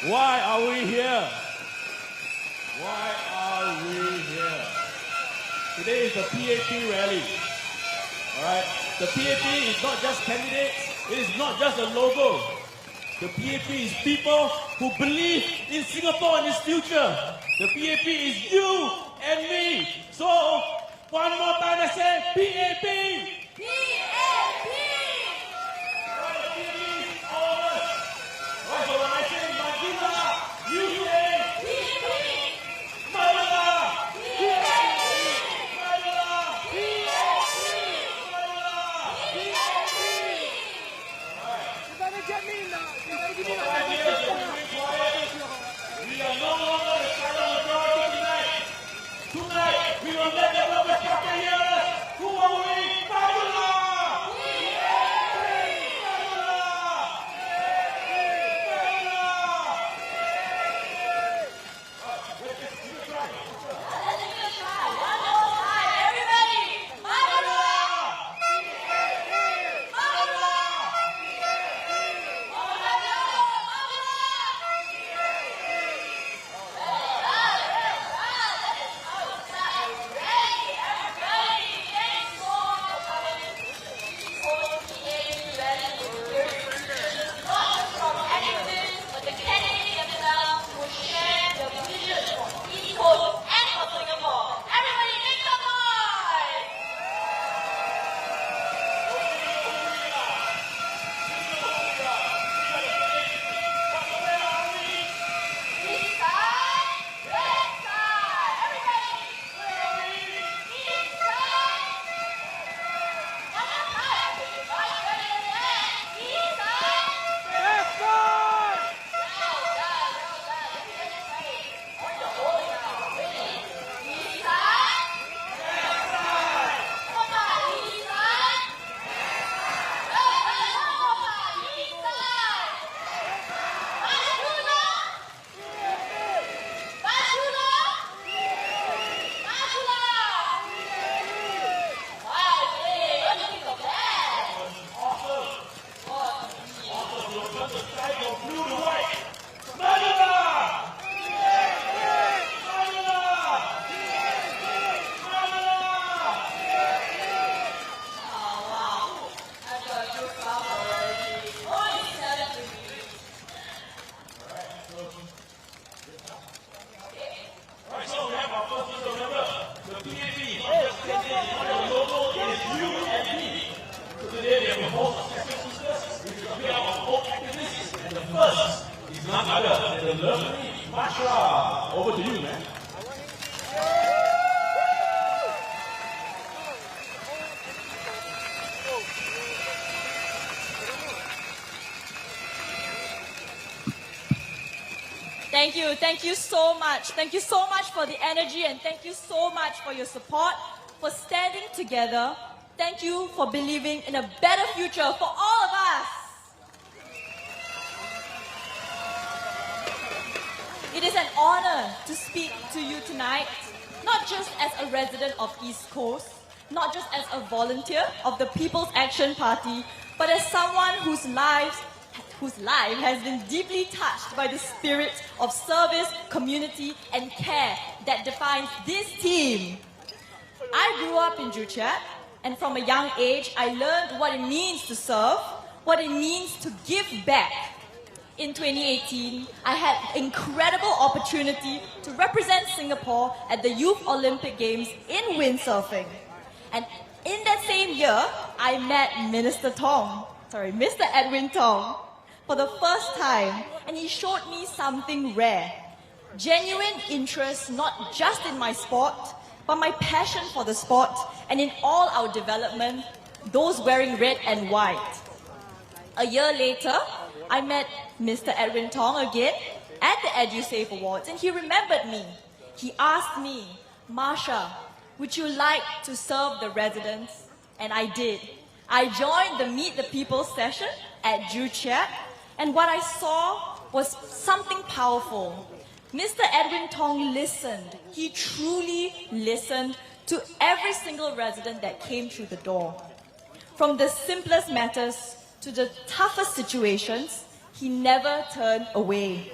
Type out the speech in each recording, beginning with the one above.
Why are we here? Why are we here? Today is the PAP rally. Alright? The PAP is not just candidates, it is not just a logo. The PAP is people who believe in Singapore and its future. The PAP is you and me. So, one more time I say PAP! PAP! Right, so when I say Madura, you say PAP! Madura! PAP! Madura! PAP! Madura! You better get me now. You better give me So right here, so we remain quiet. We are no longer the silent majority tonight. Tonight, we will let the lovers capture hear us. Who are we? Madura! Over to you, man. Thank you so much. Thank you so much for the energy and thank you so much for your support, for standing together. Thank you for believing in a better future for all of us. It is an honor to speak to you tonight, not just as a resident of East Coast, not just as a volunteer of the People's Action Party, but as someone whose life has been deeply touched by the spirit of service, community, and care that defines this team. I grew up in Kiat, and from a young age, I learned what it means to serve, what it means to give back. In 2018, I had an incredible opportunity to represent Singapore at the Youth Olympic Games in windsurfing. And in that same year, I met Mr. Edwin Tong, for the first time, and he showed me something rare. Genuine interest not just in my sport, but my passion for the sport and in all our development, those wearing red and white. A year later, I met Mr. Edwin Tong again at the EduSafe Awards, and he remembered me. He asked me, Marsha, would you like to serve the residents? And I did. I joined the Meet the People session at Kiat, and what I saw was something powerful. Mr. Edwin Tong listened. He truly listened to every single resident that came through the door. From the simplest matters to the toughest situations, he never turned away.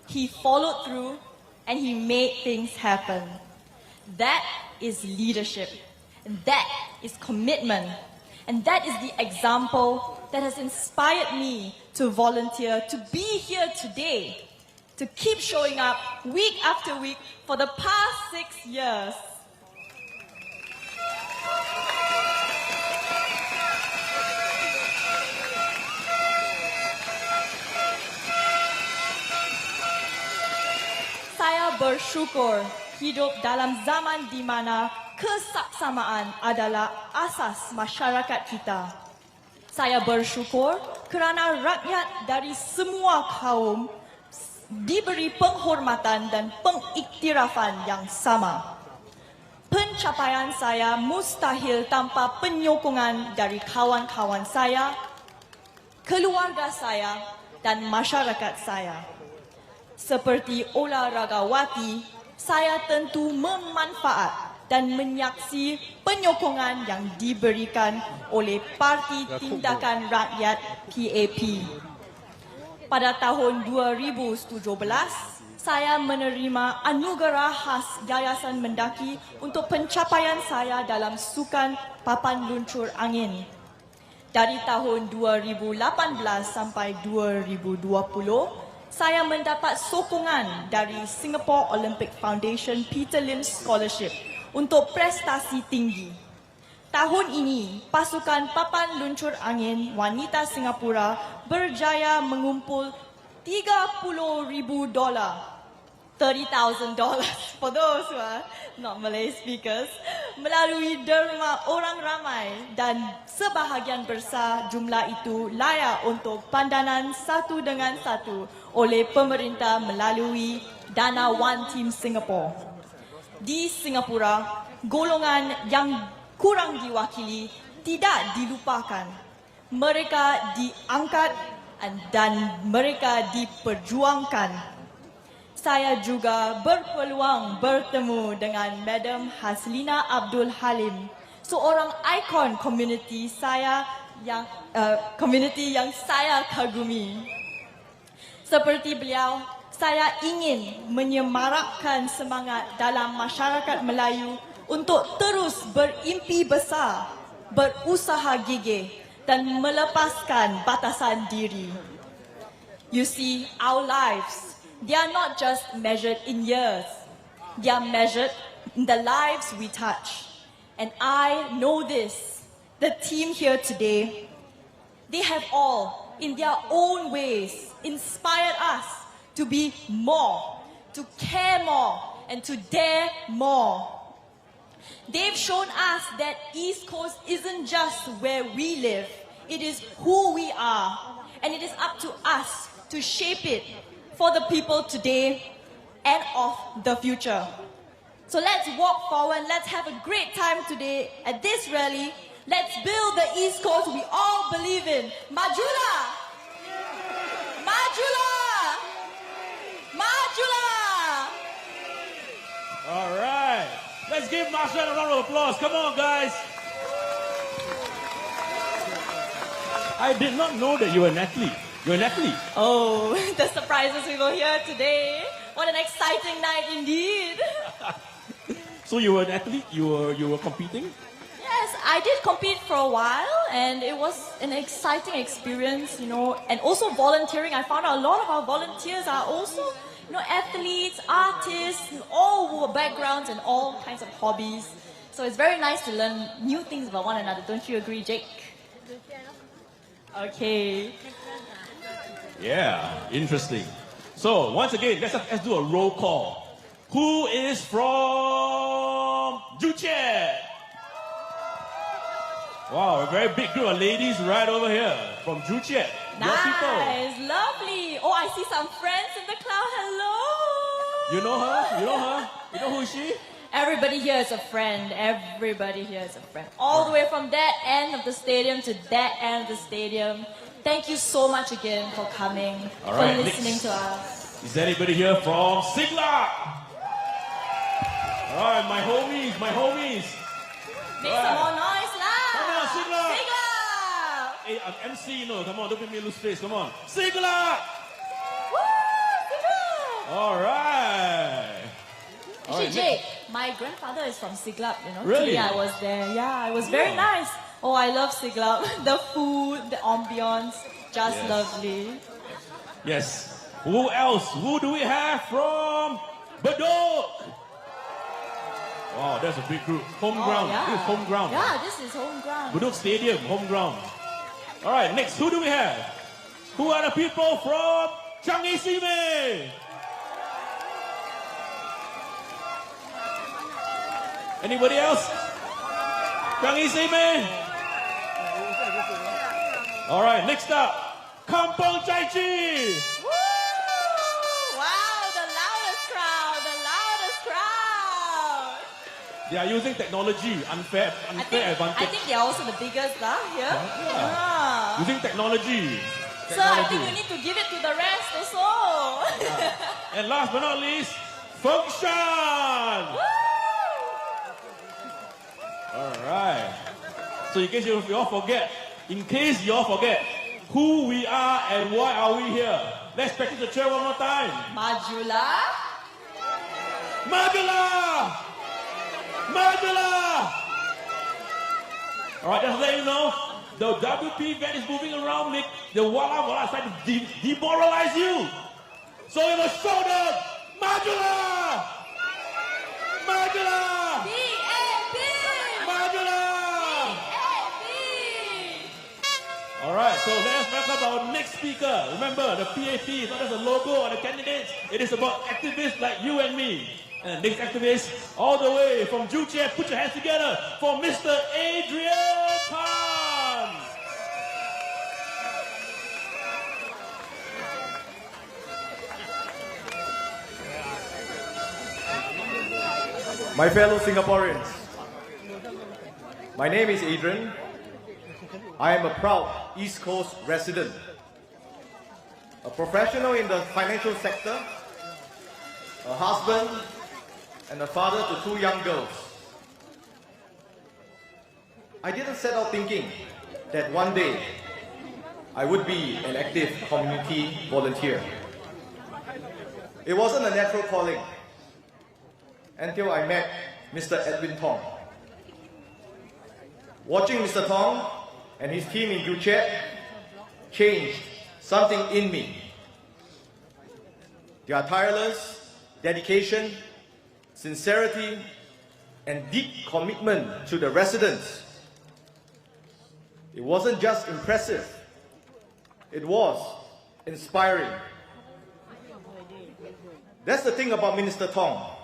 he followed through, and he made things happen. That is leadership. And that is commitment. And that is the example that has inspired me to volunteer, to be here today, to keep showing up week after week for the past 6 years. Saya bersyukur hidup dalam zaman di mana kesaksamaan adalah asas masyarakat kita. Saya bersyukur kerana rakyat dari semua kaum diberi penghormatan dan pengiktirafan yang sama. Pencapaian saya mustahil tanpa penyokongan dari kawan-kawan saya, keluarga saya dan masyarakat saya. Seperti olahragawati, saya tentu memanfaat dan menyaksi penyokongan yang diberikan oleh Parti Tindakan Rakyat PAP. Pada tahun 2017, saya menerima anugerah khas Yayasan Mendaki untuk pencapaian saya dalam sukan papan luncur angin. Dari tahun 2018 sampai 2020, saya mendapat sokongan dari Singapore Olympic Foundation Peter Lim Scholarship untuk prestasi tinggi. Tahun ini, pasukan papan luncur angin wanita Singapura berjaya mengumpul $30,000, $30,000 for those who are not Malay speakers, melalui derma orang ramai, dan sebahagian besar jumlah itu layak untuk pandangan satu dengan satu oleh pemerintah melalui dana One Team Singapore. Di Singapura, golongan yang kurang diwakili tidak dilupakan. Mereka diangkat dan mereka diperjuangkan. Saya juga berpeluang bertemu dengan Madam Hassina Abdul Halim, seorang ikon komuniti yang saya kagumi. Seperti beliau, saya ingin menyemarakkan semangat dalam masyarakat Melayu untuk terus berimpi besar, berusaha gigih dan melepaskan batasan diri. You see, our lives, they are not just measured in years. They are measured in the lives we touch. And I know this. The team here today, they have all, in their own ways, inspired us to be more, to care more, and to dare more. They've shown us that East Coast isn't just where we live, it is who we are, and it is up to us to shape it for the people today and of the future. So let's walk forward, let's have a great time today at this rally. Let's build the East Coast we all believe in. Majula! Majula! Majula! All right. Let's give Marsha a round of applause. Come on, guys. I did not know that you were an athlete. You're an athlete. Oh, the surprises we will hear today. What an exciting night indeed. So you were an athlete? You were competing? Yes, I did compete for a while, and it was an exciting experience, and also volunteering. I found out a lot of our volunteers are also, athletes, artists, all backgrounds and all kinds of hobbies. So it's very nice to learn new things about one another. Don't you agree, Jake? Okay. Yeah, interesting. So once again, let's do a roll call. Who is from Juche? Wow, a very big group of ladies right over here from Juche. Nice, lovely. Oh, I see some friends in the crowd. Hello. You know her? You know her? You know who is she? Everybody here is a friend. Everybody here is a friend. All the way from that end of the stadium to that end of the stadium. Thank you so much again for coming, All for right, listening next. to us. Is anybody here from Sigla? All right, my homies. Make some more noise lah. Come on, Sigla. Sigla. Hey, I'm MC, come on, don't make me lose face. Come on, Sigla. Woo, Sigla. Jay, my grandfather is from Siglap, you know. Really? Today I was there. Yeah, it was very nice. Oh, I love Siglap. The food, the ambience, just Yes. lovely. Yes. Who else? Who do we have from Bedok? Wow, that's a big group. Home ground. yeah. This is home ground. Yeah, this is home ground. Bedok Stadium, home ground. All right, next, who do we have? Who are the people from Changi Sime? Anybody else? Changi Sime? All right, next up, Kampong Chai Chi. Woo! Wow, the loudest crowd, the loudest crowd. They are using technology, unfair advantage. I think they are also the biggest here. Yeah. Using technology. So I think we need to give it to the rest also. And last but not least, function. All right. So in case you all forget, who we are and why are we here, let's practice the chair one more time. Majula. Majula! Majula! All right, just let you know, the WP van is moving around, make the wala trying to demoralize you. So you must show them, Majula! Majula! PAP! Majula! All right, so let's welcome our next speaker. Remember, the PAP is not just a logo or the candidates. It is about activists like you and me. And the next activist, all the way from Juche, put your hands together for Mr. Adrian Tong. My fellow Singaporeans, my name is Adrian. I am a proud East Coast resident, a professional in the financial sector, a husband, and a father to 2 young girls. I didn't set out thinking that one day I would be an active community volunteer. It wasn't a natural calling until I met Mr. Edwin Tong. Watching Mr. Tong and his team in Kiat changed something in me. Their tireless dedication, sincerity, and deep commitment to the residents. It wasn't just impressive, it was inspiring. That's the thing about Minister Tong.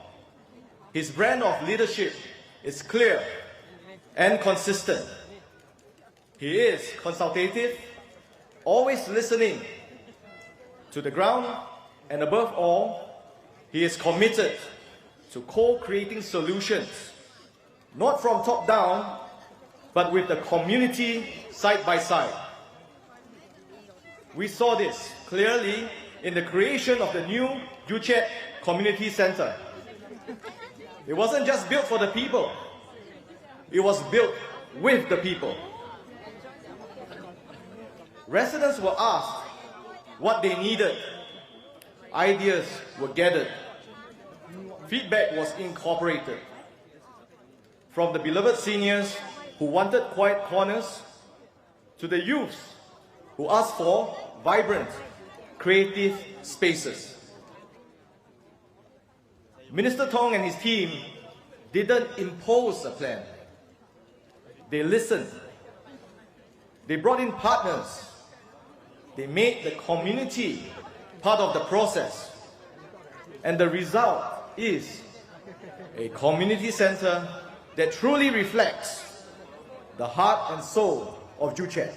His brand of leadership is clear and consistent. He is consultative, always listening to the ground, and above all, he is committed to co-creating solutions, not from top down, but with the community side by side. We saw this clearly in the creation of the new Kiat Community Center. It wasn't just built for the people, it was built with the people. Residents were asked what they needed, ideas were gathered, feedback was incorporated. From the beloved seniors who wanted quiet corners, to the youths who asked for vibrant, creative spaces. Minister Tong and his team didn't impose a plan. They listened. They brought in partners. They made the community part of the process. And the result is a community center that truly reflects the heart and soul of Kiat.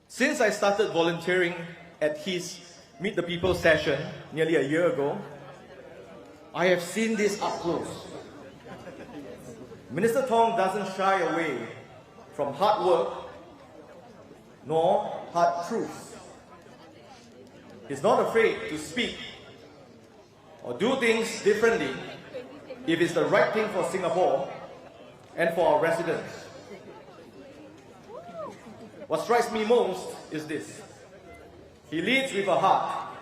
Since I started volunteering at his Meet the People session nearly a year ago, I have seen this up close. Minister Tong doesn't shy away from hard work nor hard truths. He's not afraid to speak or do things differently if it's the right thing for Singapore and for our residents. What strikes me most is this. He leads with a heart,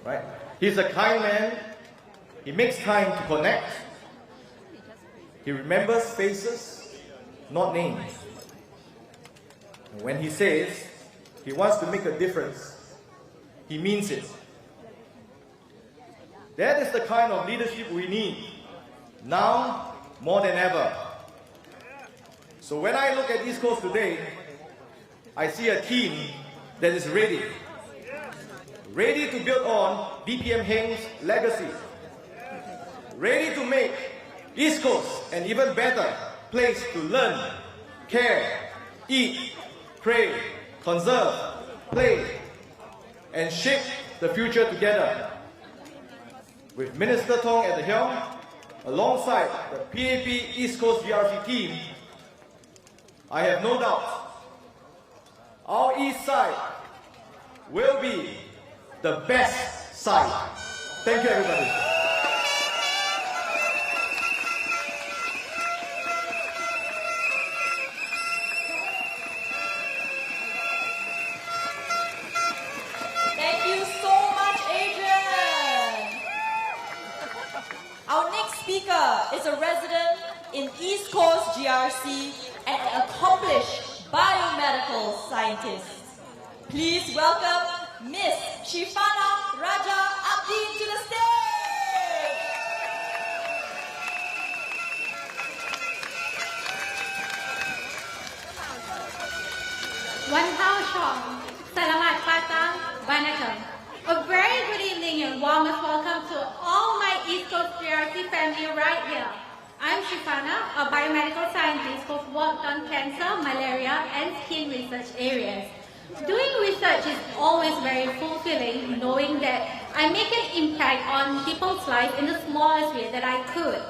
right? He's a kind man He makes time to connect. He remembers faces, not names. And when he says he wants to make a difference, he means it. That is the kind of leadership we need, now more than ever. So when I look at East Coast today, I see a team that is ready. Ready to build on DPM Hing's legacy. Ready to make East Coast an even better place to learn, care, eat, pray, conserve, play, and shape the future together. With Minister Tong at the helm, alongside the PAP East Coast GRC team, I have no doubt our East side will be the best side. Thank you, everybody. Thank you so much, Adrian. Our next speaker is a resident in East Coast GRC and an accomplished biomedical scientist. Please welcome Miss Shifana Raja Abdi to the stage. Wan Hao Shong, Salamat Patang, Vanakkam. A very good evening and warmest welcome to all my East Coast GRC family right here. I'm Shifana, a biomedical scientist who's worked on cancer, malaria, and skin research areas. Doing research is always very fulfilling, knowing that I make an impact on people's lives in the smallest way that I could.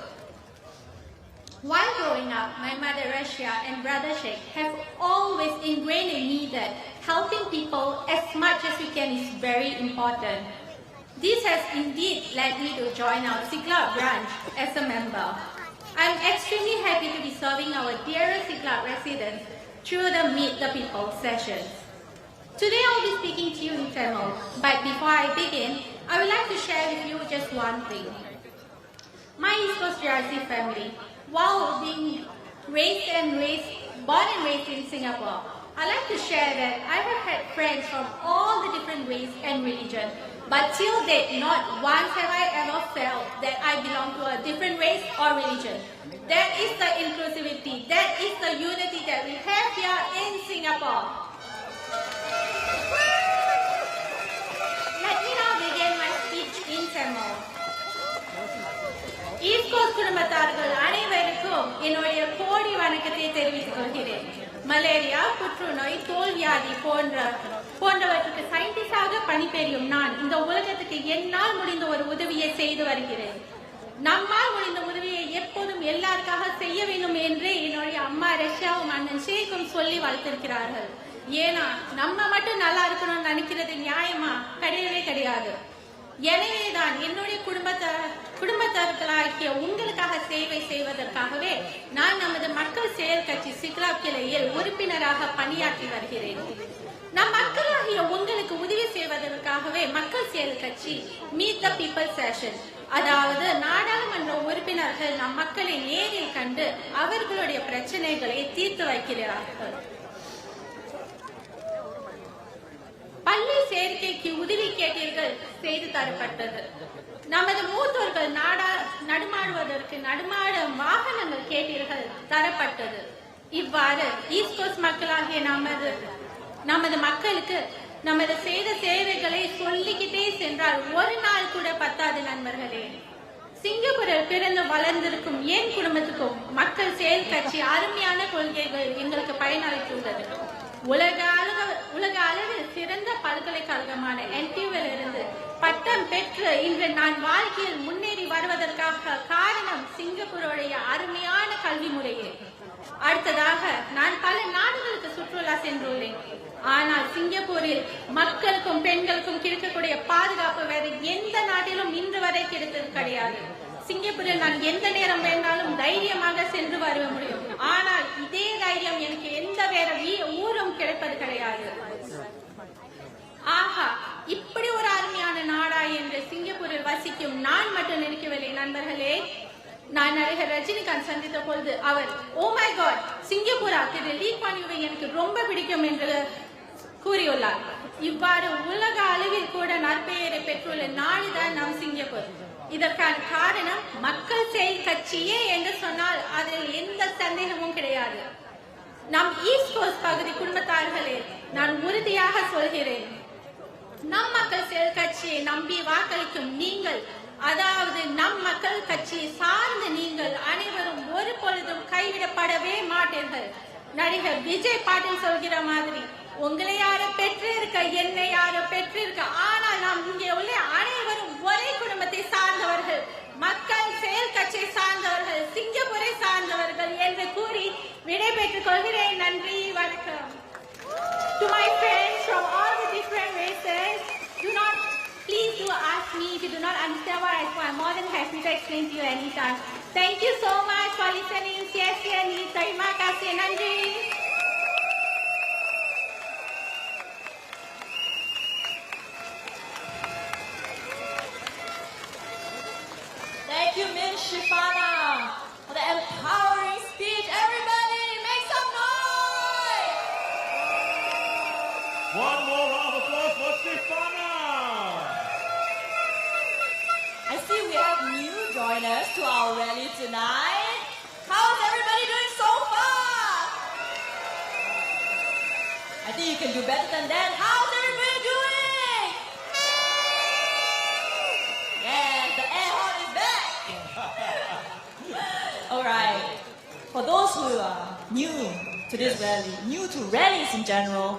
While growing up, my mother Russia and brother Sheikh have always ingrained in me that helping people as much as we can is very important. This has indeed led me to join our Siglap branch as a member. I'm extremely happy to be serving our dear Siglap residents through the Meet the People sessions. Today I'll be speaking to you in Tamil, but before I begin, I would like to share with you just one thing. My East Coast GRC family, while being born and raised in Singapore, I like to share that I have had friends from all the different race and religion, but till date, not once have I ever felt that I belong to a different race or religion. That is the inclusivity, that is the unity that we have here in Singapore. Let me now begin my speech in Tamil. East Coast குடும்பத்தார்கள் அனைவருக்கும் என்னுடைய கோடி வணக்கத்தை தெரிவித்துக் கொள்கிறேன். Malaria, புற்றுநோய், தோல்வியாதி போன்றவற்றுக்கு சயின்டிஸ்டாக பணிபெறும் நான் இந்த உலகத்துக்கு என்னால் முடிந்த ஒரு உதவியை செய்து வருகிறேன். நம்மால் முடிந்த உதவியை எப்போதும் எல்லாருக்காக செய்ய வேண்டும் என்று என்னுடைய அம்மா ரஷ்யாவும் அண்ணன் ஷேக்கும் சொல்லி வளர்த்திருக்கிறார்கள். ஏன்னா நம்ம மட்டும் நல்லா இருக்கணும்னு நினைக்கிறது நியாயமா? கிடையவே கிடையாது. எனவேதான் என்னுடைய குடும்பத்தார்களாகிய உங்களுக்காக சேவை செய்வதற்காகவே நான் நமது மக்கள் செயல் கட்சி சிக்லாப் கிளையில் உறுப்பினராக பணியாற்றி வருகிறேன். நம் மக்களாகிய உங்களுக்கு உதவி செய்வதற்காகவே மக்கள் செயல் கட்சி மீட் த பீப்பிள் செஷன், அதாவது நாடாளுமன்ற உறுப்பினர்கள் நம் மக்களை நேரில் கண்டு அவர்களுடைய பிரச்சனைகளை தீர்த்து வைக்கிறார்கள். பள்ளி சேர்க்கைக்கு உதவி கேட்டீர்கள், செய்து தரப்பட்டது. நமது மூத்தோர்கள் நடுமாடுவதற்கு நடுமாட வாகனங்கள் கேட்டீர்கள், தரப்பட்டது. இவ்வாறு ஈஸ்ட் கோஸ்ட் மக்களாகிய நமது மக்களுக்கு நமது செய்த சேவைகளை சொல்லிக்கிட்டே சென்றால் ஒரு நாள் கூட பத்தாது நண்பர்களே. சிங்கப்பூரில் பிறந்து வளர்ந்திருக்கும் என் குடும்பத்துக்கும் மக்கள் செயல் கட்சி அருமையான கொள்கைகள் எங்களுக்கு பயனளித்துள்ளது. உலக அளவில் சிறந்த பல்கலைக்கழகமான NTUவில் இருந்து பட்டம் பெற்று இன்று நான் வாழ்க்கையில் முன்னேறி வருவதற்காக காரணம் சிங்கப்பூருடைய அருமையான கல்வி முறையே. அடுத்ததாக நான் பல நாடுகளுக்கு சுற்றுலா சென்றுள்ளேன். ஆனால் சிங்கப்பூரில் மக்களுக்கும் பெண்களுக்கும் கிடைக்கக்கூடிய பாதுகாப்பு வேறு எந்த நாட்டிலும் இன்று வரை கிடைத்தது கிடையாது. சிங்கப்பூரில் நான் எந்த நேரம் வேணாலும் தைரியமாக சென்று வர முடியும். ஆனால் இதே தைரியம் எனக்கு எந்த வேற ஊரும் கிடைப்பது கிடையாது. ஆஹா, இப்படி ஒரு அருமையான நாடா என்று சிங்கப்பூரில் வசிக்க வரைக்கும் நான் மட்டும் நினைக்கவில்லை நண்பர்களே. நான் நடிகர் ரஜினிகாந்த் சந்தித்த பொழுது அவர் ஓ மை காட் சிங்கப்பூரா திரு லீ குவான் யூவை எனக்கு ரொம்ப பிடிக்கும் என்று கூறியுள்ளார். இவ்வாறு உலக அளவில் கூட நற்பெயரை பெற்றுள்ள நாடுதான் நம் சிங்கப்பூர். இதற்கான காரணம் மக்கள் செயல் கட்சியே என்று சொன்னால் அதில் எந்த சந்தேகமும் கிடையாது. நம் ஈஸ்ட் கோஸ்ட் பகுதி குடும்பத்தார்களே, நான் உறுதியாக சொல்கிறேன், நம் மக்கள் செயல் கட்சியை நம்பி வாக்களிக்கும் நீங்கள், அதாவது நம் மக்கள் கட்சியை சார்ந்த நீங்கள் அனைவரும் ஒரு பொழுதும் கைவிடப்படவே மாட்டீர்கள். நடிகர் விஜய் பாட்டில் சொல்கிற மாதிரி உங்களை யாரோ பெற்றிருக்க, என்னை யாரோ பெற்றிருக்க, ஆனால் நாம் இங்கே உள்ள அனைவரும் ஒரே குடும்பத்தை சார்ந்தவர்கள், மக்கள் செயல் கட்சியை சார்ந்தவர்கள், சிங்கப்பூரை சார்ந்தவர்கள் என்று கூறி விடைபெற்றுக் கொள்கிறேன். நன்றி, வணக்கம். To my friends from all the different races, please do ask me if you do not understand what I say. I'm more than happy to explain to you anytime. Thank you so much for listening. Terima kasih, nandri. Thank you, Miss Shifana, for the empowering speech. Everybody, make some noise! One more round of applause for Shifana. I see we have new joiners to our rally tonight. How's everybody doing so far? I think you can do better than that. How's everybody doing? Yes, the air horn is back. All right. For those who are new to this rally, new to rallies in general,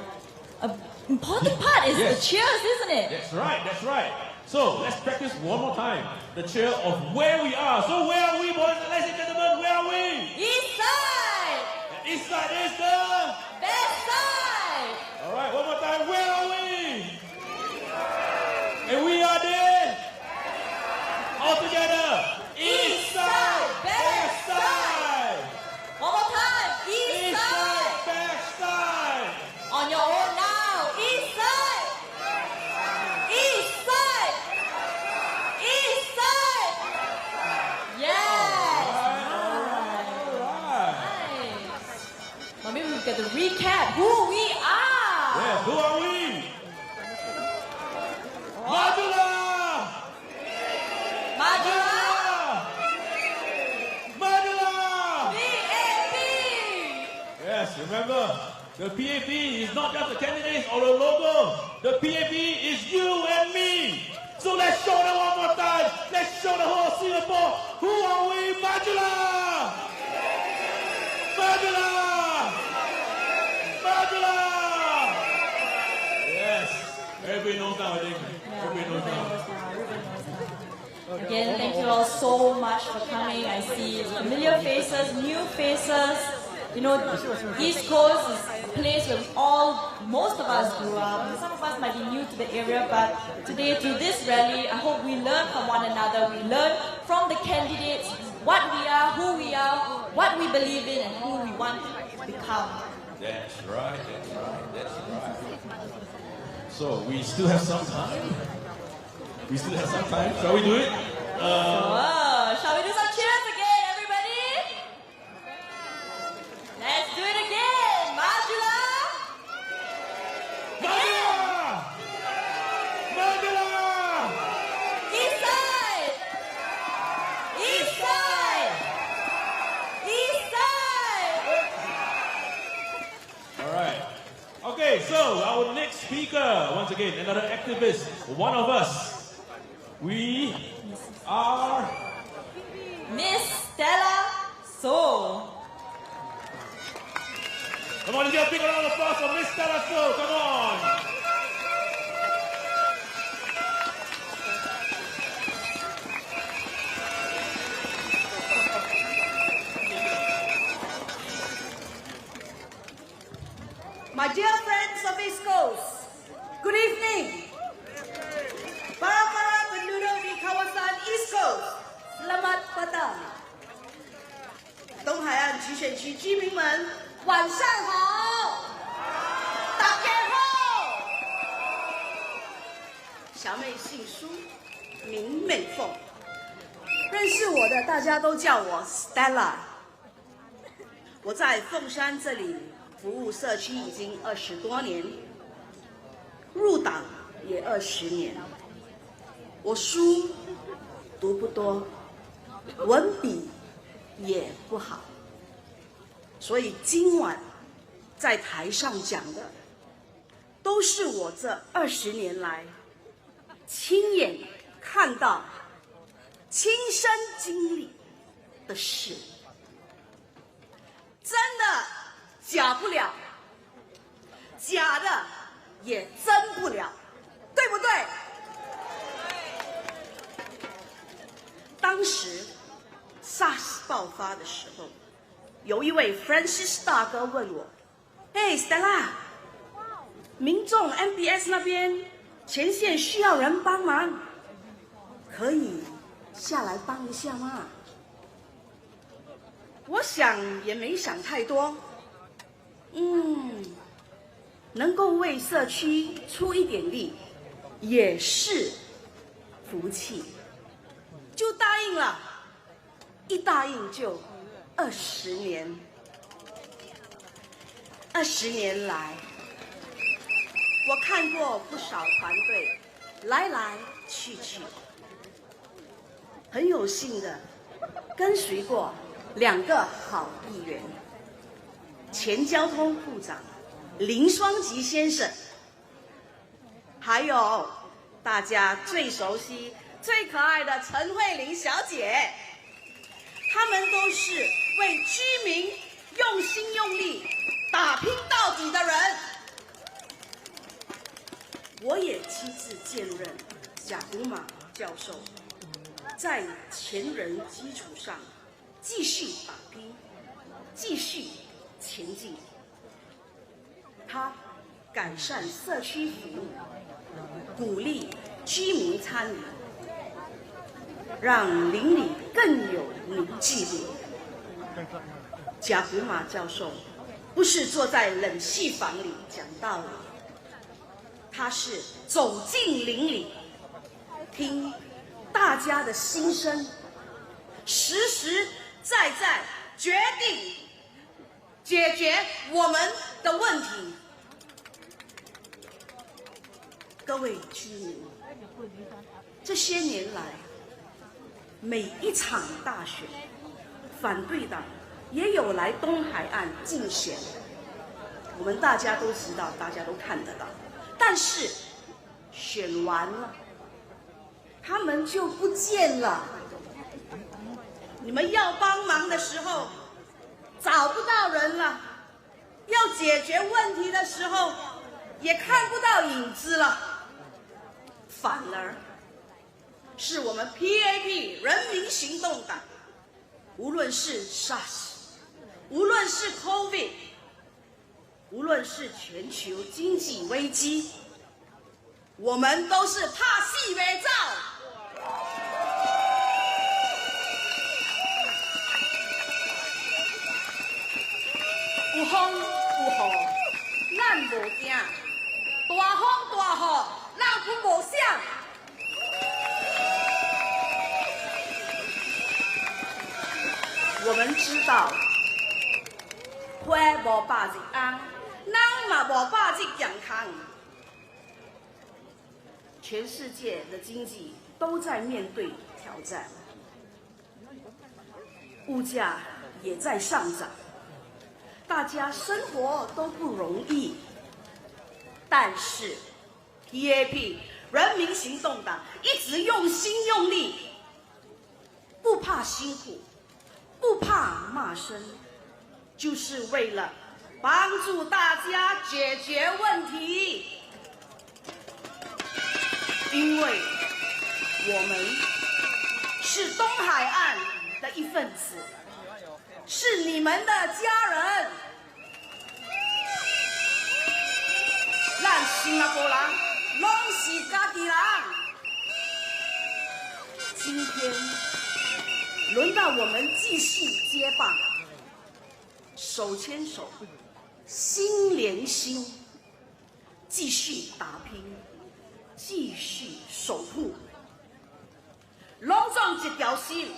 an important part is the cheers, isn't it? That's right, that's right. So let's practice one more time. The cheer of where we are. So where are we, boys and ladies and gentlemen? Where are we? East side. The east side is the Best side. All right, one more time. Where are we? And we are there. All together. East side, best side. One more time. East side. Best side. On your own now. East side. East side. East side. Yes. All right. Nice. Now maybe we get to recap who we are. Yeah, who are we? Madula! Madura. Madula! PAP. Yes, remember, the PAP is not just a candidate or a logo. The PAP is you and me. So let's show them one more time. Let's show the whole Singapore. Who are we? Madula! Madula! Madula! Yes, everybody knows now, I think. Everybody knows now. Again, thank you all so much for coming. I see familiar faces, new faces. You know, East Coast is a place where most of us grew up. Some of us might be new to the area, but today through this rally, I hope we learn from one another. We learn from the candidates what we are, who we are, what we believe in, and who we want to become. That's right, that's right, that's right. So we still have some time. We still have some time. Shall we do it? Shall we do some cheers again, everybody? Let's do it again. Majula. Madula! Madula! East side. East side. East side. All right. Okay, so our next speaker, once again, another activist, one of us. We are Miss Stella So. Come on, let's get a big round of applause for Miss Stella So. Come on. My dear friends of East Coast, good evening. Para penduduk di kawasan East Coast, selamat petang. 东海岸集选区居民们，晚上好，大家好。小妹姓苏，名美凤。认识我的大家都叫我 Stella。我在凤山这里服务社区已经20多年，入党也20年。我书读不多，文笔也不好，所以今晚在台上讲的，都是我这20年来亲眼看到、亲身经历的事，真的假不了，假的也真不了，对不对？当时 SARS 爆发的时候，有一位 Francis 大哥问我：“嘿 ，Stella， 民众 MBS 那边前线需要人帮忙，可以下来帮一下吗？”我想也没想太多，能够为社区出一点力，也是福气，就答应了。一答应就20年，20年来，我看过不少团队来来去去，很有幸的跟随过2个好议员，前交通部长林双吉先生，还有大家最熟悉、最可爱的陈慧玲小姐。他们都是为居民用心用力、打拼到底的人。我也亲自见证贾古马教授在前人基础上继续打拼，继续前进。他改善社区服务，鼓励居民参与，让邻里更有凝聚力。贾古马教授不是坐在冷气房里讲道理，他是走进邻里，听大家的心声，实实在在决定解决我们的问题。各位居民，这些年来，每一场大选，反对党也有来东海岸竞选，我们大家都知道，大家都看得到。但是选完了，他们就不见了。你们要帮忙的时候，找不到人了；要解决问题的时候，也看不到影子了。反而是我们 PAP 人民行动党，无论是 SARS， 无论是 COVID， 无论是全球经济危机，我们都是怕死袂走。有风有雨，咱无惊；大风大雨，咱不无想。我们知道，花无百日红，人嘛无百日健康。全世界的经济都在面对挑战，物价也在上涨，大家生活都不容易。但是 PAP 人民行动党一直用心用力，不怕辛苦，不怕骂声，就是为了帮助大家解决问题。因为我们是东海岸的一份子，是你们的家人。咱新加坡人拢是家己人。今天轮到我们继续接棒，手牵手，心连心，继续打拼，继续守护放一条心，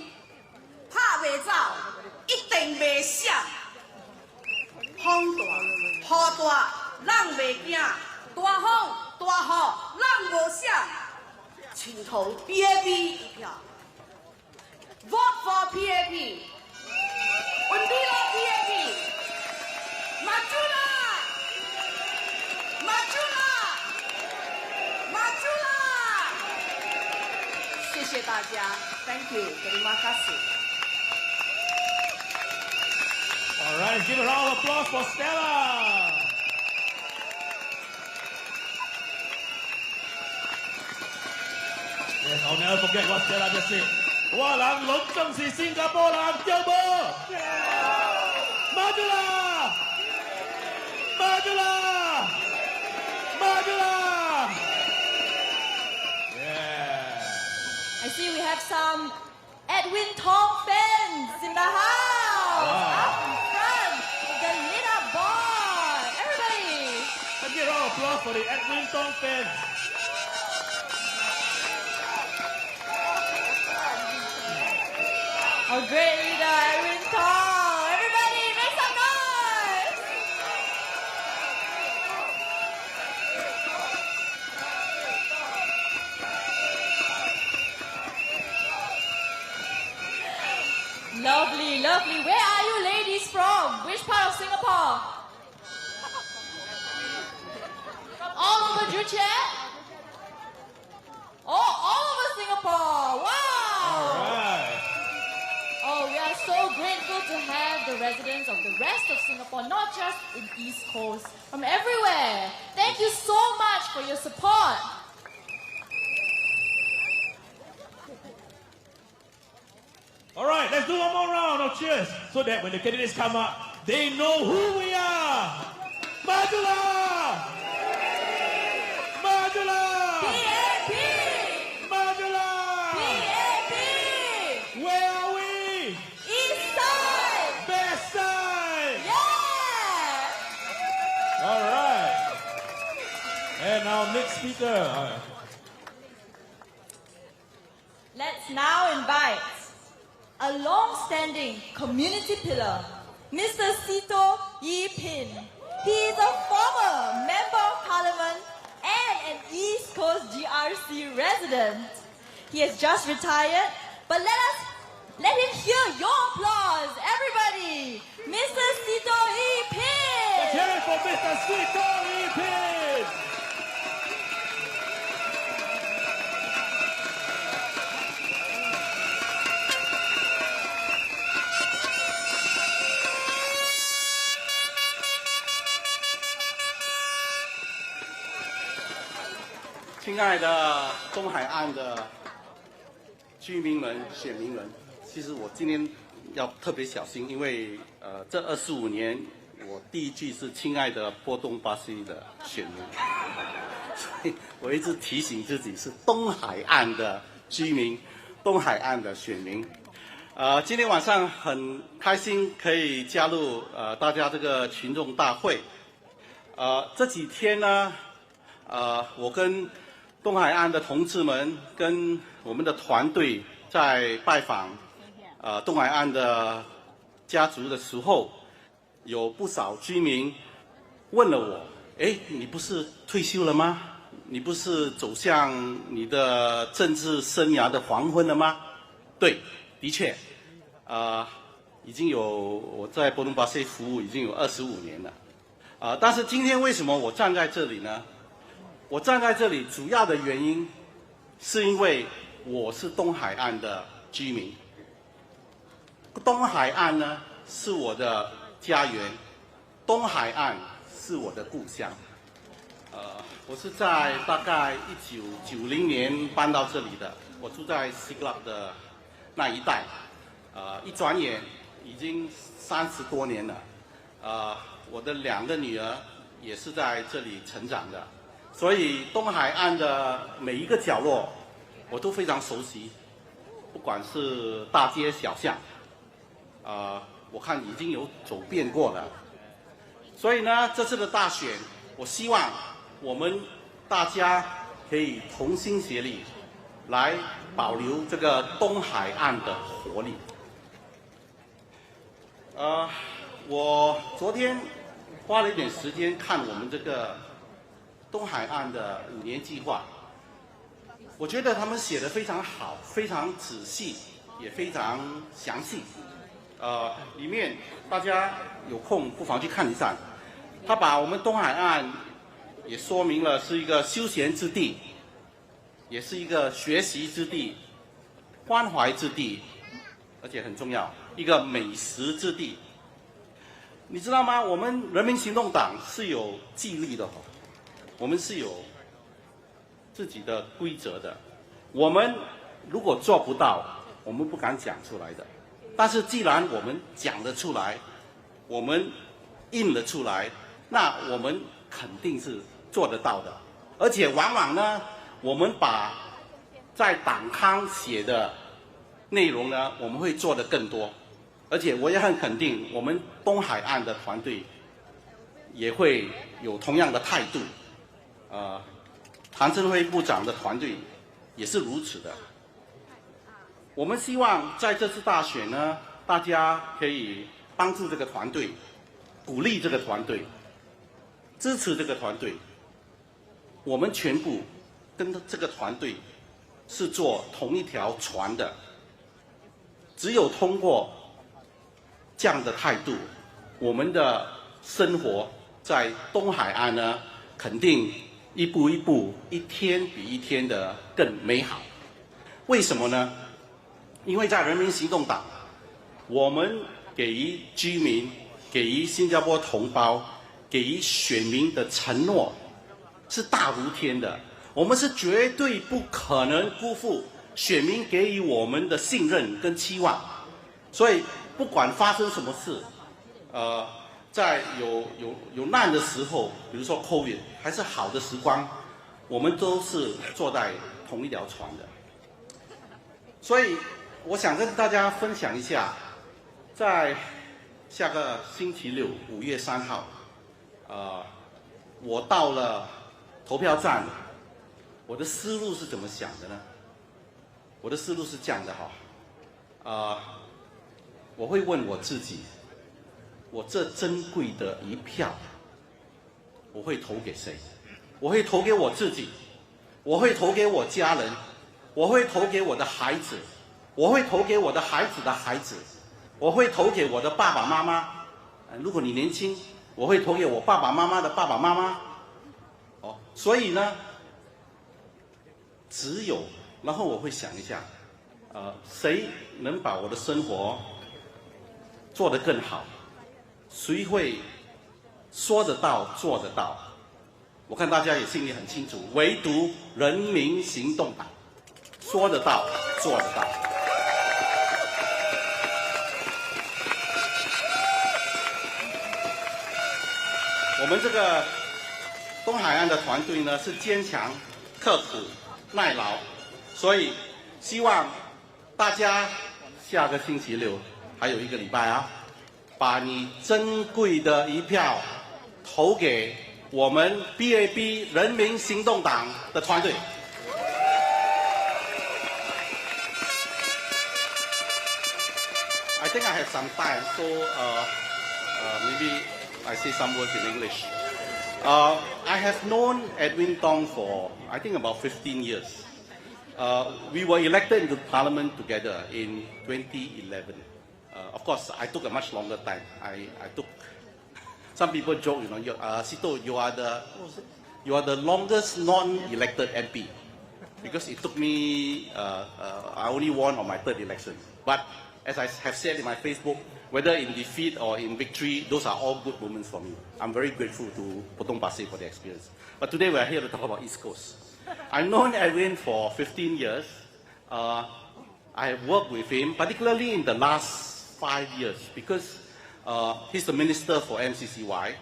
拍袂走，一定袂闪。风大雨大，咱袂惊；大风大雨，咱无闪。请投 PAP 一票。Vote for PAP。Undilah PAP。Majulah。Majulah。Majulah。谢谢大家 ，Thank you，terima kasih。 All right, give a round of applause for Stella. Yes, I'll never forget what Stella just said. 我人拢正是新加坡人，对不？Majulah, Majulah, Majulah. Yeah. I see we have some Edwin Tong fans in the house. Wow. Up in front, the lit up board. Everybody. Let's give a round of applause for the Edwin Tong fans. Our great leader, Edwin Tong. Everybody, make some noise. Lovely, lovely. Where are you ladies from? Which part of Singapore? All over Juchet? Oh, all over Singapore. Wow. All right. Oh, we are so grateful to have the residents of the rest of Singapore, not just in East Coast, from everywhere. Thank you so much for your support. All right, let's do one more round of cheers so that when the candidates come up, they know who we are. Majulah! Majulah! PAP! Majulah! PAP! Where are we? East side! Best side! Yeah! All right. And our next speaker. Let's now invite a long-standing community pillar, Mr. Sito Yin. He is a former Member of Parliament and an East Coast GRC resident. He has just retired, but let him hear your applause, everybody. Mr. Sito Yin. Let's hear it for Mr. Sito Yin. 亲爱的东海岸的居民们、选民们，其实我今天要特别小心，因为这25年我第一句是亲爱的波东巴西的选民，所以我一直提醒自己是东海岸的居民、东海岸的选民。今天晚上很开心可以加入大家这个群众大会。这几天呢，我跟东海岸的同志们跟我们的团队在拜访东海岸的家族的时候，有不少居民问了我：“哎，你不是退休了吗？你不是走向你的政治生涯的黄昏了吗？”对，的确，已经有我在波东巴西服务已经有25年了，但是今天为什么我站在这里呢？我站在这里主要的原因，是因为我是东海岸的居民。东海岸呢是我的家园，东海岸是我的故乡。我是在大概1990年搬到这里的，我住在西格拉的那一带，一转眼已经30多年了。我的2个女儿也是在这里成长的。所以东海岸的每一个角落，我都非常熟悉，不管是大街小巷，我看已经有走遍过了。所以呢，这次的大选，我希望我们大家可以同心协力，来保留这个东海岸的活力。我昨天花了一点时间看我们这个东海岸的5年计划，我觉得他们写得非常好，非常仔细，也非常详细。里面大家有空不妨去看一下。他把我们东海岸也说明了是一个休闲之地，也是一个学习之地、关怀之地，而且很重要，一个美食之地。你知道吗？我们人民行动党是有纪律的，我们是有自己的规则的。我们如果做不到，我们不敢讲出来的。但是既然我们讲得出来，我们印了出来，那我们肯定是做得到的。而且往往呢，我们把在党刊写的内容呢，我们会做得更多。而且我也很肯定，我们东海岸的团队也会有同样的态度。谭振辉部长的团队也是如此的。我们希望在这次大选呢，大家可以帮助这个团队，鼓励这个团队，支持这个团队。我们全部跟这个团队是坐同一条船的。只有通过这样的态度，我们的生活在东海岸呢，肯定一步一步、一天比一天的更美好。为什么呢？因为在人民行动党，我们给予居民、给予新加坡同胞、给予选民的承诺是大如天的，我们是绝对不可能辜负选民给予我们的信任跟期望。所以不管发生什么事，在有难的时候，比如说 COVID， 还是好的时光，我们都是坐在同一条船的。所以我想跟大家分享一下，在下个星期六5月3号，我到了投票站，我的思路是怎么想的呢？我的思路是这样的我会问我自己，我这珍贵的一票，我会投给谁？我会投给我自己，我会投给我家人，我会投给我的孩子，我会投给我的孩子的孩子，我会投给我的爸爸妈妈。如果你年轻，我会投给我爸爸妈妈的爸爸妈妈。所以呢，然后我会想一下，谁能把我的生活做得更好？谁会说得到做得到？我看大家也心里很清楚，唯独人民行动党说得到做得到。我们这个东海岸的团队呢，是坚强、刻苦、耐劳，所以希望大家下个星期六还有1个礼拜把你珍贵的一票投给我们 BAB 人民行动党的团队。I think I have some time, so maybe I say some words in English. I have known Edwin Tong for I think about 15 years. We were elected into Parliament together in 2011. Of course, I took a much longer time. I took. Some people joke, Sito, you are the longest non-elected MP, because it took me. I only won on my 3rd election. But as I have said in my Facebook, whether in defeat or in victory, those are all good moments for me. I'm very grateful to Potong Pasir for the experience. But today we are here to talk about East Coast. I've known Edwin for 15 years. I have worked with him, particularly in the last 5 years, because he's the minister for MCCY.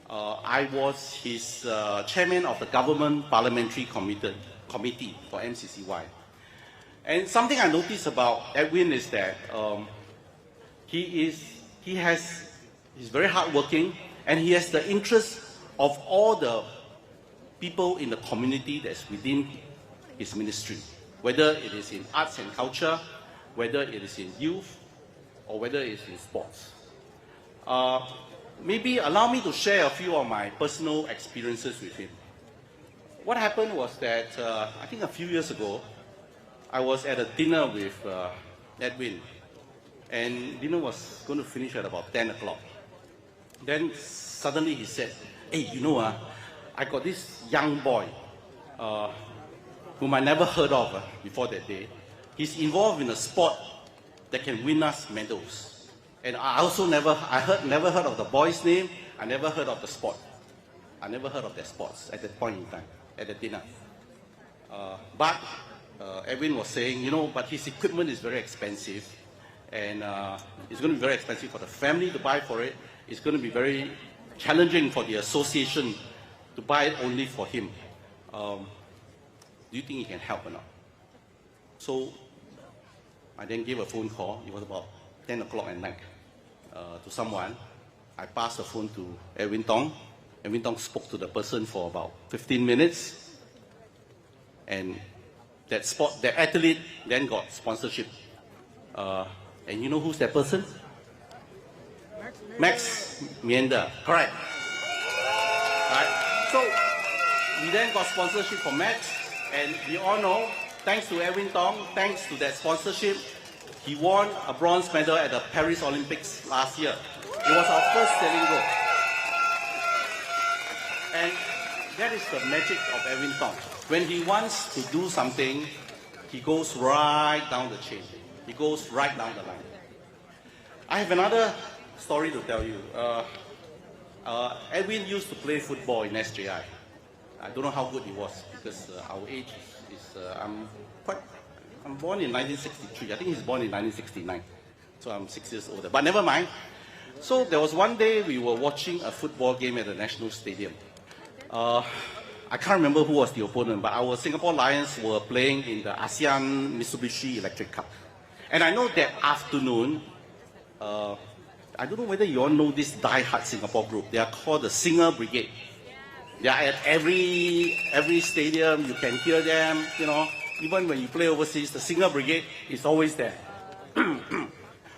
I was his chairman of the Government Parliamentary Committee for MCCY. And something I noticed about Edwin is that he's very hardworking, and he has the interest of all the people in the community that's within his ministry. whether it is in arts and culture, whether it is in youth, or whether it is in sports. Maybe allow me to share a few of my personal experiences with him. What happened was that, I think a few years ago, I was at a dinner with Edwin, and dinner was going to finish at about 10 o'clock. Then suddenly he said, hey, you know, I got this young boy whom I never heard of before that day. He's involved in a sport that can win us medals. And I also never heard of the boy's name. I never heard of the sport. I never heard of their sports at that point in time, at the dinner. But Edwin was saying, you know, but his equipment is very expensive. And it's going to be very expensive for the family to buy for it. It's going to be very challenging for the association to buy it only for him. Do you think he can help or not? So I then gave a phone call. It was about 10 o'clock at night to someone. I passed the phone to Edwin Tong. Edwin Tong spoke to the person for about 15 minutes. And that athlete then got sponsorship. And you know who's that person? Max Mienda. Correct. Right. So we then got sponsorship for Max. And we all know, thanks to Edwin Tong, thanks to that sponsorship, he won a bronze medal at the Paris Olympics last year. It was our first sailing goal. And that is the magic of Edwin Tong. When he wants to do something, he goes right down the chain. He goes right down the line. I have another story to tell you. Edwin used to play football in SJI. I don't know how good he was because our age is I'm born in 1963. I think he's born in 1969. So I'm 6 years older. But never mind. So there was one day we were watching a football game at the National Stadium. I can't remember who was the opponent, but our Singapore Lions were playing in the ASEAN Mitsubishi Electric Cup. And I know that afternoon, I don't know whether you all know this die-hard Singapore group. They are called the Singer Brigade. They are at every stadium. You can hear them, you know. Even when you play overseas, the Singer Brigade is always there.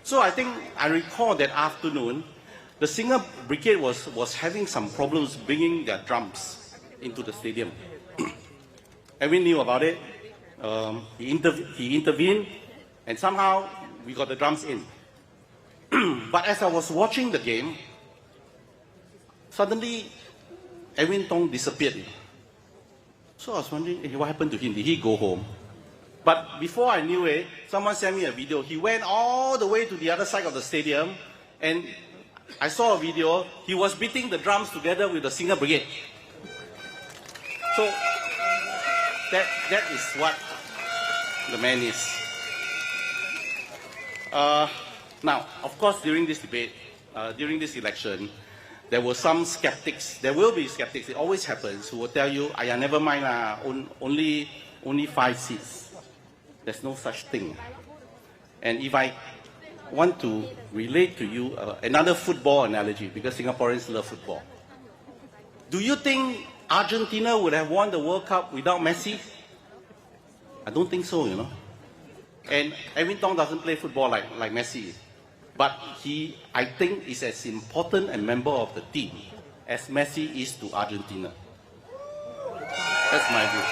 So I recall that afternoon, the Singer Brigade was having some problems bringing their drums into the stadium. Edwin knew about it. He intervened, and somehow we got the drums in. But as I was watching the game, suddenly Edwin Tong disappeared. So I was wondering, hey, what happened to him? Did he go home? But before I knew it, someone sent me a video. He went all the way to the other side of the stadium, and I saw a video. He was beating the drums together with the Singer Brigade. So that is what the man is. Now, of course, during this debate, during this election, there were some skeptics. There will be skeptics. It always happens. Who will tell you, "Aya, never mind. Only 5 seats. There's no such thing." And if I want to relate to you another football analogy, because Singaporeans love football. Do you think Argentina would have won the World Cup without Messi? I don't think so, you know. And Edwin Tong doesn't play football like Messi. But he, I think, is as important a member of the team as Messi is to Argentina. That's my view.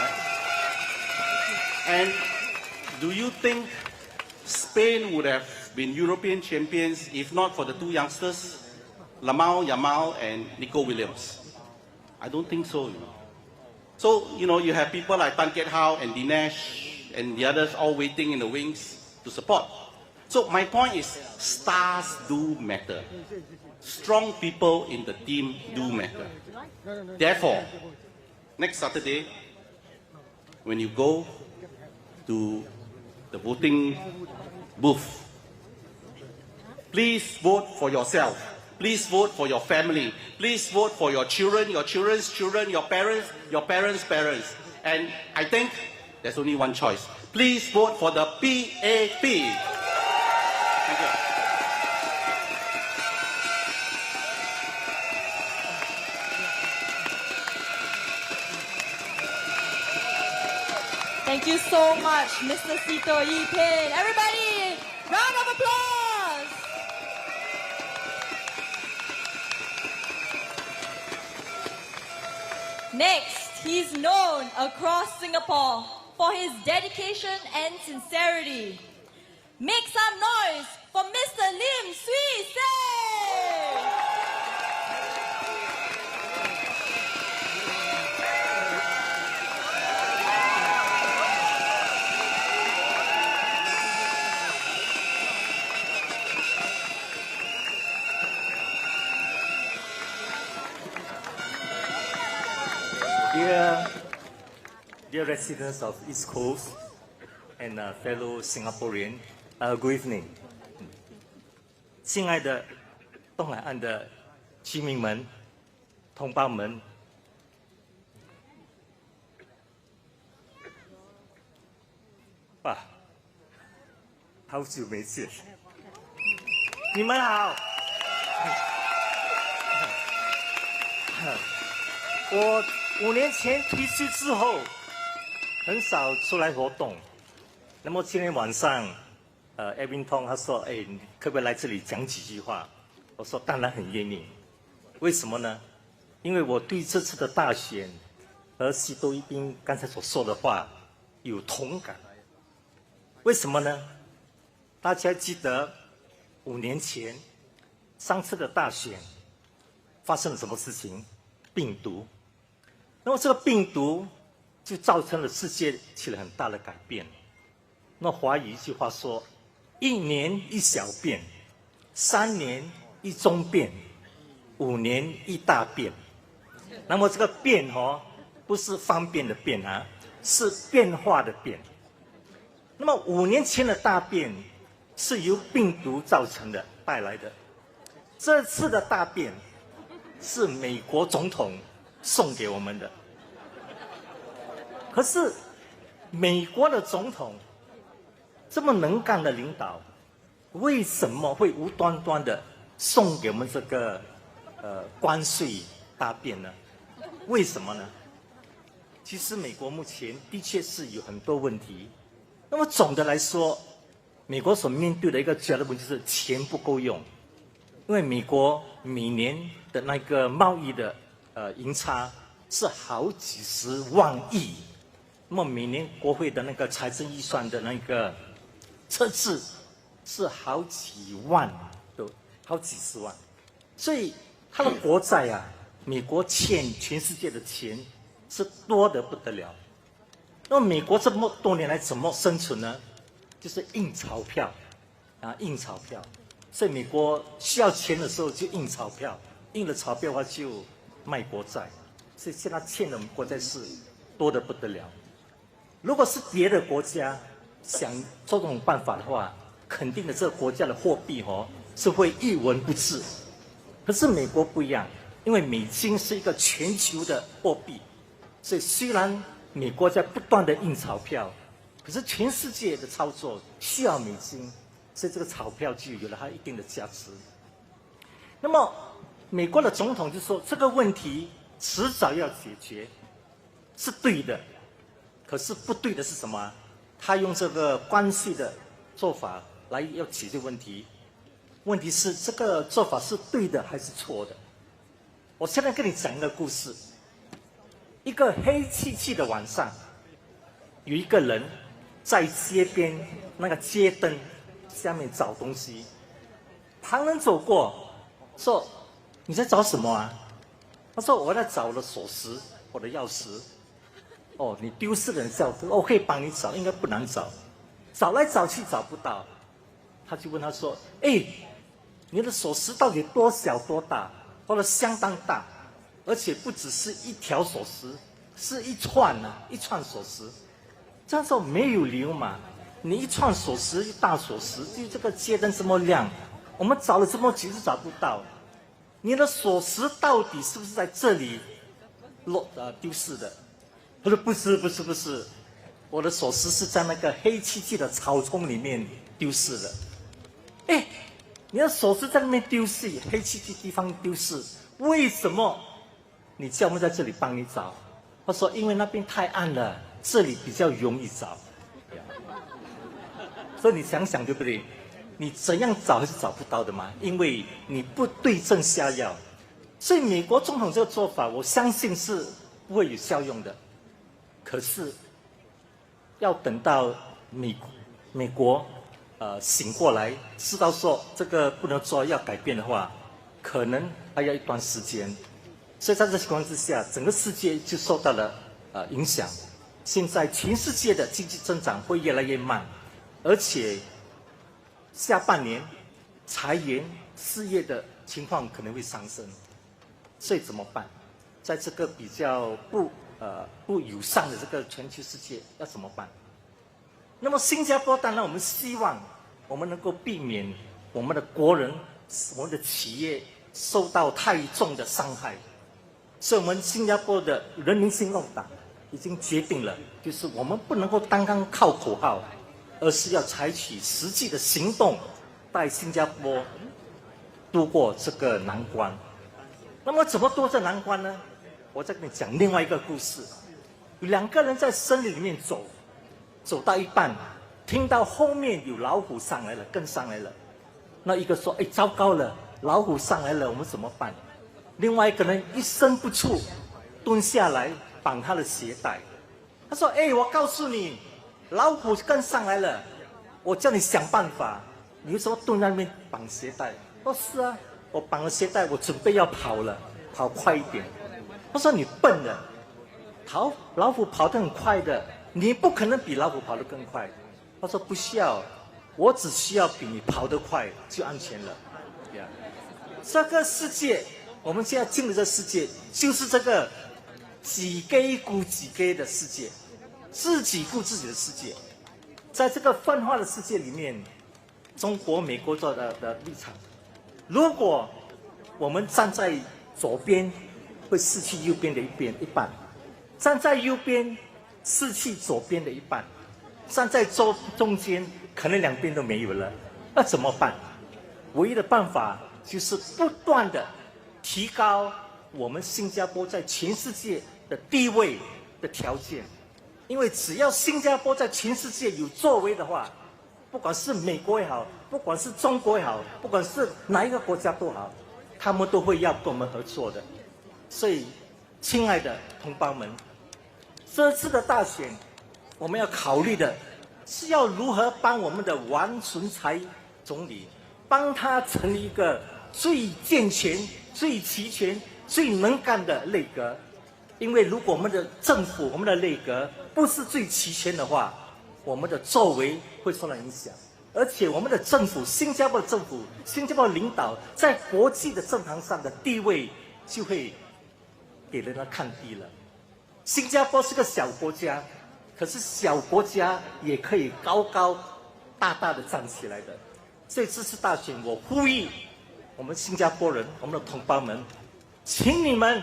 Right? And do you think Spain would have been European champions if not for the two youngsters, Lamau Yamal and Nico Williams? I don't think so, you know. So, you know, you have people like Tan Kiat Hao and Dinesh and the others all waiting in the wings to support. So my point is, stars do matter. Strong people in the team do matter. Therefore, next Saturday, when you go to the voting booth, please vote for yourself. Please vote for your family. Please vote for your children, your children's children, your parents' parents. And I think there's only one choice. Please vote for the PAP. Thank you. Thank you so much, Mr. Sito Yin. Everybody, round of applause. Next, he's known across Singapore for his dedication and sincerity. Make some noise for Mr. Lim Swee Say. Dear residents of East Coast and fellow Singaporean, good evening. 亲爱的东海岸的居民们、同胞们，哇，好久没见，你们好。我5年前退休之后，很少出来活动。那么今天晚上，Edwin Tong 他说：“哎，你可不可以来这里讲几句话？”我说：“当然很愿意。”为什么呢？因为我对这次的大选和西多一兵刚才所说的话有同感。为什么呢？大家记得5年前上次的大选发生了什么事情？病毒。那么这个病毒就造成了世界起了很大的改变。那华语一句话说：“1年1小变，3年1中变，5年1大变。”那么这个变不是方便的变啊，是变化的变。那么5年前的大变是由病毒造成的带来的，这次的大变是美国总统送给我们的。可是美国的总统这么能干的领导，为什么会无端端的送给我们这个关税大变呢？为什么呢？其实美国目前的确是有很多问题。那么总的来说，美国所面对的一个主要的问题是钱不够用，因为美国每年的那个贸易的盈差是好几十万亿，那么每年国会的那个财政预算的那个赤字是好几万，都好几十万，所以他的国债啊，美国欠全世界的钱是多得不得了。那么美国这么多年来怎么生存呢？就是印钞票啊，印钞票。所以美国需要钱的时候就印钞票，印了钞票的话就卖国债，所以现在欠的国债是多得不得了。如果是别的国家想做这种办法的话，肯定的这个国家的货币是会一文不值。可是美国不一样，因为美金是一个全球的货币，所以虽然美国在不断的印钞票，可是全世界的操作需要美金，所以这个钞票就有了它一定的价值。那么美国的总统就说这个问题迟早要解决，是对的。可是不对的是什么？他用这个关税的做法来要解决问题。问题是这个做法是对的还是错的？我现在跟你讲一个故事。一个黑漆漆的晚上，有一个人在街边那个街灯下面找东西，旁人走过说：“你在找什么啊？”他说：“我在找我的锁匙，我的钥匙。”哦，你丢失了钥匙，我可以帮你找，应该不难找。找来找去找不到，他就问他说：“哎，你的锁匙到底多小多大？”他说：“相当大，而且不只是一条锁匙，是一串啊，一串锁匙。这样说没有理由嘛？你一串锁匙，一大锁匙，就这个街灯这么亮，我们找了这么久都找不到。你的锁匙到底是不是在这里丢失的？”他说：“不是，我的锁匙是在那个黑漆漆的草丛里面丢失的。”哎，你的锁匙在那边丢失，黑漆漆地方丢失，为什么你叫我们在这里帮你找？他说：“因为那边太暗了，这里比较容易找。所以你想想对不对？你怎样找还是找不到的嘛，因为你不对症下药。所以美国总统这个做法，我相信是不会有效用的。可是要等到美国醒过来，知道说这个不能做，要改变的话，可能还要一段时间。所以在这情况之下，整个世界就受到了影响。现在全世界的经济增长会越来越慢，而且下半年裁员失业的情况可能会上升。所以怎么办？在这个比较不友善的这个全球世界，要怎么办？那么新加坡当然我们希望我们能够避免我们的国人、我们的企业受到太重的伤害。所以我们新加坡的人民行动党已经决定了，就是我们不能够单单靠口号，而是要采取实际的行动，带新加坡度过这个难关。那么怎么度过这难关呢？我再跟你讲另外一个故事。有2个人在森林里面走到一半，听到后面有老虎上来了，跟上来了。那一个说：“哎，糟糕了，老虎上来了，我们怎么办？”另外一个人一声不啻，蹲下来绑他的鞋带。他说：“哎，我告诉你，老虎跟上来了，我叫你想办法。你为什么蹲在那边绑鞋带？”哦，是啊，我绑了鞋带，我准备要跑了，跑快一点。他说：“你笨了，老虎跑得很快的，你不可能比老虎跑得更快。”他说：“不需要，我只需要比你跑得快就安全了。”这个世界，我们现在进入这世界，就是这个己己顾己己的世界，自己顾自己的世界。在这个分化的世界里面，中国、美国做的立场，如果我们站在左边，会失去右边的一半；站在右边，失去左边的一半；站在中间，可能2边都没有了。那怎么办？唯一的办法就是不断的提高我们新加坡在全世界的地位的条件。因为只要新加坡在全世界有作为的话，不管是美国也好，不管是中国也好，不管是哪一个国家都好，他们都会要跟我们合作的。所以，亲爱的同胞们，这次的大选，我们要考虑的是要如何帮我们的王存才总理，帮他成立一个最健全、最齐全、最能干的内阁。因为如果我们的政府、我们的内阁不是最齐全的话，我们的作为会受到影响。而且我们的政府，新加坡的政府、新加坡的领导在国际的政坛上的地位就会给人家看低了。新加坡是个小国家，可是小国家也可以高高大大的站起来的。所以这次大选，我呼吁我们新加坡人、我们的同胞们，请你们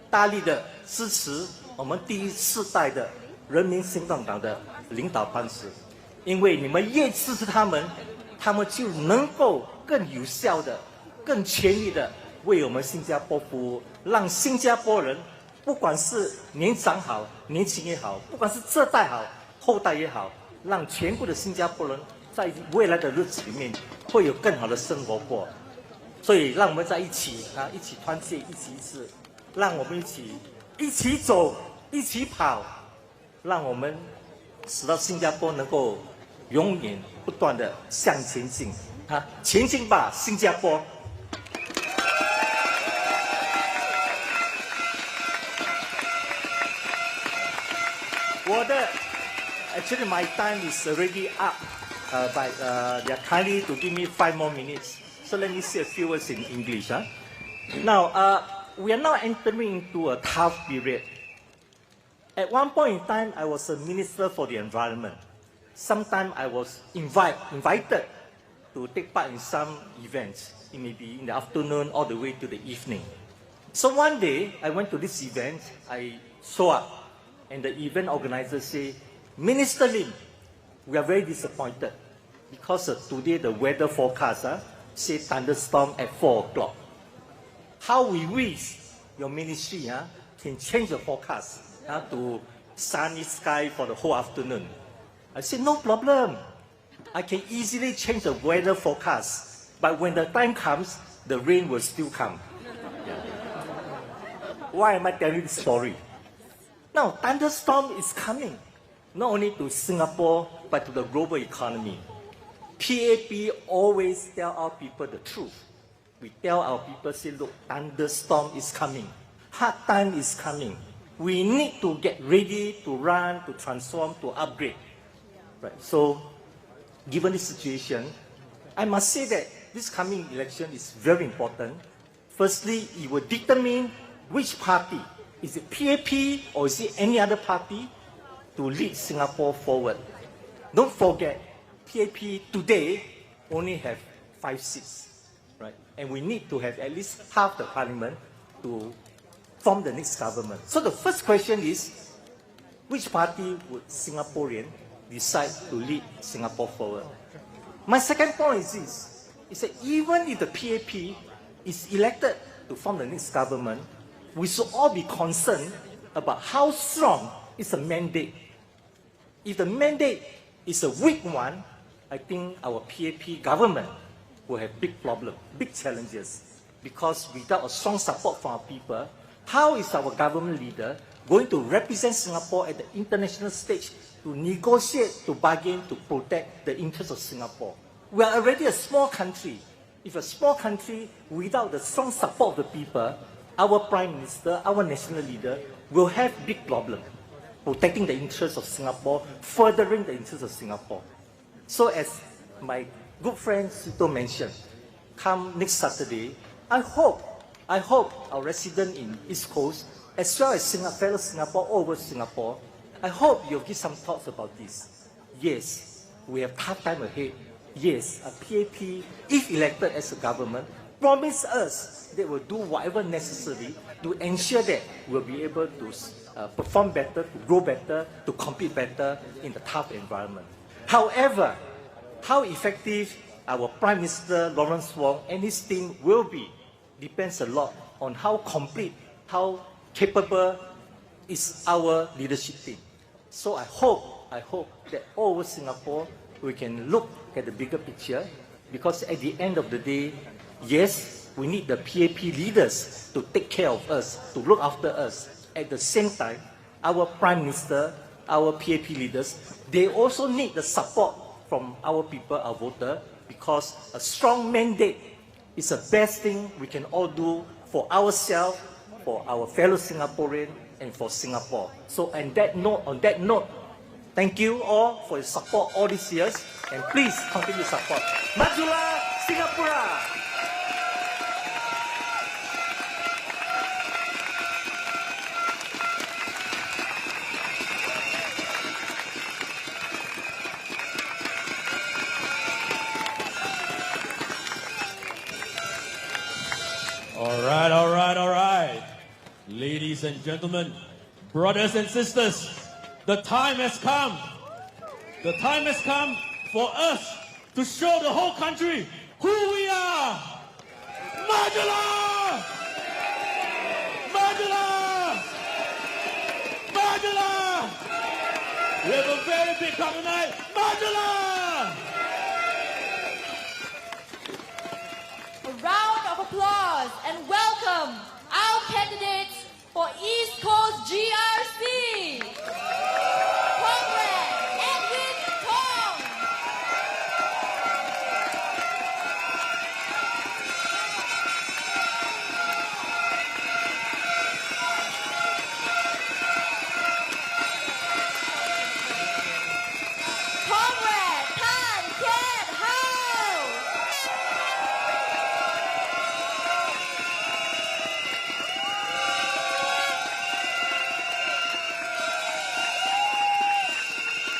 大力的支持我们第4代的人民行动党的领导班子，因为你们越支持他们，他们就能够更有效的、更全力的为我们新加坡服务，让新加坡人，不管是年长好、年轻也好，不管是这代好、后代也好，让全部的新加坡人在未来的日子里面会有更好的生活过。所以，让我们在一起一起团结，一起让我们一起走，一起跑，让我们使到新加坡能够永远不断的向前进前进吧，新加坡！Actually my time is already up, but they are kindly to give me 5 more minutes. So let me say a few words in English. Now, we are now entering into a tough period. At one point in time, I was a minister for the environment. Sometimes I was invited to take part in some events. It may be in the afternoon all the way to the evening. So one day, I went to this event. I show up, and the event organizer say, "Minister Lim, we are very disappointed because today the weather forecast say thunderstorm at 4 o'clock. How we wish your ministry can change the forecast to sunny sky for the whole afternoon. I said, no problem. I can easily change the weather forecast. But when the time comes, the rain will still come. Why am I telling this story? Now, thunderstorm is coming, not only to Singapore, but to the global economy. PAP always tell our people the truth. We tell our people, say, look, thunderstorm is coming. Hard time is coming. We need to get ready to run, to transform, to upgrade. Right. So, given this situation, I must say that this coming election is very important. Firstly, it will determine which party, is it PAP or is it any other party, to lead Singapore forward. Don't forget, PAP today only have 5 seats, right? And we need to have at least half the parliament to form the next government. So the first question is, which party would Singaporean decide to lead Singapore forward? My second point is this, is that even if the PAP is elected to form the next government, we should all be concerned about how strong is the mandate. If the mandate is a weak one, I think our PAP government will have big problems, big challenges. Because without a strong support from our people, how is our government leader going to represent Singapore at the international stage to negotiate, to bargain, to protect the interests of Singapore? We are already a small country. If a small country without the strong support of the people, our Prime Minister, our national leader will have big problems protecting the interests of Singapore, furthering the interests of Singapore. So as my good friend Sito mentioned, come next Saturday, I hope our residents in East Coast, as well as fellow Singapore all over Singapore, I hope you'll give some thoughts about this. Yes, we have tough time ahead. Yes, a PAP, if elected as a government, promise us they will do whatever necessary to ensure that we'll be able to perform better, to grow better, to compete better in the tough environment. However, how effective our Prime Minister Lawrence Wong and his team will be depends a lot on how complete, how capable is our leadership team. So I hope that all over Singapore we can look at the bigger picture, because at the end of the day, yes, we need the PAP leaders to take care of us, to look after us. At the same time, our Prime Minister, our PAP leaders, they also need the support from our people, our voters, because a strong mandate is the best thing we can all do for ourselves, for our fellow Singaporeans, and for Singapore. So on that note, thank you all for your support all these years, and please continue support. Majulah Singapura! All right. Ladies and gentlemen, brothers and sisters, the time has come. The time has come for us to show the whole country who we are. Majulah! Majulah! Majulah! We have a very big crowd tonight. Majulah! A round of applause and welcome our candidates for East Coast GRC. Comrade Edwin Tong. Comrade Tan Kiat Hao.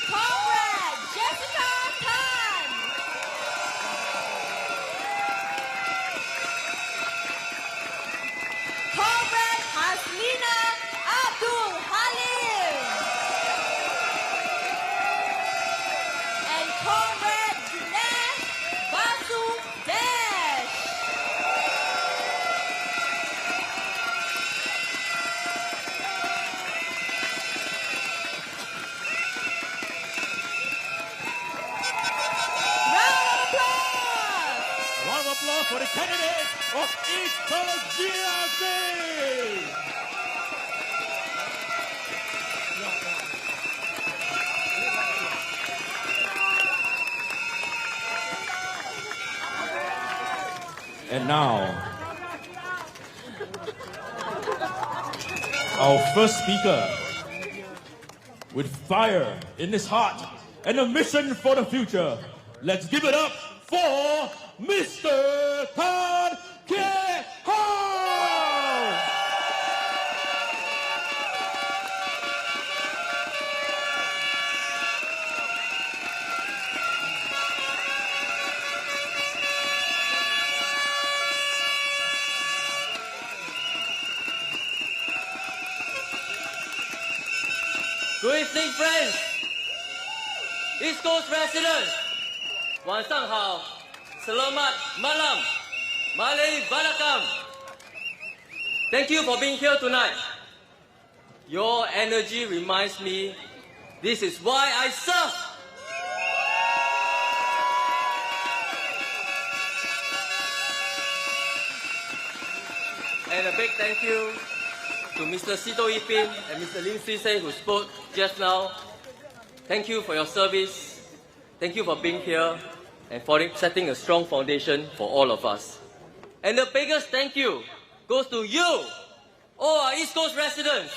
Comrade Jessica Tan. Comrade Hassina Abdul Halim. And Comrade Basu Dash. applause for the candidates of East Coast GRC. And now, our first speaker, with fire in his heart and a mission for the future. Let's give it up for Mr. Tan Kiat. Good evening, friends. East Coast residents, 晚上好, Selamat malam, Malay Balakam. Thank you for being here tonight. Your energy reminds me this is why I serve. And a big thank you to Mr. Sito Yin and Mr. Lim Swee Say who spoke just now. Thank you for your service. Thank you for being here and for setting a strong foundation for all of us. And the biggest thank you goes to you, all our East Coast residents.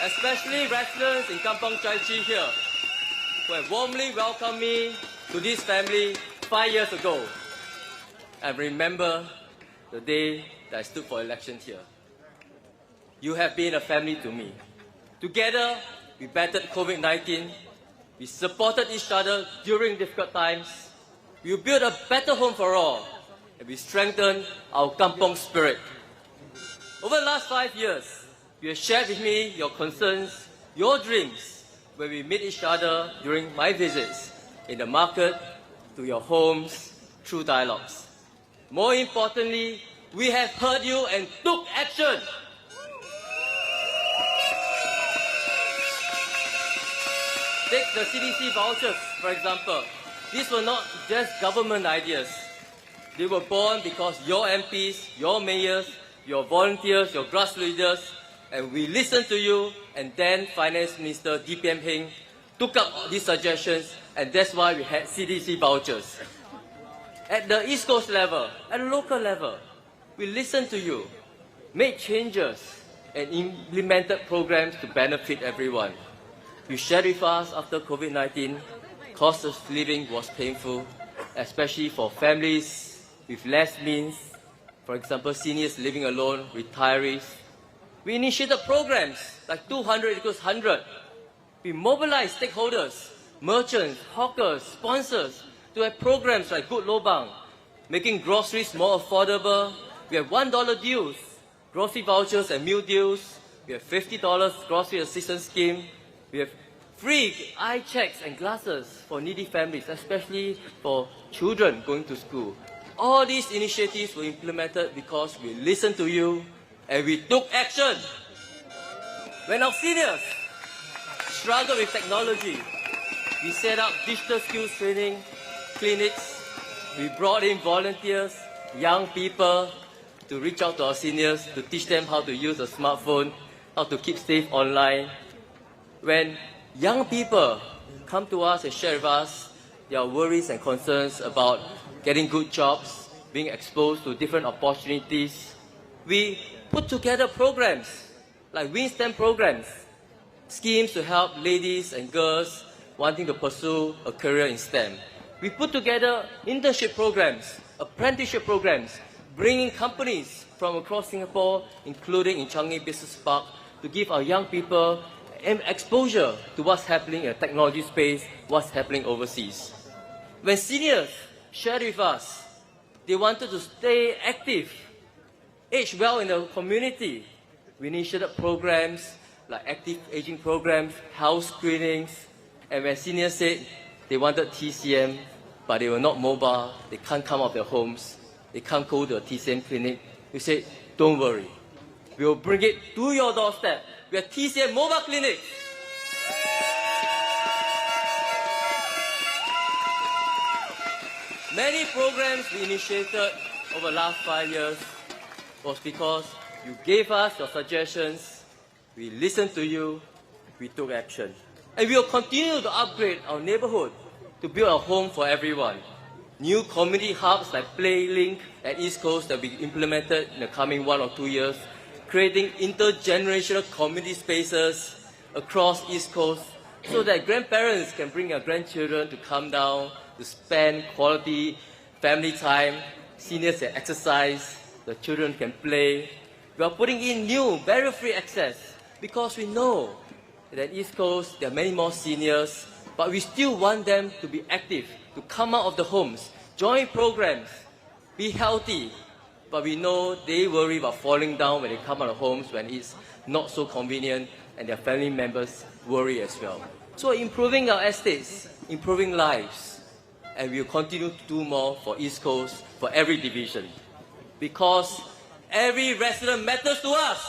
Especially residents in Kampong Chai Chi here, who have warmly welcomed me to this family 5 years ago. I remember the day that I stood for election here. You have been a family to me. Together, we battled COVID-19. We supported each other during difficult times. We built a better home for all. And we strengthened our kampong spirit. Over the last 5 years, you have shared with me your concerns, your dreams, when we meet each other during my visits, in the market, to your homes, through dialogues. More importantly, we have heard you and took action. Take the CDC vouchers, for example. These were not just government ideas. They were born because your MPs, your mayors, your volunteers, your grassroots leaders, and we listened to you, and then Finance Minister DPM Hing took up these suggestions, and that's why we had CDC vouchers. At the East Coast level, at the local level, we listened to you, made changes, and implemented programs to benefit everyone. You shared with us after COVID-19, cost of living was painful, especially for families with less means, for example, seniors living alone, retirees. We initiated programs like 200 equals 100. We mobilized stakeholders, merchants, hawkers, sponsors, to have programs like Good Lobang, making groceries more affordable. We have $1 deals, grocery vouchers and meal deals. We have $50 grocery assistance scheme. We have free eye checks and glasses for needy families, especially for children going to school. All these initiatives were implemented because we listened to you and we took action. When our seniors struggled with technology, we set up digital skills training clinics. We brought in volunteers, young people, to reach out to our seniors, to teach them how to use a smartphone, how to keep safe online. When young people come to us and share with us their worries and concerns about getting good jobs, being exposed to different opportunities, we put together programs like WinSTEM programs, schemes to help ladies and girls wanting to pursue a career in STEM. We put together internship programs, apprenticeship programs, bringing companies from across Singapore, including in Changi Business Park, to give our young people exposure to what's happening in the technology space, what's happening overseas. When seniors shared with us, they wanted to stay active, age well in the community. We initiated programs like active aging programs, health screenings, and when seniors said they wanted TCM, but they were not mobile, they can't come out of their homes, they can't go to a TCM clinic, we said, don't worry. We will bring it to your doorstep. We have TCM mobile clinics. Many programs we initiated over the last 5 years was because you gave us your suggestions, we listened to you, we took action. And we will continue to upgrade our neighborhood to build a home for everyone. New community hubs like PlayLink at East Coast that will be implemented in the coming 1 or 2 years, creating intergenerational community spaces across East Coast so that grandparents can bring their grandchildren to come down to spend quality family time, seniors can exercise, the children can play. We are putting in new barrier-free access because we know that East Coast there are many more seniors, but we still want them to be active, to come out of the homes, join programs, be healthy. But we know they worry about falling down when they come out of homes when it's not so convenient, and their family members worry as well. So improving our estates, improving lives, and we'll continue to do more for East Coast, for every division. Because every resident matters to us.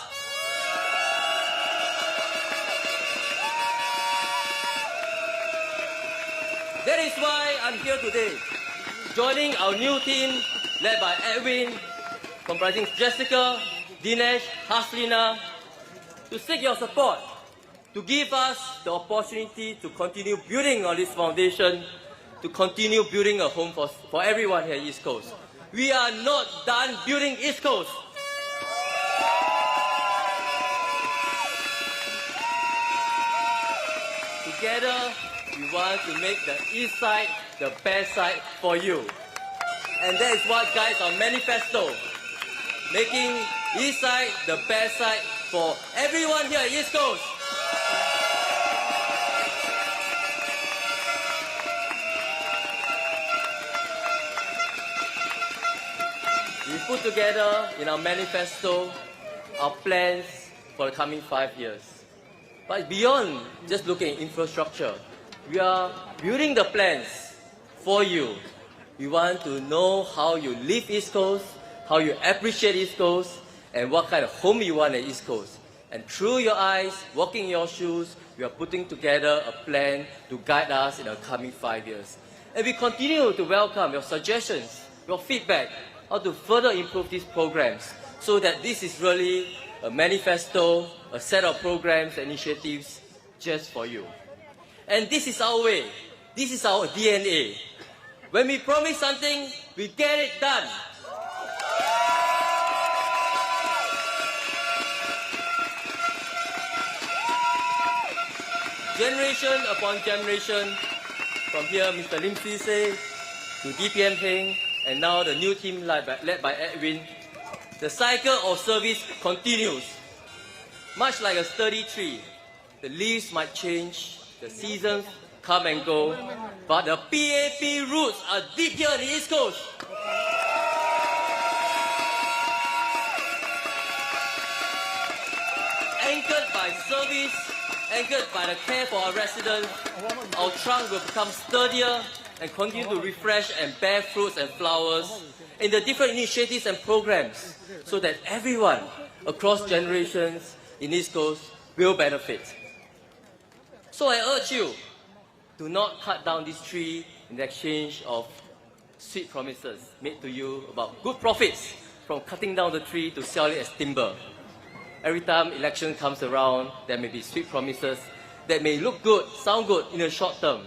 That is why I'm here today, joining our new team led by Edwin, comprising Jessica, Dinesh, Hassina, to seek your support, to give us the opportunity to continue building on this foundation, to continue building a home for everyone here at East Coast. We are not done building East Coast. Together, we want to make the East Side the best side for you. And that is what guides our manifesto, making East Side the best side for everyone here at East Coast. We put together in our manifesto our plans for the coming 5 years. But beyond just looking at infrastructure, we are building the plans for you. We want to know how you live East Coast, how you appreciate East Coast, and what kind of home you want at East Coast. And through your eyes, walking in your shoes, we are putting together a plan to guide us in the coming 5 years. And we continue to welcome your suggestions, your feedback, how to further improve these programs so that this is really a manifesto, a set of programs and initiatives just for you. And this is our way. This is our DNA. When we promise something, we get it done. Generation upon generation, from here Mr. Lim Swee Say to DPM Hing, and now the new team led by Edwin, the cycle of service continues. Much like a sturdy tree, the leaves might change, the seasons come and go, but the PAP roots are deep here on the East Coast. Anchored by service, anchored by the care for our residents, our trunk will become sturdier and continue to refresh and bear fruits and flowers in the different initiatives and programs so that everyone across generations in East Coast will benefit. So I urge you, do not cut down this tree in exchange of sweet promises made to you about good profits from cutting down the tree to sell it as timber. Every time election comes around, there may be sweet promises that may look good, sound good in the short term,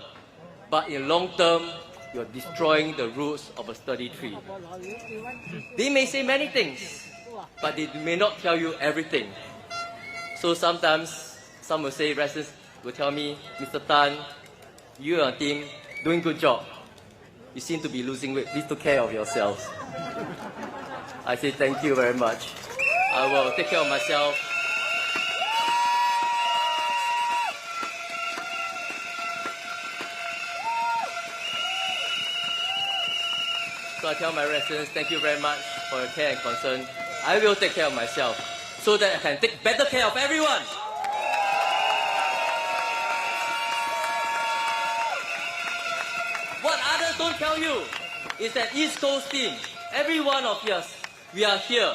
but in the long term, you're destroying the roots of a sturdy tree. They may say many things, but they may not tell you everything. So sometimes, some will say, residents will tell me, Mr. Tan, you and your team doing good job. You seem to be losing weight. Please take care of yourselves. I say thank you very much. I will take care of myself. So I tell my residents, thank you very much for your care and concern. I will take care of myself so that I can take better care of everyone. What others don't tell you is that East Coast team, every one of us, we are here.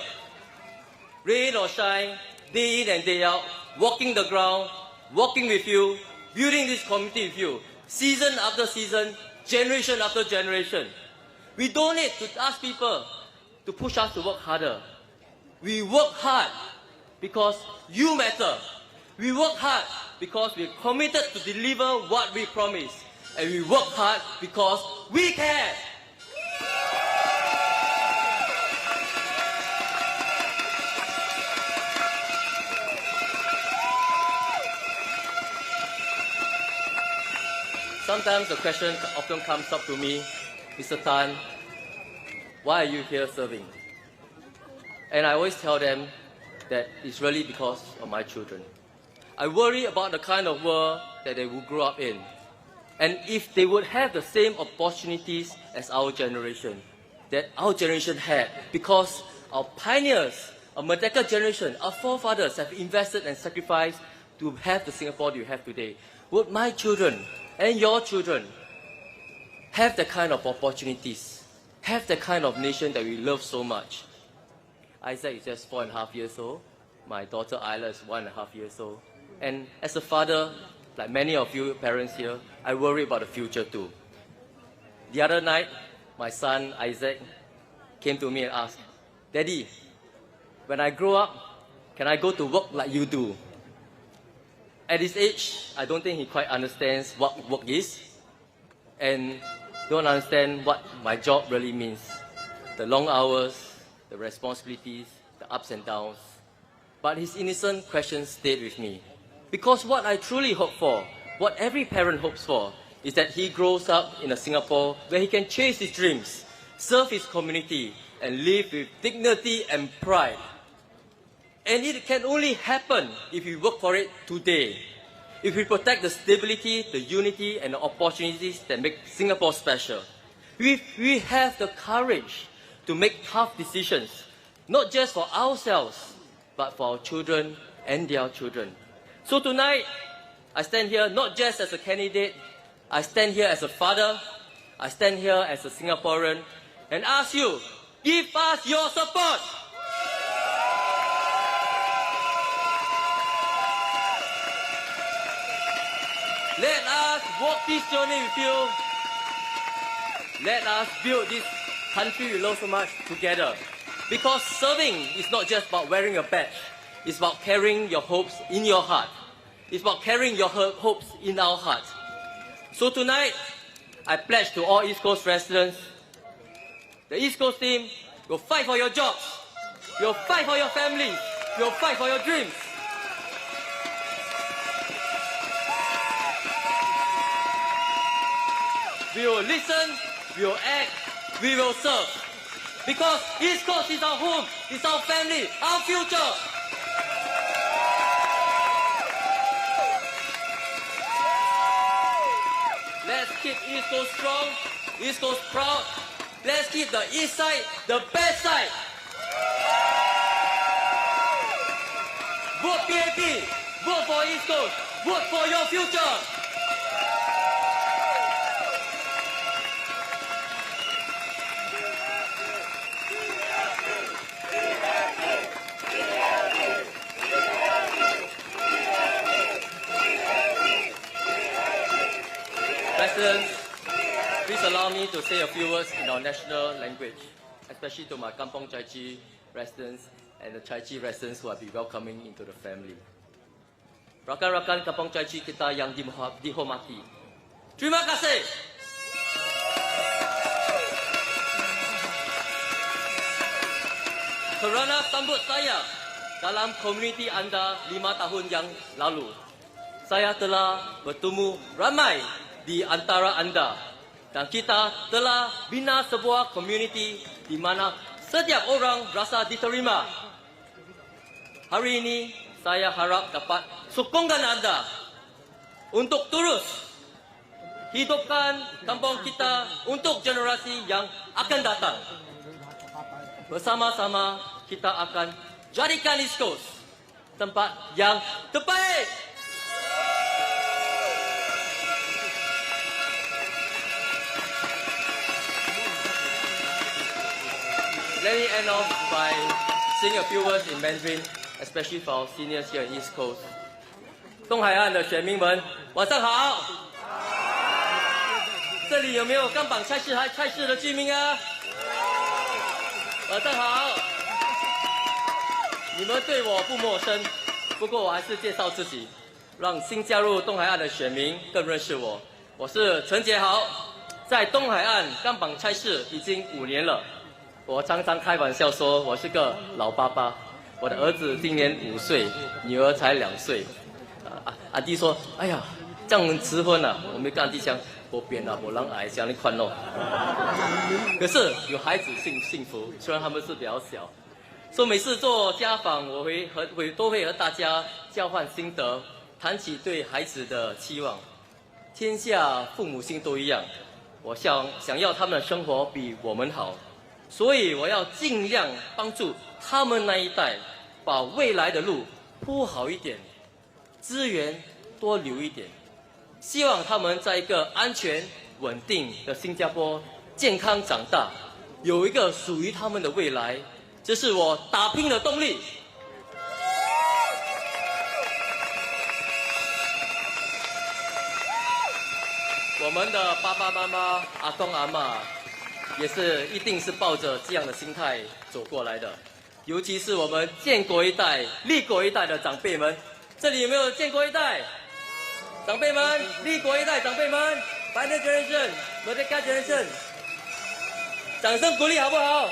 Rain or shine, day in and day out, walking the ground, walking with you, building this community with you, season after season, generation after generation. We don't need to ask people to push us to work harder. We work hard because you matter. We work hard because we're committed to deliver what we promise. And we work hard because we care. Sometimes the question often comes up to me, Mr. Tan, why are you here serving? And I always tell them that it's really because of my children. I worry about the kind of world that they will grow up in. And if they would have the same opportunities as our generation, that our generation had, because our pioneers, our Merdeka generation, our forefathers have invested and sacrificed to have the Singapore that you have today, would my children and your children have the kind of opportunities, have the kind of nation that we love so much? Isaac is just 4.5 years old. My daughter Isla is 1.5 years old. And as a father, like many of you parents here, I worry about the future too. The other night, my son Isaac came to me and asked, Daddy, when I grow up, can I go to work like you do? At his age, I don't think he quite understands what work is and don't understand what my job really means. The long hours, the responsibilities, the ups and downs. But his innocent question stayed with me. Because what I truly hope for, what every parent hopes for, is that he grows up in a Singapore where he can chase his dreams, serve his community, and live with dignity and pride. And it can only happen if we work for it today. If we protect the stability, the unity, and the opportunities that make Singapore special. If we have the courage to make tough decisions, not just for ourselves, but for our children and their children. So tonight, I stand here not just as a candidate, I stand here as a father, I stand here as a Singaporean, and ask you, give us your support. Let us walk this journey with you. Let us build this country we love so much together. Because serving is not just about wearing a badge. It's about carrying your hopes in your heart. It's about carrying your hopes in our hearts. So tonight, I pledge to all East Coast residents, the East Coast team will fight for your jobs. You'll fight for your families. You'll fight for your dreams. We will listen, we will act, we will serve. Because East Coast is our home, it's our family, our future. Let's keep East Coast strong, East Coast proud. Let's keep the East side the best side. Vote PAP, vote for East Coast, vote for your future. President, please allow me to say a few words in our national language, especially to my Kampong Chai Chee residents and the Chai Chee residents who will be welcoming into the family. Rakan-rakan Kampong Chai Chee kita yang dihormati. Terima kasih. Kerana sambut saya dalam komuniti anda 5 tahun yang lalu, saya telah bertemu ramai di antara anda dan kita telah bina sebuah komuniti di mana setiap orang rasa diterima. Hari ini saya harap dapat sokongan anda untuk terus hidupkan kampung kita untuk generasi yang akan datang. Bersama-sama kita akan jadikan East Coast tempat yang terbaik. Let me end off by saying a few words in Mandarin, especially for our seniors here in East Coast. 东海岸的选民们，晚上好！这里有没有钢板菜市的居民啊？晚上好。你们对我不陌生，不过我还是介绍自己，让新加入东海岸的选民更认识我。我是陈杰豪，在东海岸钢板菜市已经5年了。我常常开玩笑说我是个老爸爸。我的儿子今年5岁，女儿才2岁。阿弟说：“哎呀，这样迟婚了。”我没跟阿弟讲，我变了，我让矮像你宽咯。可是有孩子幸福，虽然他们是比较小。所以每次做家访，我都会和大家交换心得，谈起对孩子的期望。天下父母心都一样，我想要他们的生活比我们好，所以我要尽量帮助他们那一代，把未来的路铺好一点，资源多留一点，希望他们在一个安全稳定的新加坡健康长大，有一个属于他们的未来。这是我打拼的动力。我们的爸爸妈妈、阿公阿嬷，也一定是抱着这样的心态走过来的。尤其是我们建国一代、立国一代的长辈们，这里有没有建国一代？长辈们，立国一代长辈们 ，Pioneer Generation、Merdeka Generation， 掌声鼓励好不好？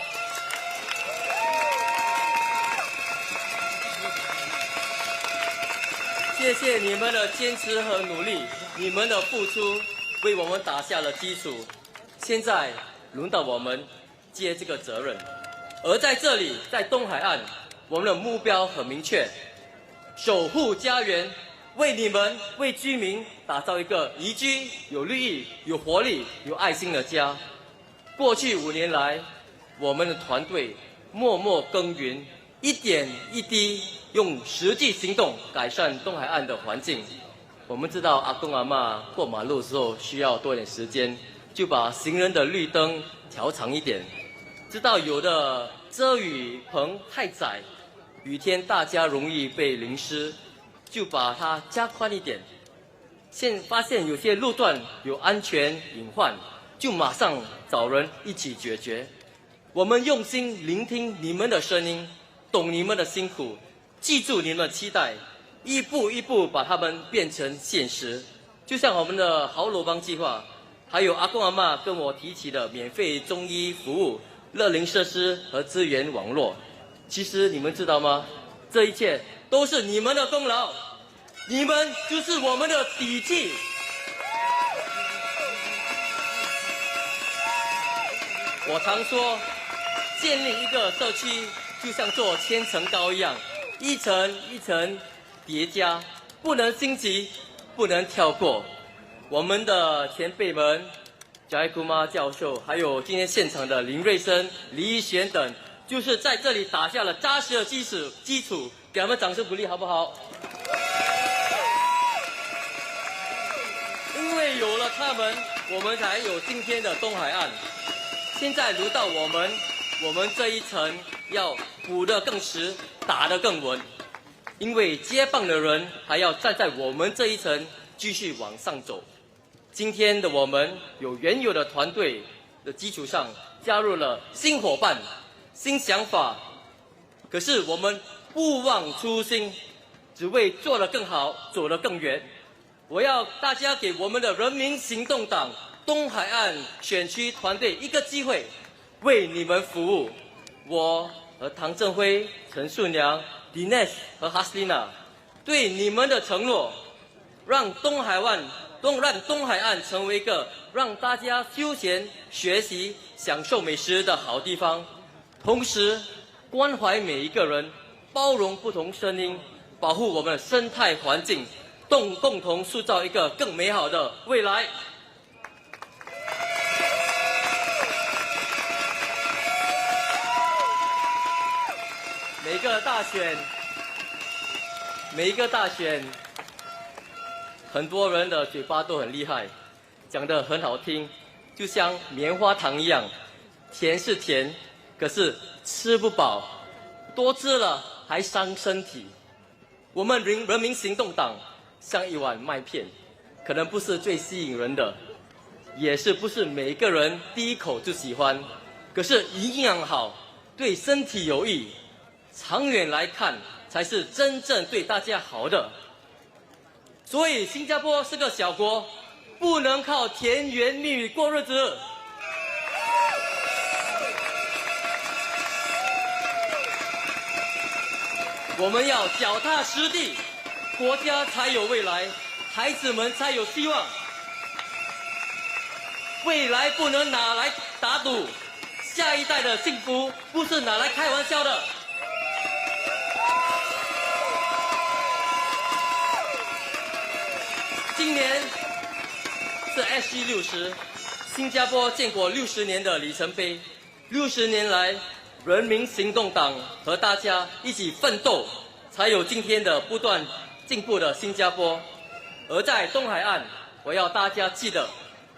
谢谢你们的坚持和努力，你们的付出为我们打下了基础。现在轮到我们接这个责任。而在这里，在东海岸，我们的目标很明确：守护家园，为你们、为居民打造一个宜居、有绿意、有活力、有爱心的家。过去5年来，我们的团队默默耕耘，一点一滴用实际行动改善东海岸的环境。我们知道阿公阿嬷过马路的时候需要多点时间，就把行人的绿灯调长一点。知道有的遮雨棚太窄，雨天大家容易被淋湿，就把它加宽一点。发现有些路段有安全隐患，就马上找人一起解决。我们用心聆听你们的声音，懂你们的辛苦，记住你们的期待，一步一步把它们变成现实。就像我们的好鲁邦计划，还有阿公阿嬷跟我提起的免费中医服务、乐龄设施和资源网络。其实你们知道吗？这一切都是你们的功劳，你们就是我们的底气。我常说，建立一个社区就像做千层糕一样，一层一层叠加，不能心急，不能跳过。我们的前辈们贾库妈教授，还有今天现场的林瑞生、李一璇等，就是在这里打下了扎实的基础，给他们掌声鼓励好不好？因为有了他们，我们才有今天的东海岸。现在轮到我们这一层要补得更实，打得更稳。因为接棒的人还要站在我们这一层继续往上走。今天的我们有原有的团队的基础上，加入了新伙伴、新想法。可是我们不忘初心，只为做得更好，走得更远。我要大家给我们的人民行动党东海岸选区团队一个机会，为你们服务。我和唐振辉、陈顺良、Dinesh 和 Hassina 对你们的承诺，让东海岸成为一个让大家休闲、学习、享受美食的好地方，同时关怀每一个人，包容不同声音，保护我们的生态环境，共同塑造一个更美好的未来。每一个大选，很多人的嘴巴都很厉害，讲得很好听，就像棉花糖一样，甜是甜，可是吃不饱，多吃了还伤身体。我们人民行动党像一碗麦片，可能不是最吸引人的，也是不是每个人第一口就喜欢。可是营养好，对身体有益，长远来看才是真正对大家好的。所以新加坡是个小国，不能靠甜言蜜语过日子。我们要脚踏实地，国家才有未来，孩子们才有希望。未来不能拿来打赌，下一代的幸福不是拿来开玩笑的。今年是 SG60，新加坡建国60年的里程碑。60年来，人民行动党和大家一起奋斗，才有今天的不断进步的新加坡。而在东海岸，我要大家记得，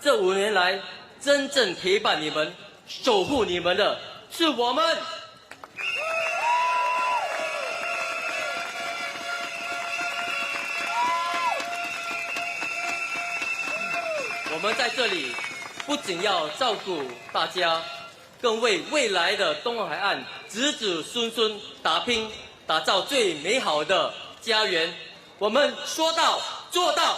这5年来真正陪伴你们、守护你们的是我们。我们在这里不仅要照顾大家，更为未来的东海岸子子孙孙打拼，打造最美好的家园。我们说到做到。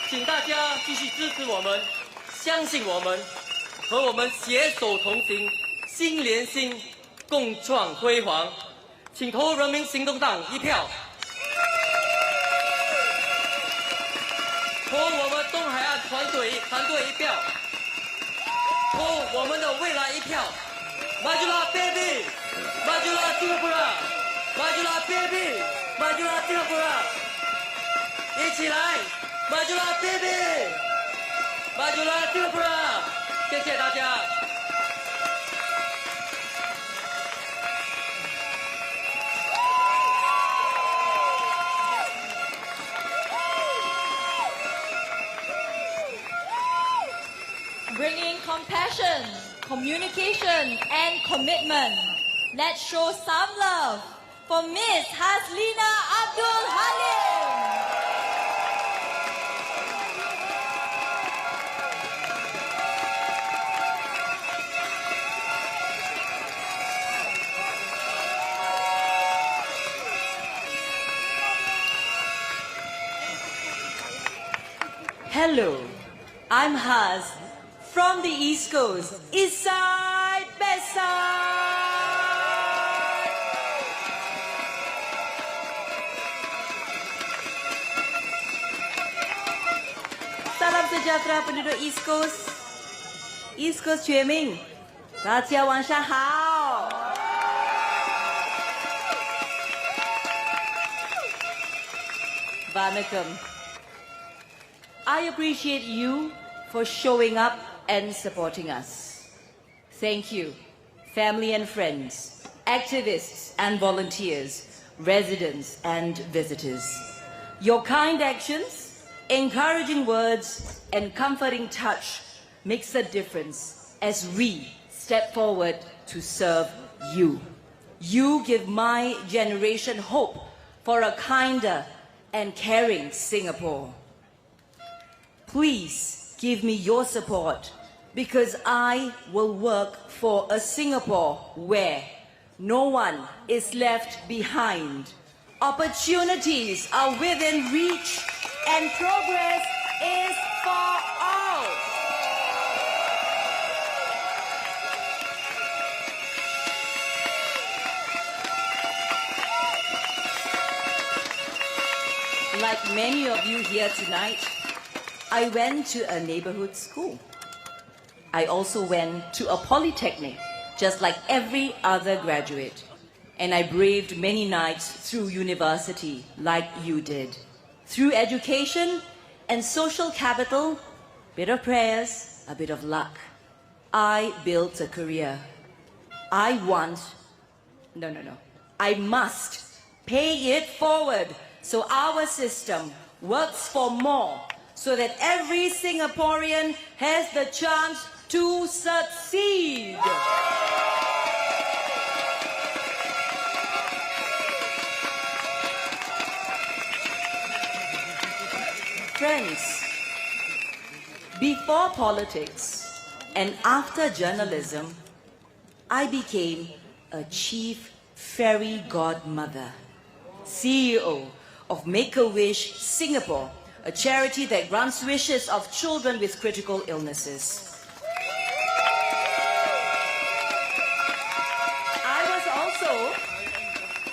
请大家继续支持我们，相信我们，和我们携手同行，心连心，共创辉煌。请投人民行动党1票，投我们东海岸团队1票，投我们的未来1票。Majulah baby， Majulah Singapura， Majulah baby， Majulah Singapura， 一起来 ，Majulah baby， Majulah Singapura， 谢谢大家。Bringing compassion, communication, and commitment. Let's show some love for Miss Hassina Abdul Halim. Hello, I'm Haz. From the East Coast, East Side, West Side. Salam sejahtera penduduk East Coast. East Coast 全民，大家晚上好。Vanakkam. I appreciate you for showing up and supporting us. Thank you, family and friends, activists and volunteers, residents and visitors. Your kind actions, encouraging words, and comforting touch makes a difference as we step forward to serve you. You give my generation hope for a kinder and caring Singapore. Please give me your support because I will work for a Singapore where no one is left behind. Opportunities are within reach and progress is for all. Like many of you here tonight, I went to a neighborhood school. I also went to a polytechnic, just like every other graduate. And I braved many nights through university, like you did. Through education and social capital, bit of prayers, a bit of luck, I built a career. I must pay it forward so our system works for more, so that every Singaporean has the chance to succeed. friends, before politics and after journalism, I became a chief fairy godmother, CEO of Make-A-Wish Singapore, a charity that grants wishes of children with critical illnesses.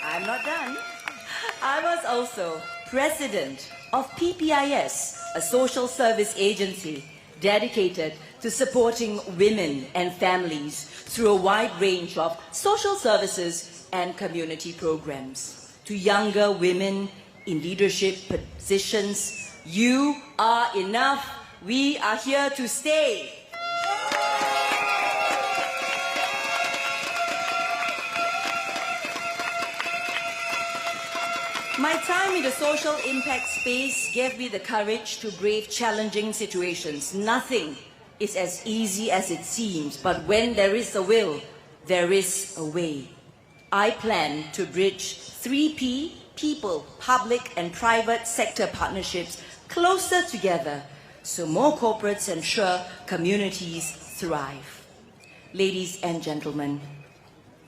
I'm not done. I was also president of PPIS, a social service agency dedicated to supporting women and families through a wide range of social services and community programs. To younger women in leadership positions, you are enough. We are here to stay. My time in the social impact space gave me the courage to brave challenging situations. Nothing is as easy as it seems, but when there is a will, there is a way. I plan to bridge 3P, people, public and private sector partnerships closer together so more corporates ensure communities thrive. Ladies and gentlemen,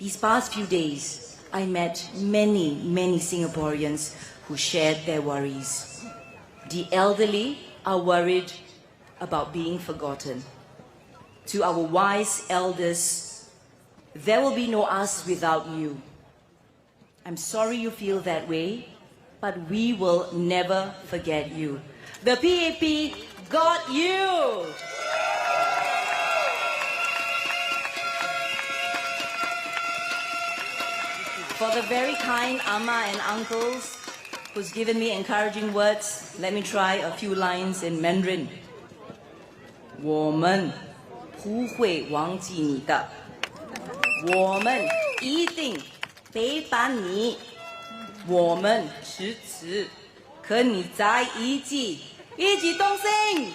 these past few days, I met many Singaporeans who shared their worries. The elderly are worried about being forgotten. To our wise elders, there will be no us without you. I'm sorry you feel that way, but we will never forget you. The PAP got you! For the very kind Amma and uncles who's given me encouraging words, let me try a few lines in Mandarin. 我们不会忘记你的，我们一定陪伴你，我们迟迟和你在一起，一起同行。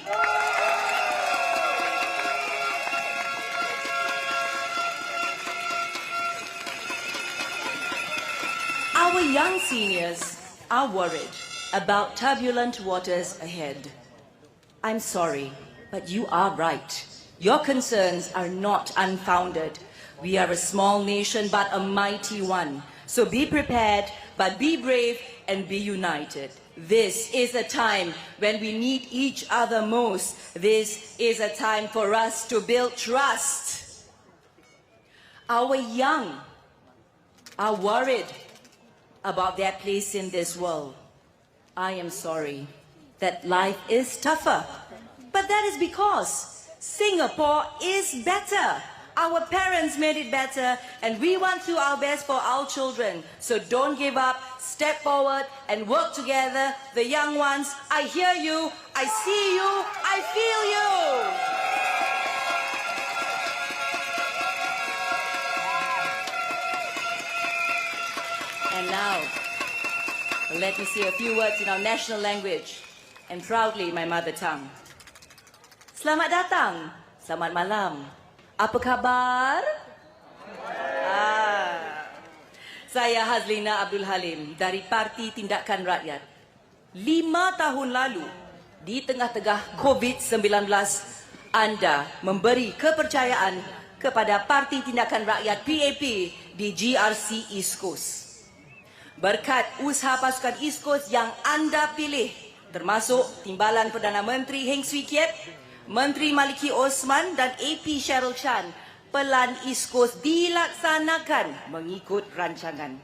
Our young seniors are worried about turbulent waters ahead. I'm sorry, but you are right. Your concerns are not unfounded. We are a small nation, but a mighty one. So be prepared, but be brave and be united. This is a time when we need each other most. This is a time for us to build trust. Our young are worried about their place in this world. I am sorry that life is tougher, but that is because Singapore is better. Our parents made it better, and we want to do our best for our children. So don't give up, step forward and work together. The young ones, I hear you, I see you, I feel you. And now, let me say a few words in our national language, and proudly my mother tongue. Selamat datang, selamat malam. Apa khabar? Saya Hassina Abdul Halim dari Parti Tindakan Rakyat. 5 tahun lalu, di tengah-tengah COVID-19, Anda memberi kepercayaan kepada Parti Tindakan Rakyat PAP di GRC East Coast. Berkat usaha pasukan East Coast yang anda pilih, termasuk Timbalan Perdana Menteri Hing Swee Say, Menteri Maliki Osman dan AP Cheryl Chan, Pelan East Coast dilaksanakan mengikut rancangan.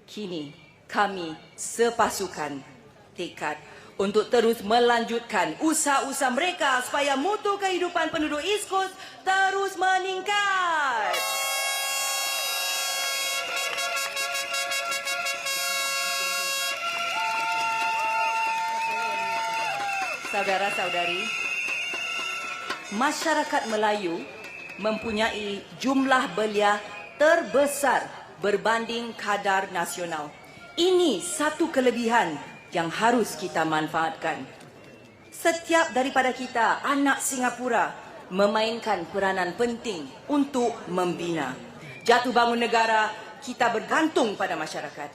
Kini kami sepasukan tekad untuk terus melanjutkan usaha-usaha mereka supaya mutu kehidupan penduduk East Coast terus meningkat. Saudara-saudari, masyarakat Melayu mempunyai jumlah belia terbesar berbanding kadar nasional. Ini satu kelebihan yang harus kita manfaatkan. Setiap daripada kita, anak Singapura, memainkan peranan penting untuk membina. Jatuh bangun negara, kita bergantung pada masyarakat.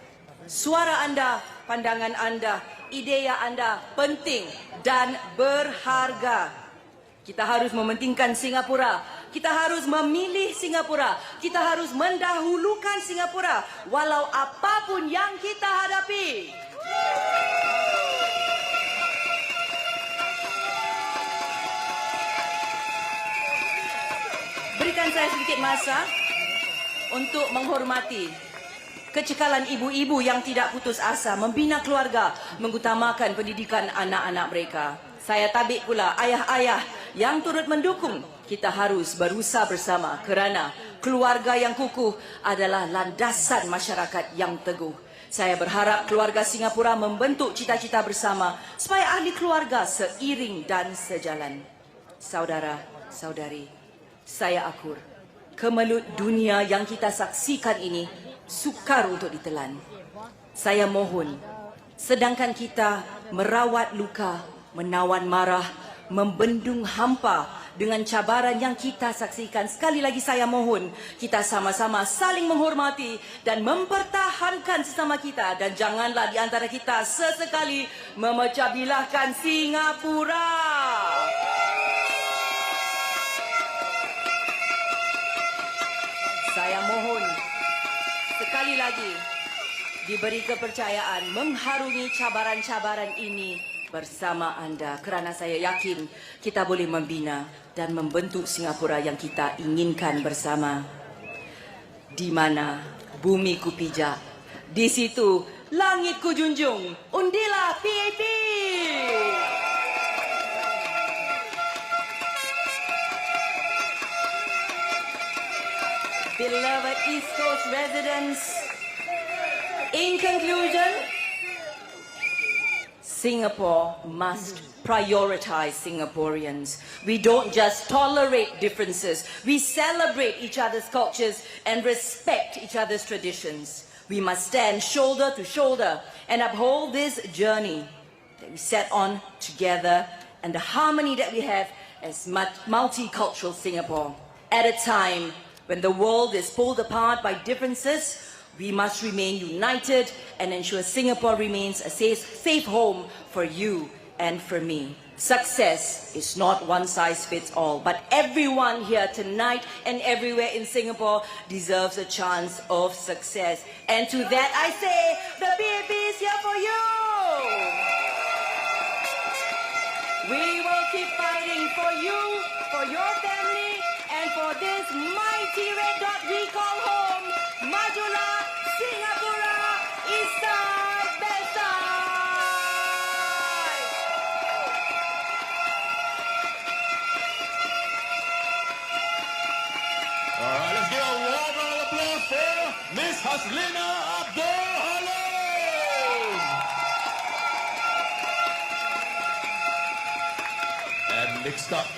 Suara anda, pandangan anda idea anda penting dan berharga. Kita harus mementingkan Singapura. Kita harus memilih Singapura. Kita harus mendahulukan Singapura walau apapun yang kita hadapi. Berikan saya sedikit masa untuk menghormati kecekalan ibu-ibu yang tidak putus asa membina keluarga, mengutamakan pendidikan anak-anak mereka. Saya tabik pula ayah-ayah yang turut mendukung. Kita harus berusaha bersama kerana keluarga yang kukuh adalah landasan masyarakat yang teguh. Saya berharap keluarga Singapura membentuk cita-cita bersama supaya ahli keluarga seiring dan sejalan. Saudara, saudari, saya akur. Kemelut dunia yang kita saksikan ini sukar untuk ditelan. Saya mohon, sedangkan kita merawat luka, menawan marah, membendung hampa dengan cabaran yang kita saksikan. Sekali lagi saya mohon, kita sama-sama saling menghormati dan mempertahankan sesama kita. Dan janganlah di antara kita sesekali memecah belahkan Singapura. Saya mohon sekali lagi diberi kepercayaan mengharungi cabaran-cabaran ini bersama anda kerana saya yakin kita boleh membina dan membentuk Singapura yang kita inginkan bersama. Di mana bumi ku pijak, di situ langit ku junjung. Undilah PAP! Beloved East Coast residents, in conclusion, Singapore must prioritize Singaporeans. We don't just tolerate differences. We celebrate each other's cultures and respect each other's traditions. We must stand shoulder to shoulder and uphold this journey that we set on together and the harmony that we have as multicultural Singapore. At a time when the world is pulled apart by differences, we must remain united and ensure Singapore remains a safe home for you and for me. Success is not one size fits all, but everyone here tonight and everywhere in Singapore deserves a chance of success. And to that I say, the PAP is here for you! We will keep fighting for you, for your family, and for this mighty red dot we call home. Majulah Singapura, East Side, West Side. All right, let's give a warm round of applause for Miss Hassina Abdul Halim. And next up,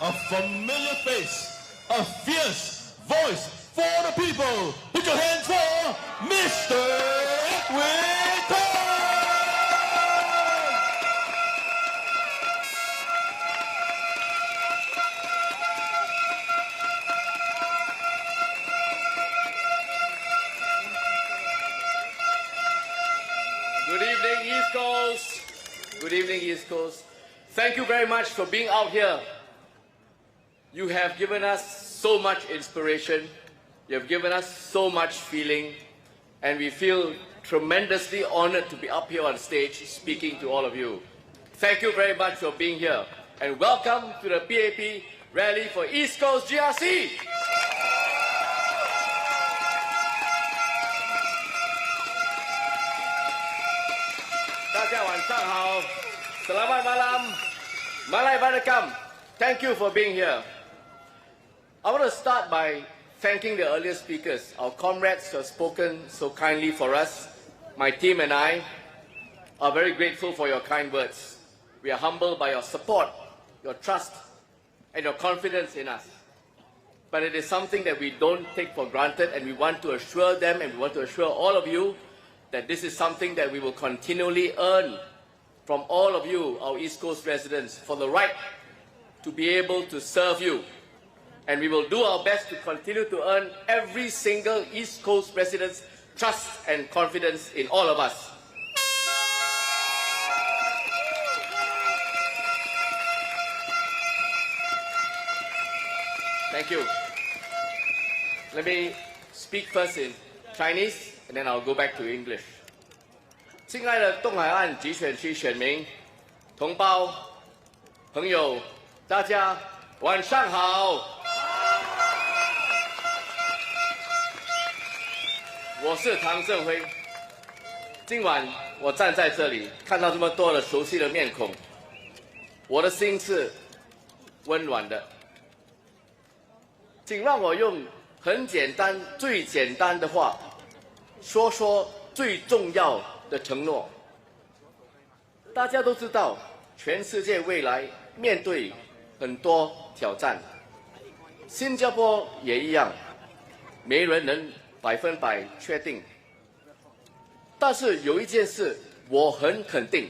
a familiar face, a fierce voice for the people. Put your hands for Mr. Edwin Tong. Good evening, East Coast. Good evening, East Coast. Thank you very much for being out here. You have given us so much inspiration. You have given us so much feeling. And we feel tremendously honored to be up here on stage speaking to all of you. Thank you very much for being here. And welcome to the PAP Rally for East Coast GRC. Selamat malam, Malay Badakam. Thank you for being here. I want to start by thanking the earlier speakers, our comrades who have spoken so kindly for us. My team and I are very grateful for your kind words. We are humbled by your support, your trust, and your confidence in us. But it is something that we don't take for granted, and we want to assure them and we want to assure all of you that this is something that we will continually earn from all of you, our East Coast residents, for the right to be able to serve you. And we will do our best to continue to earn every single East Coast resident's trust and confidence in all of us. Thank you. Let me speak first in Chinese, and then I'll go back to English. 亲爱的东海岸集选区选民、同胞、朋友，大家晚上好。我是唐振辉。今晚我站在这里，看到这么多的熟悉的面孔，我的心是温暖的。请让我用很简单、最简单的话，说说最重要的承诺。大家都知道，全世界未来面对很多挑战，新加坡也一样，没人能100%确定。但是有一件事我很肯定，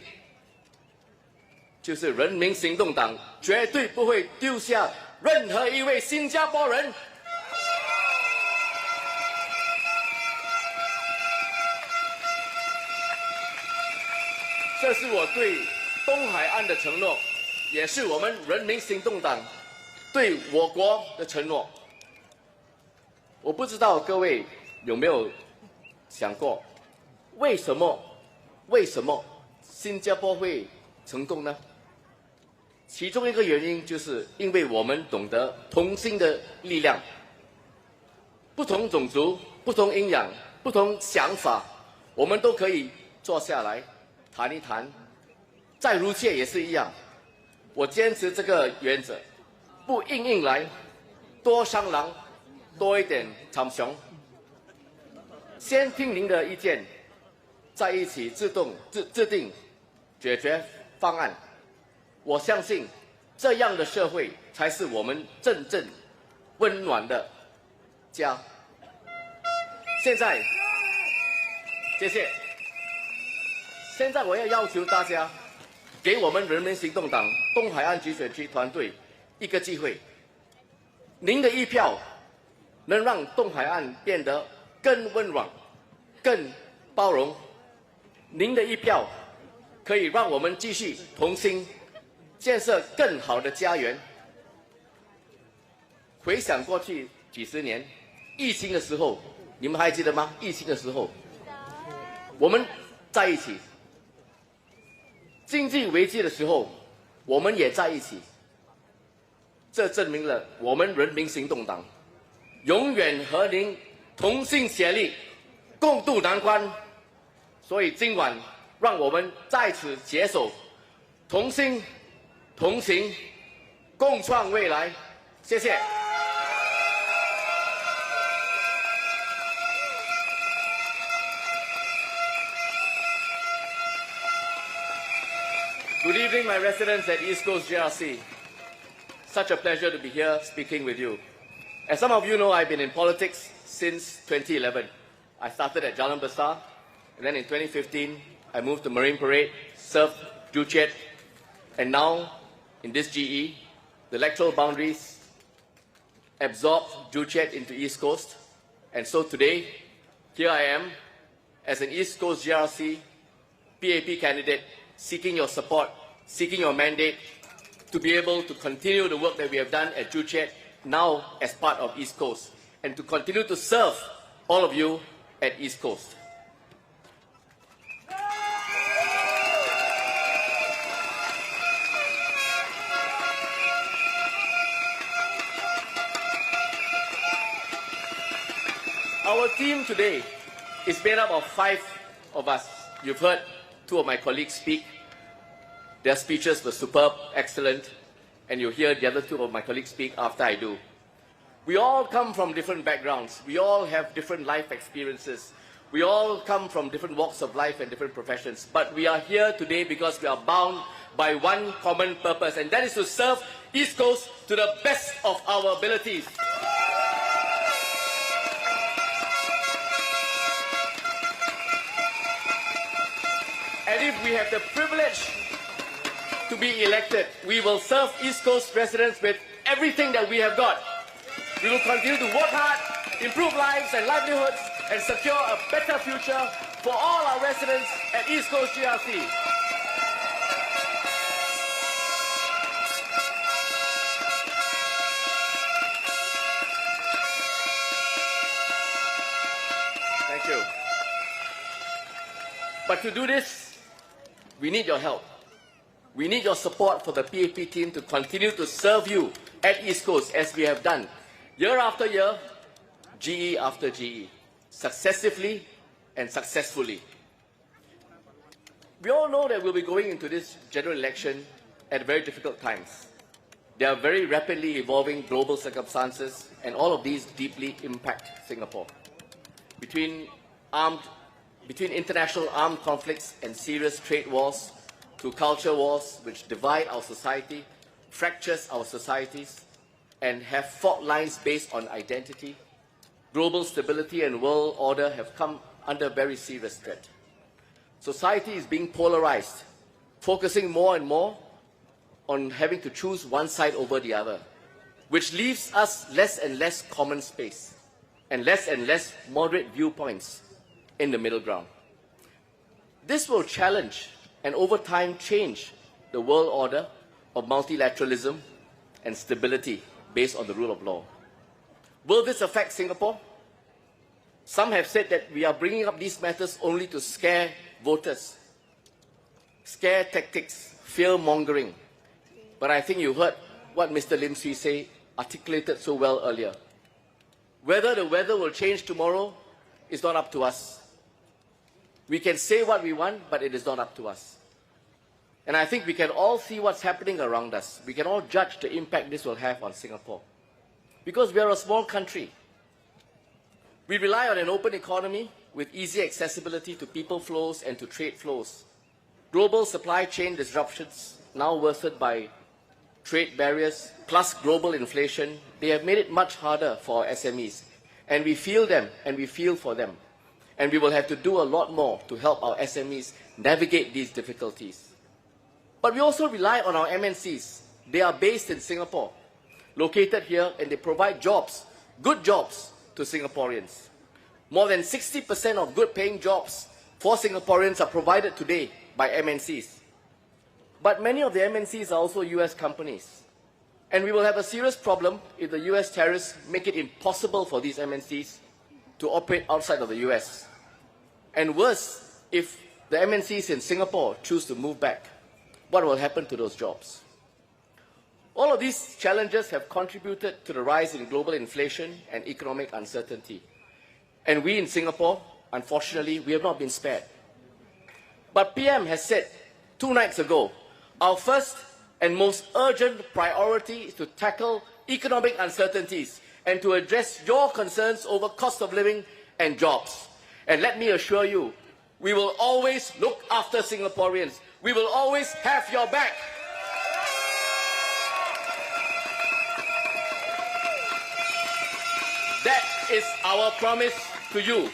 就是人民行动党绝对不会丢下任何一位新加坡人。这是我对东海岸的承诺，也是我们人民行动党对我国的承诺。我不知道各位有没有想过，为什么新加坡会成功呢？其中一个原因就是因为我们懂得同心的力量，不同种族、不同营养、不同想法，我们都可以坐下来谈一谈。在如切也是一样，我坚持这个原则，不硬来，多商量，多一点参详。先听您的意见，在一起制定解决方案。我相信这样的社会才是我们真正温暖的家。现在，谢谢。现在我要求大家，给我们人民行动党东海岸集选区团队一个机会。您的一票能让东海岸变得更温暖、更包容。您的一票可以让我们继续同心，建设更好的家园。回想过去几十年，疫情的时候，你们还记得吗？疫情的时候，我们在一起；经济危机的时候，我们也在一起。这证明了我们人民行动党永远和您同心协力，共度难关。所以今晚，让我们在此携手，同心同行，共创未来。谢谢。Good evening, my residents at East Coast GRC. Such a pleasure to be here speaking with you. As some of you know, I've been in politics since 2011. I started at Jalan Besar, and then in 2015, I moved to Marine Parade, served Joo Chiat, and now in this GE, the electoral boundaries absorbed Joo Chiat into East Coast. And so today, here I am as an East Coast GRC PAP candidate, seeking your support, seeking your mandate to be able to continue the work that we have done at Joo Chiat, now as part of East Coast, and to continue to serve all of you at East Coast. Our team today is made up of 5 of us. You've heard 2 of my colleagues speak. Their speeches were superb, excellent, and you'll hear the other 2 of my colleagues speak after I do. We all come from different backgrounds. We all have different life experiences. We all come from different walks of life and different professions. But we are here today because we are bound by one common purpose, and that is to serve East Coast to the best of our abilities. And if we have the privilege to be elected, we will serve East Coast residents with everything that we have got. We will continue to work hard, improve lives and livelihoods, and secure a better future for all our residents at East Coast GRC. Thank you. But to do this, we need your help. We need your support for the PAP team to continue to serve you at East Coast as we have done year after year, GE after GE, successively and successfully. We all know that we'll be going into this general election at very difficult times. There are very rapidly evolving global circumstances, and all of these deeply impact Singapore. Between international armed conflicts and serious trade wars, to culture wars which divide our society, fractures our societies, and have fault lines based on identity, global stability and world order have come under very serious threat. Society is being polarized, focusing more and more on having to choose one side over the other, which leaves us less and less common space and less moderate viewpoints in the middle ground. This will challenge and over time change the world order of multilateralism and stability based on the rule of law. Will this affect Singapore? Some have said that we are bringing up these matters only to scare voters, scare tactics, fear-mongering. But I think you heard what Mr. Lim Swee Say articulated so well earlier. Whether the weather will change tomorrow is not up to us. We can say what we want, but it is not up to us. And I think we can all see what's happening around us. We can all judge the impact this will have on Singapore. Because we are a small country. We rely on an open economy with easy accessibility to people flows and to trade flows. Global supply chain disruptions, now worsened by trade barriers, plus global inflation, they have made it much harder for our SMEs. And we feel them, and we feel for them. And we will have to do a lot more to help our SMEs navigate these difficulties. But we also rely on our MNCs. They are based in Singapore, located here, and they provide jobs, good jobs, to Singaporeans. More than 60% of good-paying jobs for Singaporeans are provided today by MNCs. But many of the MNCs are also US companies. And we will have a serious problem if the US tariffs make it impossible for these MNCs to operate outside of the US. And worse, if the MNCs in Singapore choose to move back, what will happen to those jobs? All of these challenges have contributed to the rise in global inflation and economic uncertainty. And we in Singapore, unfortunately, we have not been spared. But PM has said 2 nights ago, our first and most urgent priority is to tackle economic uncertainties and to address your concerns over cost of living and jobs. And let me assure you, we will always look after Singaporeans. We will always have your back. That is our promise to you.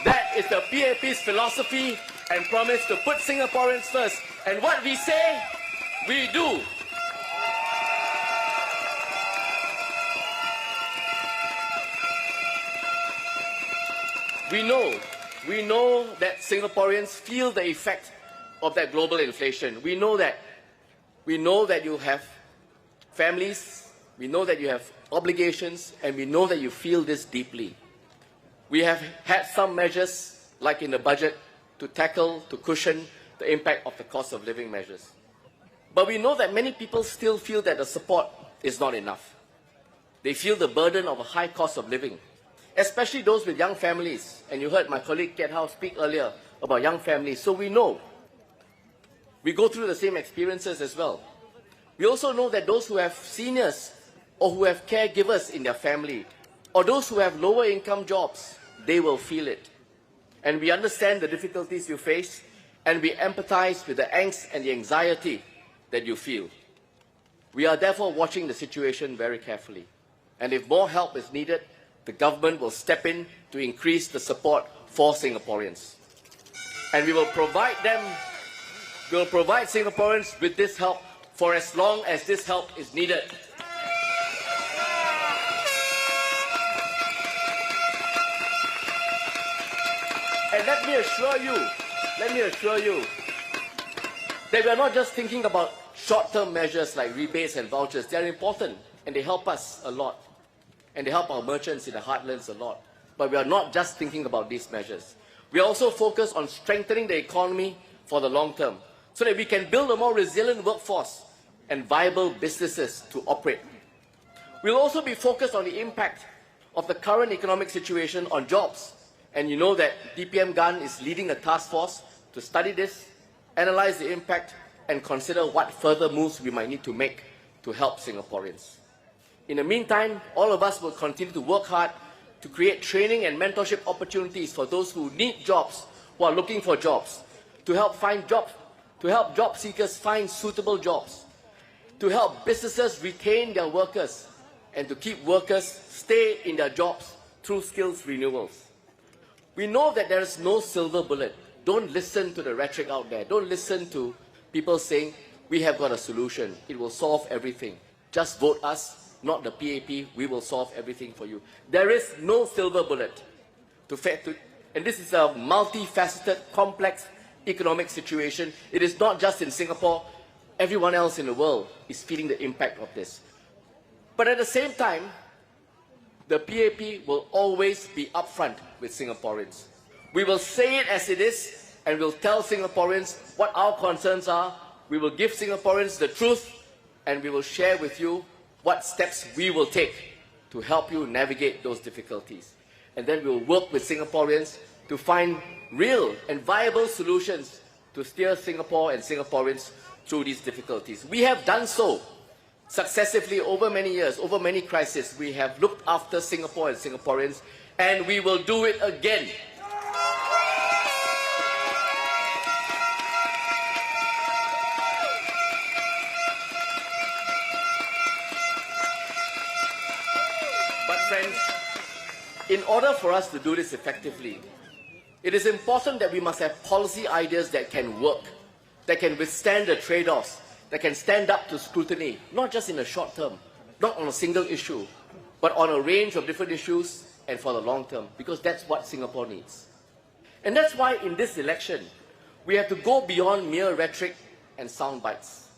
That is the PAP's philosophy and promise to put Singaporeans first. And what we say, we do. We know that Singaporeans feel the effect of that global inflation. We know that you have families, we know that you have obligations, and we know that you feel this deeply. We have had some measures, like in the budget, to cushion the impact of the cost of living measures. But we know that many people still feel that the support is not enough. They feel the burden of a high cost of living, especially those with young families. And you heard my colleague Kiat speak earlier about young families. So we know. We go through the same experiences as well. We also know that those who have seniors or who have caregivers in their family, or those who have lower income jobs, they will feel it. And we understand the difficulties you face, and we empathize with the angst and the anxiety that you feel. We are therefore watching the situation very carefully. And if more help is needed, the government will step in to increase the support for Singaporeans. And we will provide Singaporeans with this help for as long as this help is needed. And let me assure you that we are not just thinking about short-term measures like rebates and vouchers. They are important and they help us a lot. And they help our merchants in the heartlands a lot. But we are not just thinking about these measures. We are also focused on strengthening the economy for the long term, so that we can build a more resilient workforce and viable businesses to operate. We'll also be focused on the impact of the current economic situation on jobs. And you know that DPM GAN is leading a task force to study this, analyze the impact, and consider what further moves we might need to make to help Singaporeans. In the meantime, all of us will continue to work hard to create training and mentorship opportunities for those who need jobs, who are looking for jobs, to help find jobs, to help job seekers find suitable jobs, to help businesses retain their workers, and to keep workers stay in their jobs through skills renewals. We know that there is no silver bullet. Don't listen to the rhetoric out there. Don't listen to people saying, we have got a solution. It will solve everything. Just vote us, not the PAP. We will solve everything for you. There is no silver bullet. And this is a multifaceted, complex economic situation. It is not just in Singapore. Everyone else in the world is feeling the impact of this. But at the same time, the PAP will always be upfront with Singaporeans. We will say it as it is, and we'll tell Singaporeans what our concerns are. We will give Singaporeans the truth, and we will share with you what steps we will take to help you navigate those difficulties. And then we'll work with Singaporeans to find real and viable solutions to steer Singapore and Singaporeans through these difficulties. We have done so successively over many years, over many crises. We have looked after Singapore and Singaporeans, and we will do it again. But friends, in order for us to do this effectively, it is important that we must have policy ideas that can work, that can withstand the trade-offs, that can stand up to scrutiny, not just in the short term, not on a single issue, but on a range of different issues and for the long term, because that's what Singapore needs. And that's why in this election, we have to go beyond mere rhetoric and sound bites.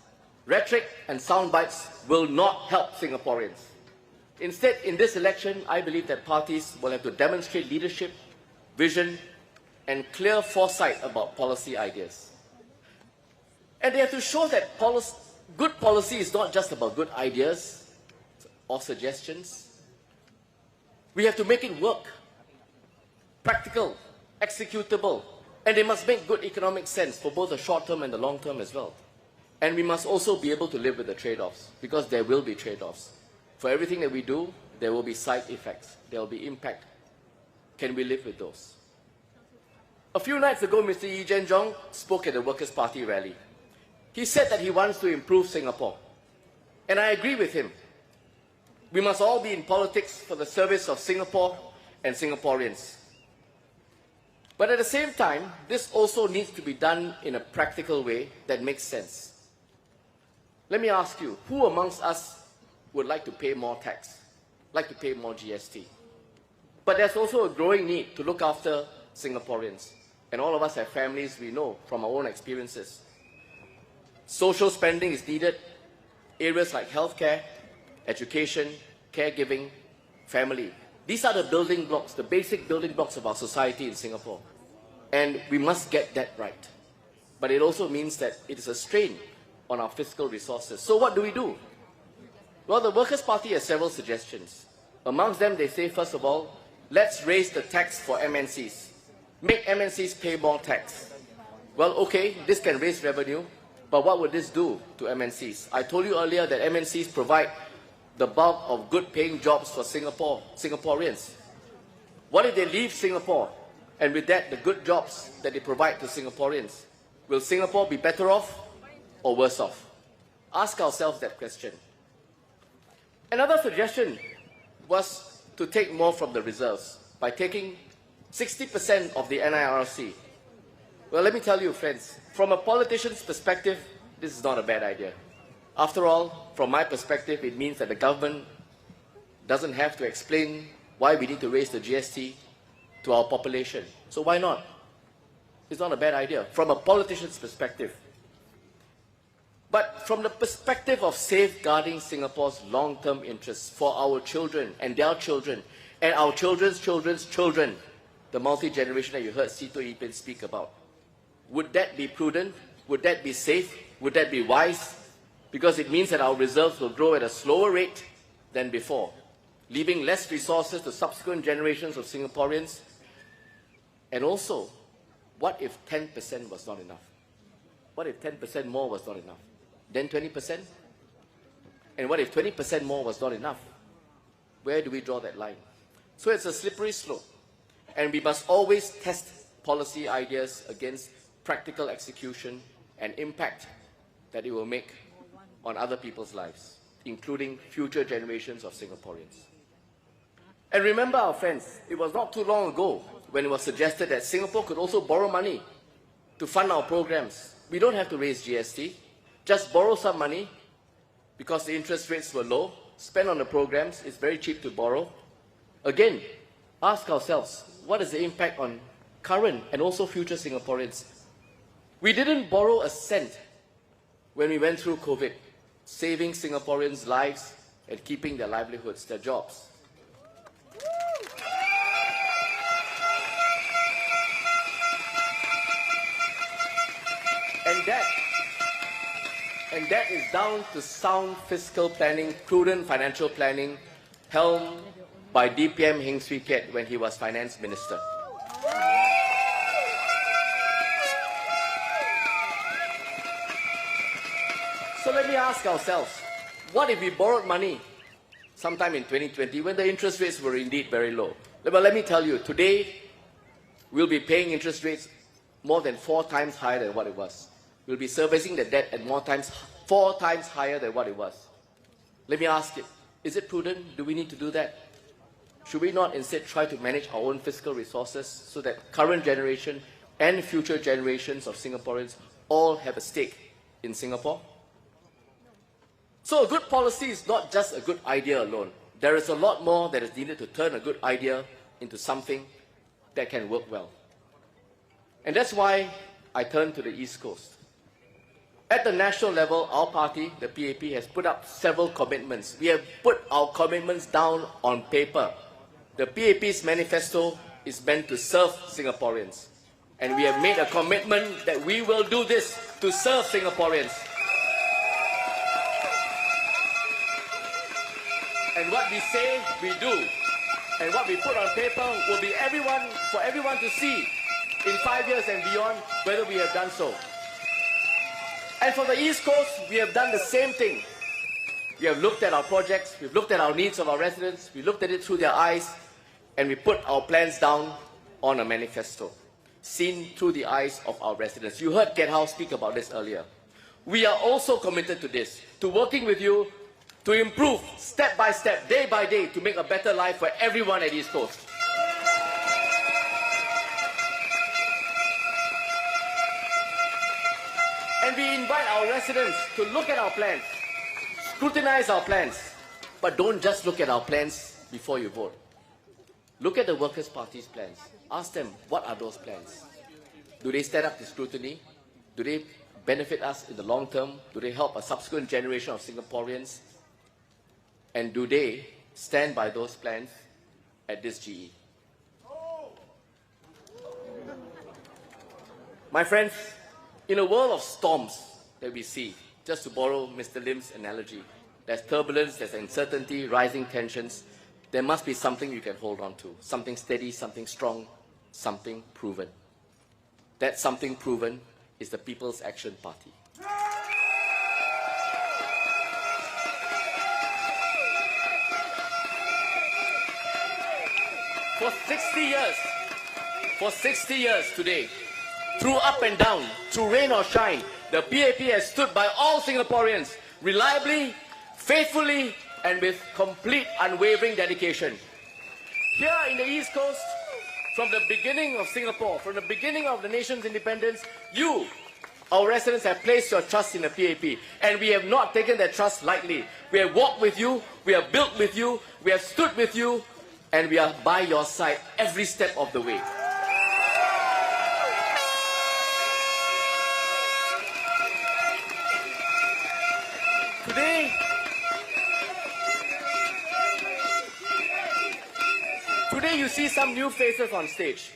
Rhetoric and sound bites will not help Singaporeans. Instead, in this election, I believe that parties will have to demonstrate leadership, vision, and clear foresight about policy ideas. And they have to show that good policy is not just about good ideas or suggestions. We have to make it work, practical, executable, and they must make good economic sense for both the short term and the long term as well. And we must also be able to live with the trade-offs, because there will be trade-offs. For everything that we do, there will be side effects, there will be impact. Can we live with those? A few nights ago, Mr. Yee Jen Jong spoke at the Workers' Party rally. He said that he wants to improve Singapore. And I agree with him. We must all be in politics for the service of Singapore and Singaporeans. But at the same time, this also needs to be done in a practical way that makes sense. Let me ask you, who amongst us would like to pay more tax, like to pay more GST? But there's also a growing need to look after Singaporeans. And all of us have families, we know from our own experiences. Social spending is needed. Areas like healthcare, education, caregiving, family. These are the building blocks, the basic building blocks of our society in Singapore. And we must get that right. But it also means that it is a strain on our fiscal resources. So what do? Well, the Workers' Party has several suggestions. Amongst them, they say, first of all, let's raise the tax for MNCs. Make MNCs pay more tax. Well, okay, this can raise revenue, but what would this do to MNCs? I told you earlier that MNCs provide the bulk of good-paying jobs for Singaporeans. What if they leave Singapore, and with that, the good jobs that they provide to Singaporeans? Will Singapore be better off or worse off? Ask ourselves that question. Another suggestion was to take more from the reserves by taking 60% of the NIRC. Well, let me tell you, friends, from a politician's perspective, this is not a bad idea. After all, from my perspective, it means that the government doesn't have to explain why we need to raise the GST to our population. So why not? It's not a bad idea from a politician's perspective. But from the perspective of safeguarding Singapore's long-term interests for our children and their children, and our children's children's children, the multi-generation that you heard Sito Yin speak about. Would that be prudent? Would that be safe? Would that be wise? Because it means that our reserves will grow at a slower rate than before, leaving less resources to subsequent generations of Singaporeans. And also, what if 10% was not enough? What if 10% more was not enough? Then 20%? And what if 20% more was not enough? Where do we draw that line? So it's a slippery slope. And we must always test policy ideas against practical execution and impact that it will make on other people's lives, including future generations of Singaporeans. And remember, our friends, it was not too long ago when it was suggested that Singapore could also borrow money to fund our programs. We don't have to raise GST, just borrow some money because the interest rates were low, spend on the programs, it's very cheap to borrow. Again, ask ourselves, what is the impact on current and also future Singaporeans? We didn't borrow a cent when we went through COVID, saving Singaporeans' lives and keeping their livelihoods, their jobs. And that is down to sound fiscal planning, prudent financial planning, helmed by DPM Lim Swee Say when he was finance minister. So let me ask ourselves, what if we borrowed money sometime in 2020 when the interest rates were indeed very low? But let me tell you, today we'll be paying interest rates more than 4 times higher than what it was. We'll be servicing the debt at 4 times higher than what it was. Let me ask you, is it prudent? Do we need to do that? Should we not instead try to manage our own fiscal resources so that current generation and future generations of Singaporeans all have a stake in Singapore? So a good policy is not just a good idea alone. There is a lot more that is needed to turn a good idea into something that can work well. And that's why I turn to the East Coast. At the national level, our party, the PAP, has put up several commitments. We have put our commitments down on paper. The PAP's manifesto is meant to serve Singaporeans. And we have made a commitment that we will do this to serve Singaporeans. And what we say, we do. And what we put on paper will be for everyone to see in 5 years and beyond whether we have done so. And for the East Coast, we have done the same thing. We have looked at our projects, we've looked at our needs of our residents, we looked at it through their eyes, and we put our plans down on a manifesto, seen through the eyes of our residents. You heard Kiat speak about this earlier. We are also committed to this, to working with you to improve step by step, day by day, to make a better life for everyone at East Coast. And we invite our residents to look at our plans, scrutinize our plans, but don't just look at our plans before you vote. Look at the Workers' Party's plans. Ask them, what are those plans? Do they stand up to scrutiny? Do they benefit us in the long term? Do they help a subsequent generation of Singaporeans? And do they stand by those plans at this GE? My friends, in a world of storms that we see, just to borrow Mr. Lim's analogy, there's turbulence, there's uncertainty, rising tensions. There must be something you can hold on to, something steady, something strong, something proven. That something proven is the People's Action Party. For 60 years today, through up and down, through rain or shine, the PAP has stood by all Singaporeans reliably, faithfully, and with complete unwavering dedication. Here in the East Coast, from the beginning of Singapore, from the beginning of the nation's independence, you, our residents, have placed your trust in the PAP, and we have not taken that trust lightly. We have walked with you, we have built with you, we have stood with you, and we are by your side every step of the way. you see some new faces on stage.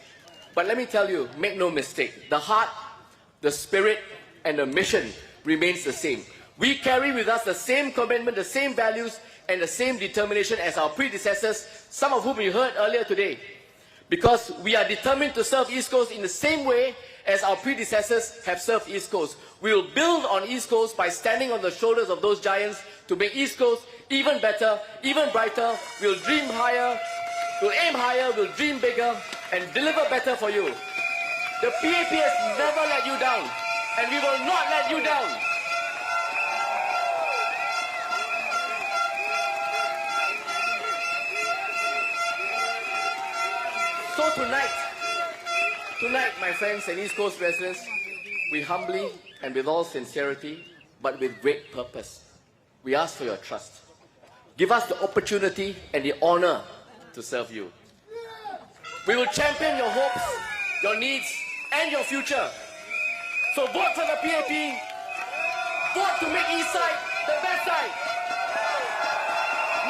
But let me tell you, make no mistake, the heart, the spirit, and the mission remains the same. We carry with us the same commitment, the same values, and the same determination as our predecessors, some of whom you heard earlier today. Because we are determined to serve East Coast in the same way as our predecessors have served East Coast. We will build on East Coast by standing on the shoulders of those giants to make East Coast even better, even brighter. We'll dream higher, we'll aim higher, we'll dream bigger, and deliver better for you. The PAP has never let you down, and we will not let you down. So tonight, my friends and East Coast residents, we humbly and with all sincerity, but with great purpose, we ask for your trust. Give us the opportunity and the honor to serve you. We will champion your hopes, your needs, and your future. So vote for the PAP. Vote to make East Side the best side.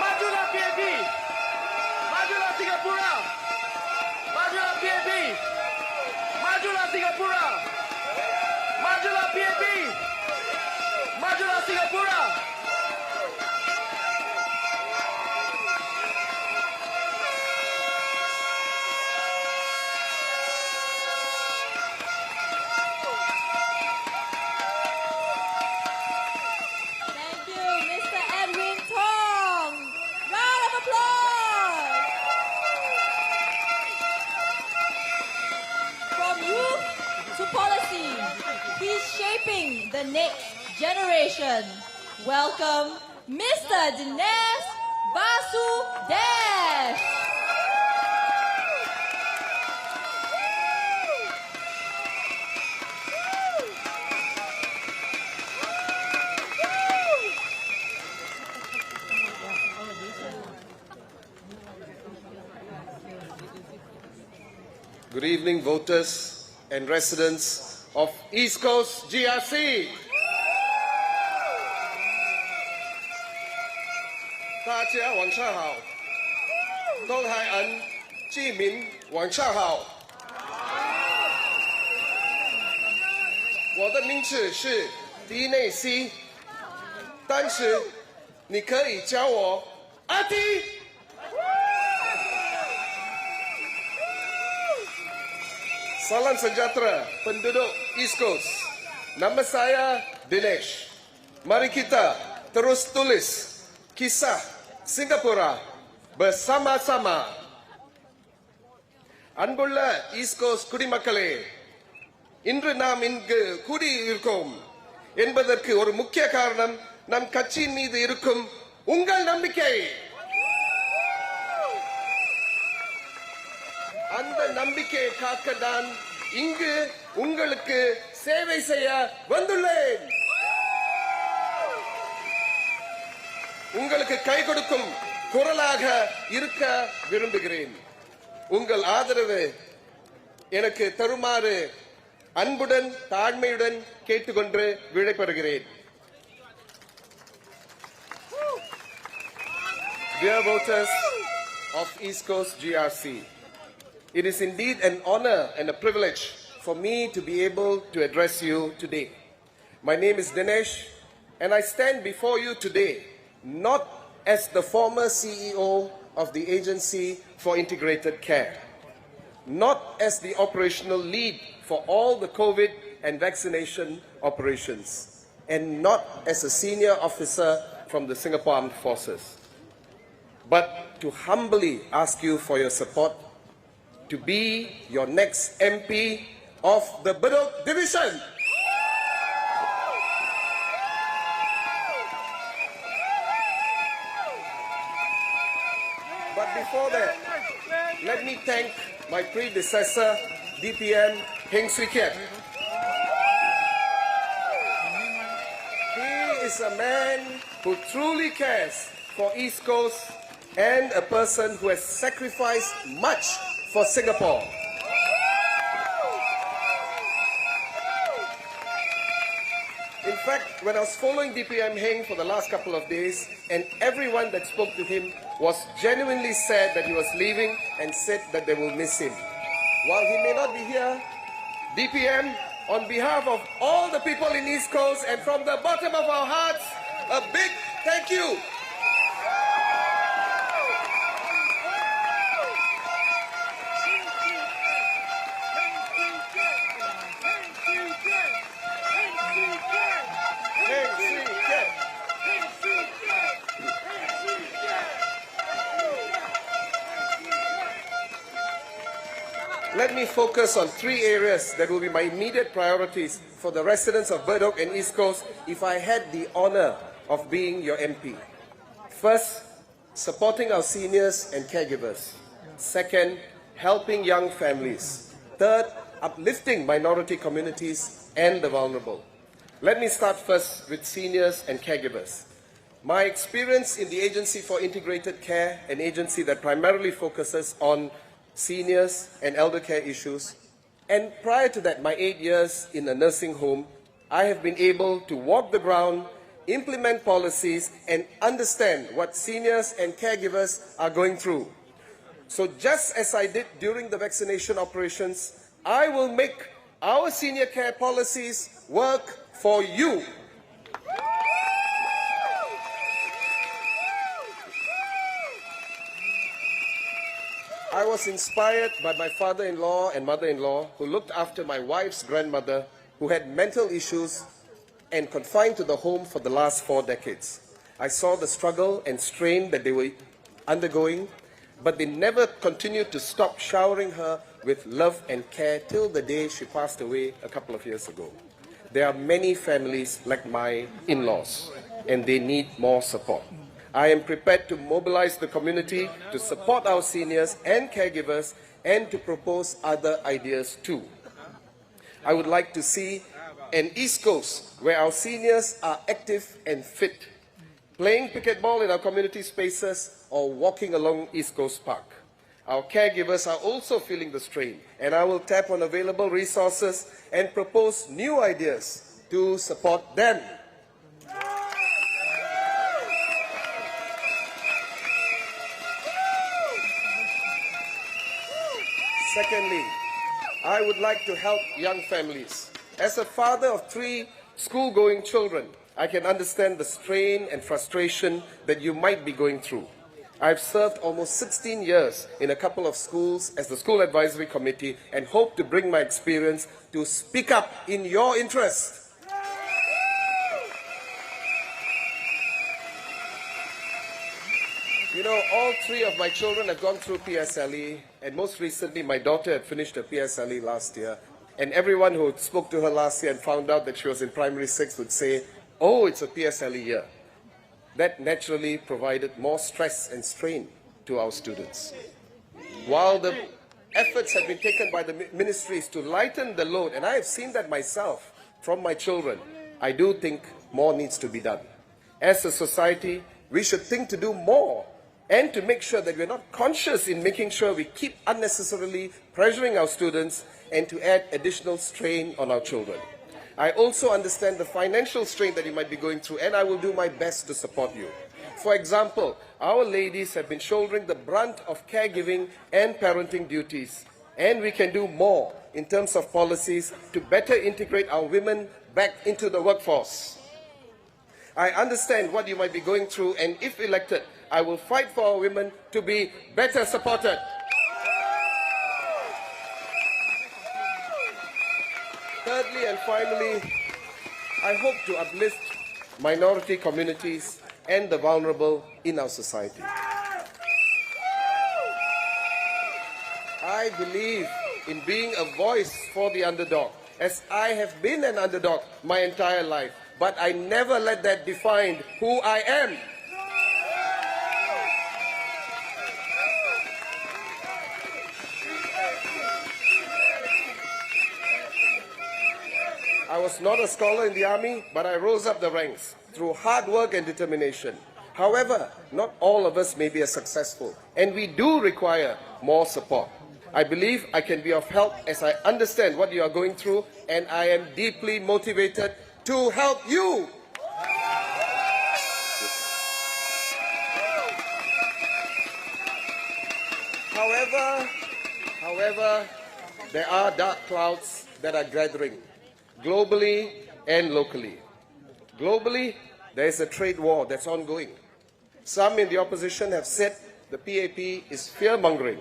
Majulah PAP. Majulah Singapura. Majulah PAP. Majulah Singapura. Majulah PAP. Majulah Singapura. Thank you, Mr. Edwin Tong. Round of applause. From youth to policy, he's shaping the next generation. Welcome, Mr. Dinesh Basu Dash. Good evening, voters and residents of East Coast GRC. 大家晚上好，东海岸居民晚上好。我的名字是迪内西，但是你可以叫我阿迪。Salam sejahtera penduduk East Coast. Nama saya Dinesh. Mari kita terus tulis kisah Singapura bersama-sama. அன்புள்ள east cost குடிமக்களே, இன்று நாம் இங்கு கூடியிருக்கோம் என்பதற்கு ஒரு முக்கிய காரணம் நம் கட்சியின் மீது இருக்கும் உங்கள் நம்பிக்கை. அந்த நம்பிக்கையை காக்க நான் இங்கு உங்களுக்கு சேவை செய்ய வந்துள்ளேன். உங்களுக்கு கை கொடுக்கும் குரலாக இருக்க விரும்புகிறேன். உங்கள் ஆதரவு எனக்கு தருமாறு அன்புடன் தாழ்மையுடன் கேட்டுக்கொண்டு விடைபெறுகிறேன். Dear voters of East Coast GRC, it is indeed an honor and a privilege for me to be able to address you today. My name is Dinesh, and I stand before you today not as the former CEO of the Agency for Integrated Care, not as the operational lead for all the COVID and vaccination operations, and not as a senior officer from the Singapore Armed Forces, but to humbly ask you for your support to be your next MP of the Bedok Division. But before that, let me thank my predecessor, DPM Hing Swee Say. He is a man who truly cares for East Coast and a person who has sacrificed much for Singapore. In fact, when I was following DPM Hing for the last couple of days, and everyone that spoke to him was genuinely sad that he was leaving and said that they will miss him. While he may not be here, DPM, on behalf of all the people in East Coast and from the bottom of our hearts, a big thank you. Let me focus on 3 areas that will be my immediate priorities for the residents of Bedok and East Coast if I had the honor of being your MP. First, supporting our seniors and caregivers. Second, helping young families. Third, uplifting minority communities and the vulnerable. Let me start first with seniors and caregivers. My experience in the Agency for Integrated Care, an agency that primarily focuses on seniors and elder care issues, and prior to that, my 8 years in a nursing home, I have been able to walk the ground, implement policies, and understand what seniors and caregivers are going through. So just as I did during the vaccination operations, I will make our senior care policies work for you. I was inspired by my father-in-law and mother-in-law who looked after my wife's grandmother who had mental issues and confined to the home for the last 4 decades. I saw the struggle and strain that they were undergoing, but they never continued to stop showering her with love and care till the day she passed away a couple of years ago. There are many families like my in-laws, and they need more support. I am prepared to mobilize the community to support our seniors and caregivers and to propose other ideas too. I would like to see an East Coast where our seniors are active and fit, playing cricket ball in our community spaces or walking along East Coast Park. Our caregivers are also feeling the strain, and I will tap on available resources and propose new ideas to support them. Secondly, I would like to help young families. As a father of 3 school-going children, I can understand the strain and frustration that you might be going through. I've served almost 16 years in a couple of schools as the School Advisory Committee and hope to bring my experience to speak up in your interest. You know, all 3 of my children have gone through PSLE, and most recently my daughter had finished her PSLE last year. And everyone who spoke to her last year and found out that she was in primary 6 would say, oh, it's a PSLE year. That naturally provided more stress and strain to our students. While the efforts have been taken by the ministries to lighten the load, and I have seen that myself from my children, I do think more needs to be done. As a society, we should think to do more and to make sure that we're not conscious in making sure we keep unnecessarily pressuring our students and to add additional strain on our children. I also understand the financial strain that you might be going through, and I will do my best to support you. For example, our ladies have been shouldering the brunt of caregiving and parenting duties, and we can do more in terms of policies to better integrate our women back into the workforce. I understand what you might be going through, and if elected, I will fight for our women to be better supported. Thirdly and finally, I hope to uplift minority communities and the vulnerable in our society. I believe in being a voice for the underdog, as I have been an underdog my entire life, but I never let that define who I am. I was not a scholar in the army, but I rose up the ranks through hard work and determination. However, not all of us may be as successful, and we do require more support. I believe I can be of help as I understand what you are going through, and I am deeply motivated to help you. However, there are dark clouds that are gathering, globally and locally. Globally, there is a trade war that's ongoing. Some in the opposition have said the PAP is fear-mongering.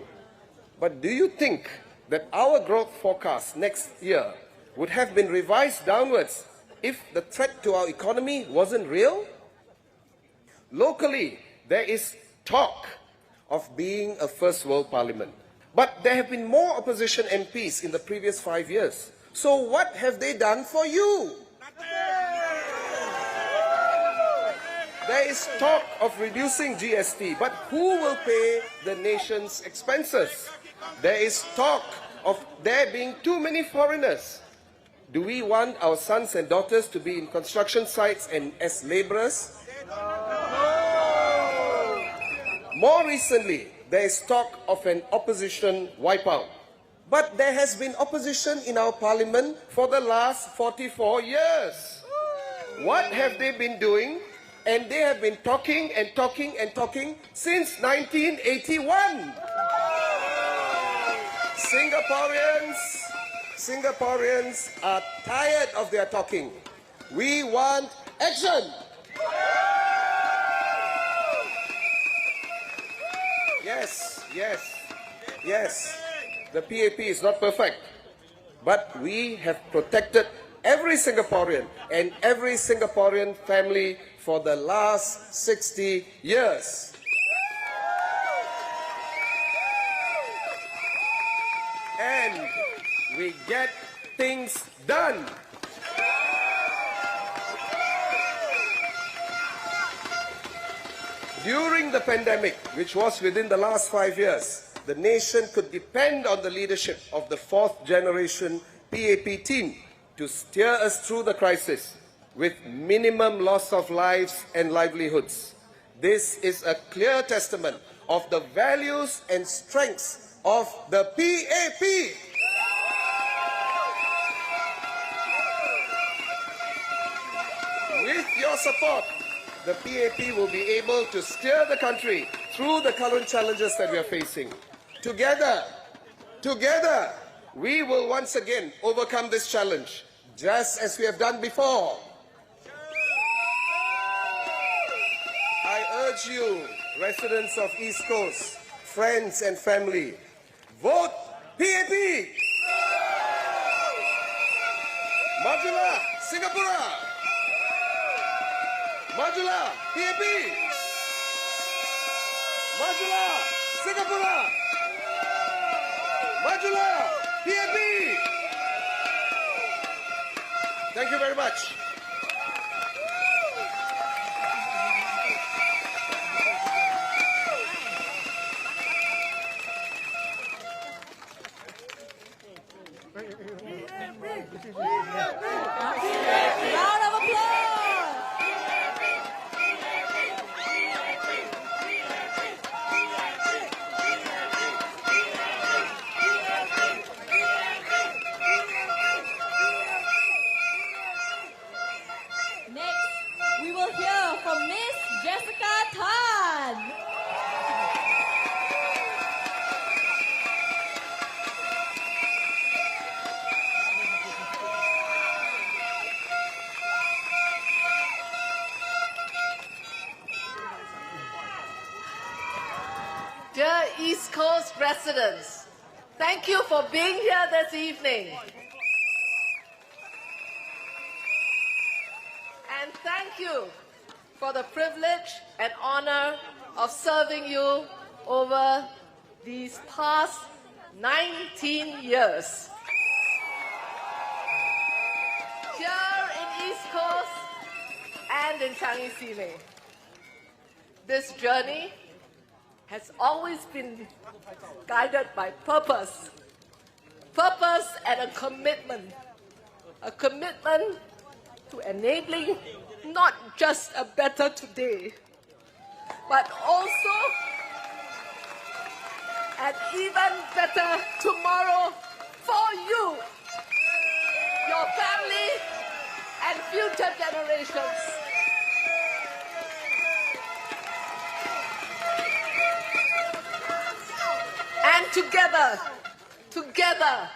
But do you think that our growth forecast next year would have been revised downwards if the threat to our economy wasn't real? Locally, there is talk of being a first world parliament. But there have been more opposition MPs in the previous 5 years. So what have they done for you? There is talk of reducing GST, but who will pay the nation's expenses? There is talk of there being too many foreigners. Do we want our sons and daughters to be in construction sites and as laborers? More recently, there is talk of an opposition wipeout. But there has been opposition in our parliament for the last 44 years. What have they been doing? And they have been talking and talking and talking since 1981. Singaporeans are tired of their talking. We want action. Yes. The PAP is not perfect, but we have protected every Singaporean and every Singaporean family for the last 60 years. And we get things done. During the pandemic, which was within the last 5 years, the nation could depend on the leadership of the fourth generation PAP team to steer us through the crisis with minimum loss of lives and livelihoods. This is a clear testament of the values and strengths of the PAP. With your support, the PAP will be able to steer the country through the current challenges that we are facing. Together, we will once again overcome this challenge, just as we have done before. I urge you, residents of East Coast, friends and family, vote PAP! Majulah Singapura! Majulah PAP! Majulah Singapura! Majulah PAP! Thank you very much. Round of applause. Next, we will hear from Miss Jessica Tan. Dear East Coast residents, thank you for being here this evening. And thank you for the privilege and honor of serving you over these past 19 years. Here in East Coast and in Changi Simei. This journey has always been guided by purpose. Purpose and a commitment. A commitment to enabling not just a better today, but also an even better tomorrow for you, your family, and future generations. And together together,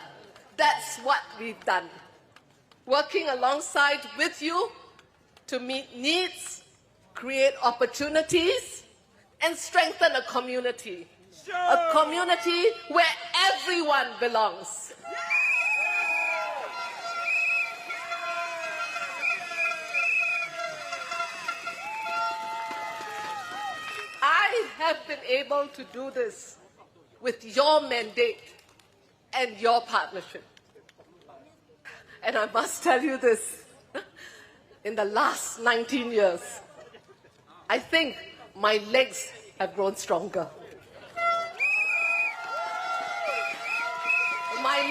that's what we've done. Working alongside with you to meet needs, create opportunities, and strengthen a community. A community where everyone belongs. I have been able to do this with your mandate and your partnership. And I must tell you this, in the last 19 years, I think my legs have grown stronger. My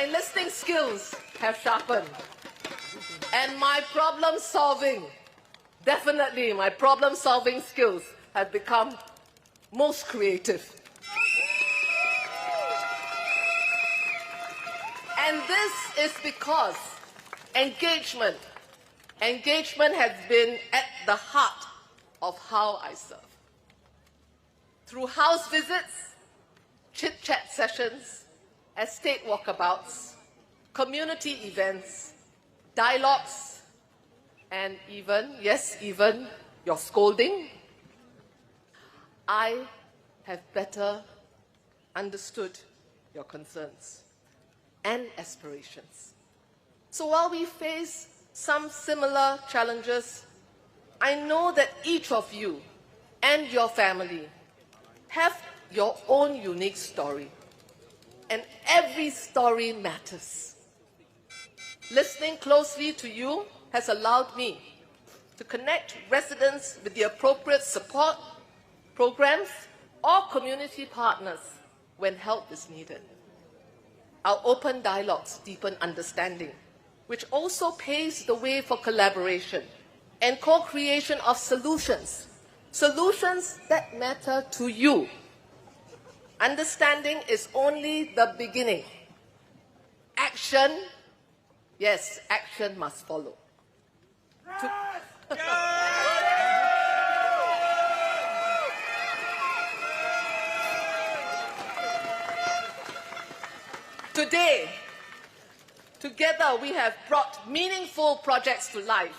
listening skills have sharpened. And my problem-solving skills have become most creative. And this is because engagement has been at the heart of how I serve. Through house visits, chit-chat sessions, estate walkabouts, community events, dialogues, and even your scolding, I have better understood your concerns and aspirations. So while we face some similar challenges, I know that each of you and your family have your own unique story, and every story matters. Listening closely to you has allowed me to connect residents with the appropriate support programs or community partners when help is needed. Our open dialogues deepen understanding, which also paves the way for collaboration and co-creation of solutions that matter to you. Understanding is only the beginning. Action, yes, action must follow. Today, together we have brought meaningful projects to life,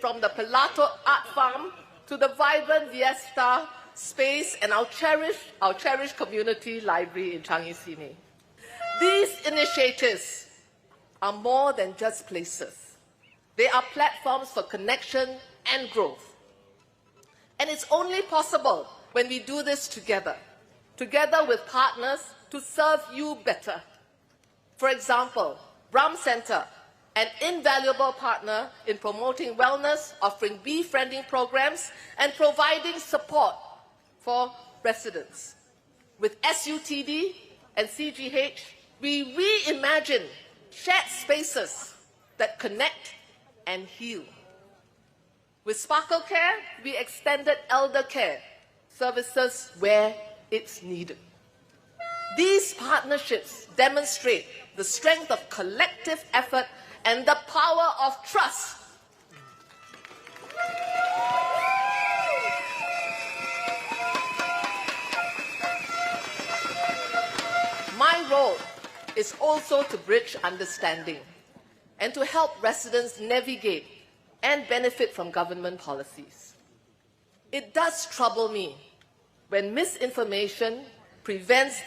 from the Pilato Art Farm to the vibrant Fiesta space and our cherished community library in Changi Sini. These initiatives are more than just places. They are platforms for connection and growth. And it's only possible when we do this together with partners to serve you better. For example, Brahm Center, an invaluable partner in promoting wellness, offering befriending programs, and providing support for residents. With SUTD and CGH, we reimagine shared spaces that connect and heal. With Sparkle Care, we extended elder care services where it's needed. These partnerships demonstrate the strength of collective effort and the power of trust. My role is also to bridge understanding and to help residents navigate and benefit from government policies. It does trouble me when misinformation prevents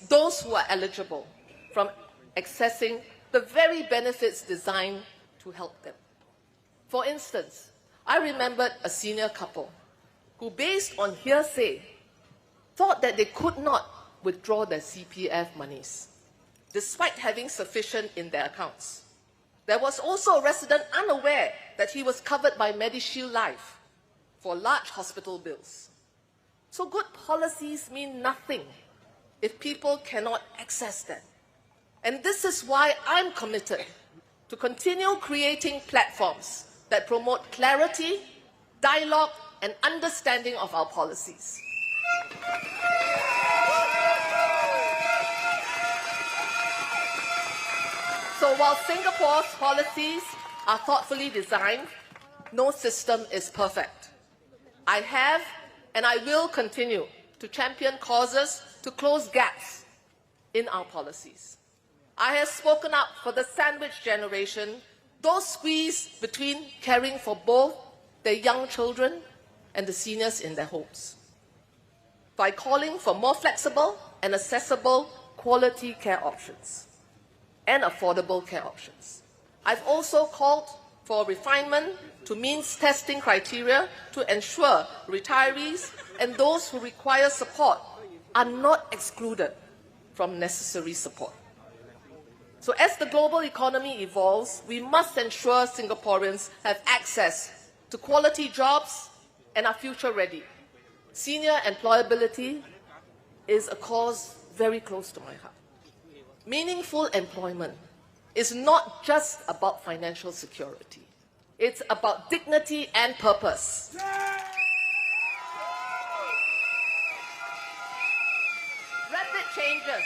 those who are eligible from accessing the very benefits designed to help them. For instance, I remembered a senior couple who, based on hearsay, thought that they could not withdraw their CPF monies, despite having sufficient in their accounts. There was also a resident unaware that he was covered by MediShield Life for large hospital bills. So good policies mean nothing if people cannot access them. And this is why I'm committed to continue creating platforms that promote clarity, dialogue, and understanding of our policies. So while Singapore's policies are thoughtfully designed, no system is perfect. I have and I will continue to champion causes to close gaps in our policies. I have spoken up for the sandwich generation, those squeezed between caring for both their young children and the seniors in their homes, by calling for more flexible and accessible quality care options and affordable care options. I've also called for refinement to means testing criteria to ensure retirees and those who require support are not excluded from necessary support. So as the global economy evolves, we must ensure Singaporeans have access to quality jobs and are future ready. Senior employability is a cause very close to my heart. Meaningful employment is not just about financial security. It's about dignity and purpose. Rapid changes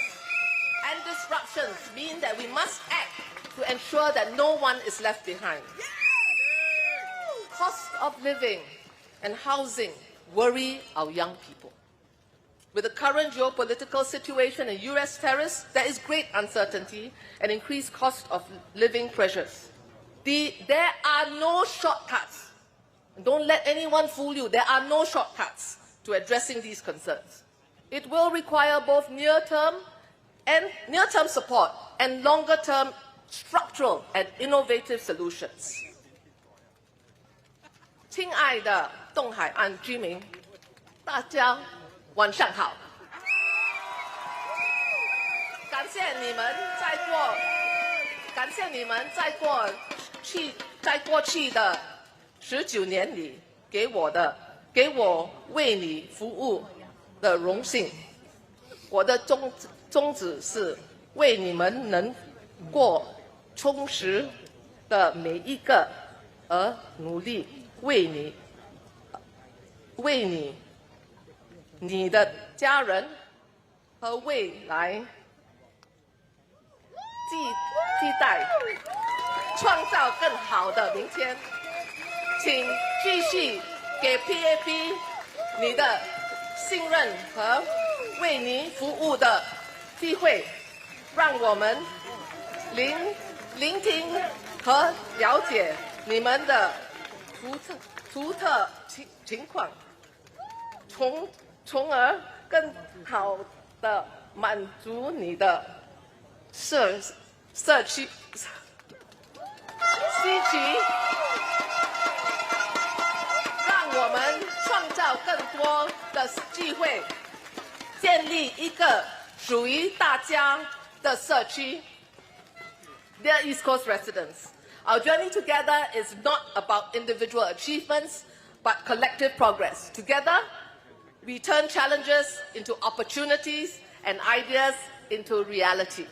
and disruptions mean that we must act to ensure that no one is left behind. Cost of living and housing worry our young people. With the current geopolitical situation and US tariffs, there is great uncertainty and increased cost of living pressures. There are no shortcuts. Don't let anyone fool you. There are no shortcuts to addressing these concerns. It will require both near-term support and longer-term structural and innovative solutions. 亲爱的东海岸居民，大家晚上好。感谢你们在过去的19年里给我为你服务的荣幸。我的宗旨是为你们能过充实的每一个而努力，为你的家人和未来期待创造更好的明天。请继续给 PAP 你的信任和为您服务的机会，让我们聆听和了解你们的独特情况，从而更好的满足你的社区需求，让我们创造更多的机会，建立一个属于大家的社区。Dear East Coast residents, our journey together is not about individual achievements, but collective progress. Together, we turn challenges into opportunities and ideas into reality.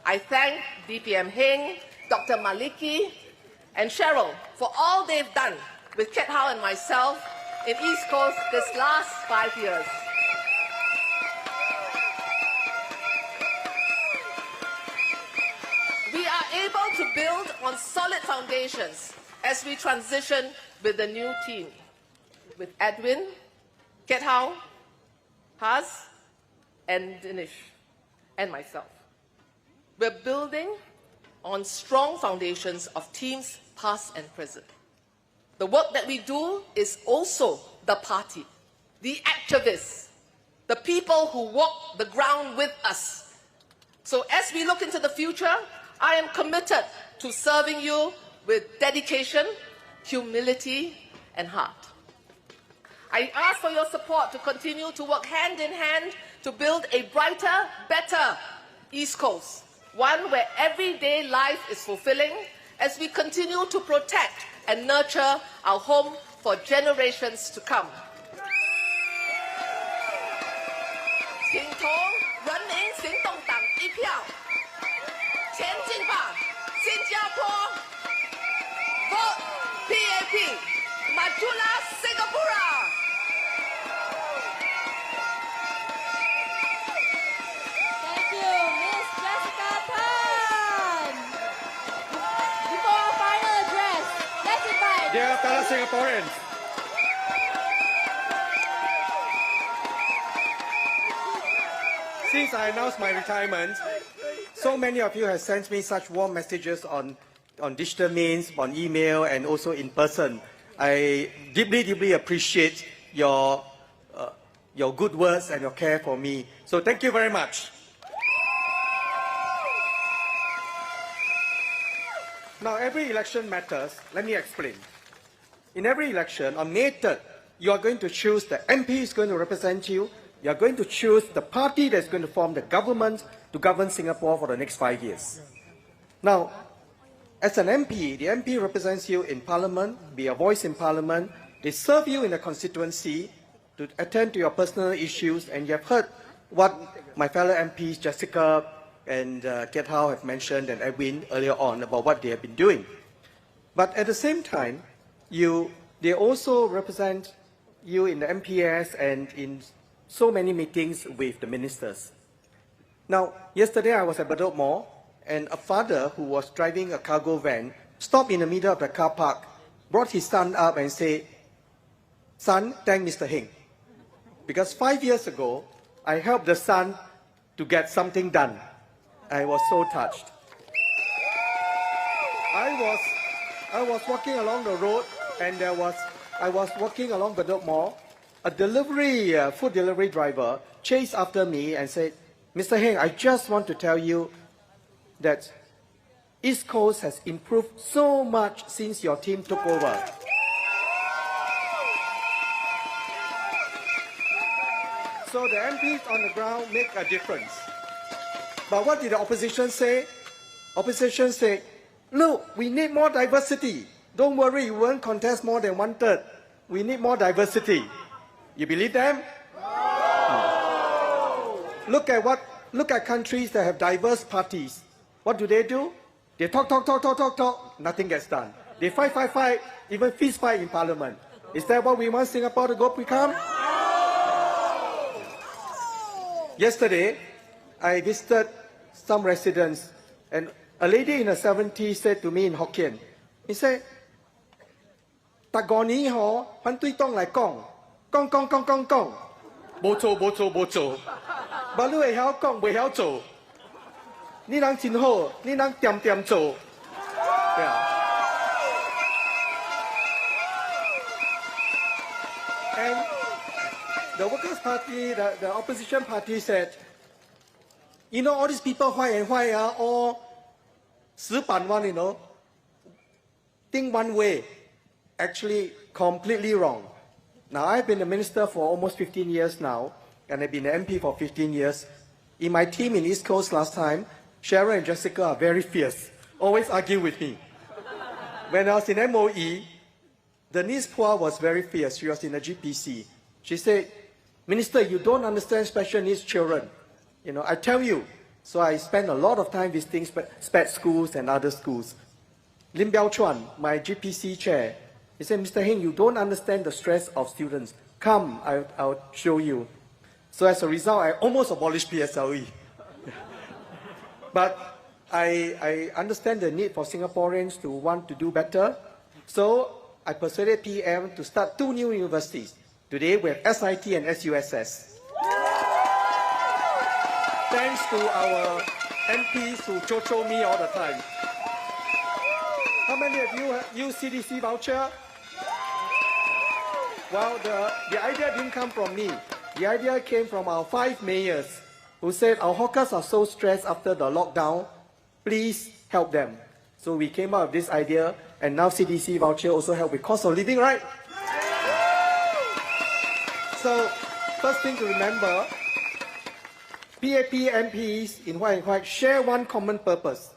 I thank DPM Hing, Dr. Maliki, and Cheryl for all they've done with Kiat and myself in East Coast this last 5 years. We are able to build on solid foundations as we transition with the new team, with Edwin, Kiat, Has, and Dinesh, and myself. We're building on strong foundations of teams past and present. The work that we do is also the party, the activists, the people who walk the ground with us. So as we look into the future, I am committed to serving you with dedication, humility, and heart. I ask for your support to continue to work hand in hand to build a brighter, better East Coast, one where everyday life is fulfilling as we continue to protect and nurture our home for generations to come. 请投人民行动党一票，前进吧，新加坡 ！Vote PAP, Majulah Singapura! Thank you, Miss Jessica Tan. Before our final address, let's invite. Dear fellow Singaporeans, since I announced my retirement, so many of you have sent me such warm messages on digital means, on email, and also in person. I deeply appreciate your good words and your care for me. So thank you very much. Now, every election matters. Let me explain. In every election, on May 3rd, you are going to choose the MP who is going to represent you. You are going to choose the party that is going to form the government to govern Singapore for the next 5 years. Now, as an MP, the MP represents you in Parliament, be a voice in Parliament. They serve you in a constituency to attend to your personal issues, and you have heard what my fellow MPs, Jessica and Kiat have mentioned, and Edwin earlier on about what they have been doing. But at the same time, they also represent you in the MPS and in so many meetings with the ministers. Now, yesterday I was at Bedok Mall, and a father who was driving a cargo van stopped in the middle of the car park, brought his son up and said, "Son, thank Mr. Hing. Because 5 years ago, I helped the son to get something done." I was so touched. I was walking along the road, and I was walking along Bedok Mall. A food delivery driver chased after me and said, "Mr. Hing, I just want to tell you that East Coast has improved so much since your team took over." So the MPs on the ground make a difference. But what did the opposition say? Opposition said, "Look, we need more diversity. Don't worry, you won't contest more than 1/3. We need more diversity." You believe them? No. Look at countries that have diverse parties. What do? They talk, nothing gets done. They fight, even fist fight in Parliament. Is that what we want Singapore to become? Yesterday, I visited some residents, and a lady in her 70s said to me in Hokkien, he said, "Tagoni ho, pantui tong lai kong, kong, bo zo. Balu e hao kong, bo hao zo. Ni nang chin ho, ni nang tiam zo." Yeah. And the Workers' Party, the opposition party said, "You know, all these people why are all 死板one, think one way." Actually, completely wrong. Now, I've been a minister for almost 15 years now, and I've been an MP for 15 years. In my team in East Coast last time, Sharon and Jessica are very fierce, always argue with me. When I was in MOE, Denise Phua was very fierce. She was in the GPC. She said, "Minister, you don't understand special needs children. I tell you." So I spent a lot of time visiting SPED schools and other schools. Lim Chuan, my GPC chair, he said, "Mr. Hing, you don't understand the stress of students. Come, I'll show you." So as a result, I almost abolished PSLE. But I understand the need for Singaporeans to want to do better. So I persuaded PM to start 2 new universities. Today we have SIT and SUSS. Thanks to our MPs who cho me all the time. How many of you use CDC voucher? Well, the idea didn't come from me. The idea came from our 5 mayors who said our hawkers are so stressed after the lockdown, please help them. So we came up with this idea, and now CDC voucher also help with cost of living, right? So, first thing to remember, PAP MPs in white and white share one common purpose: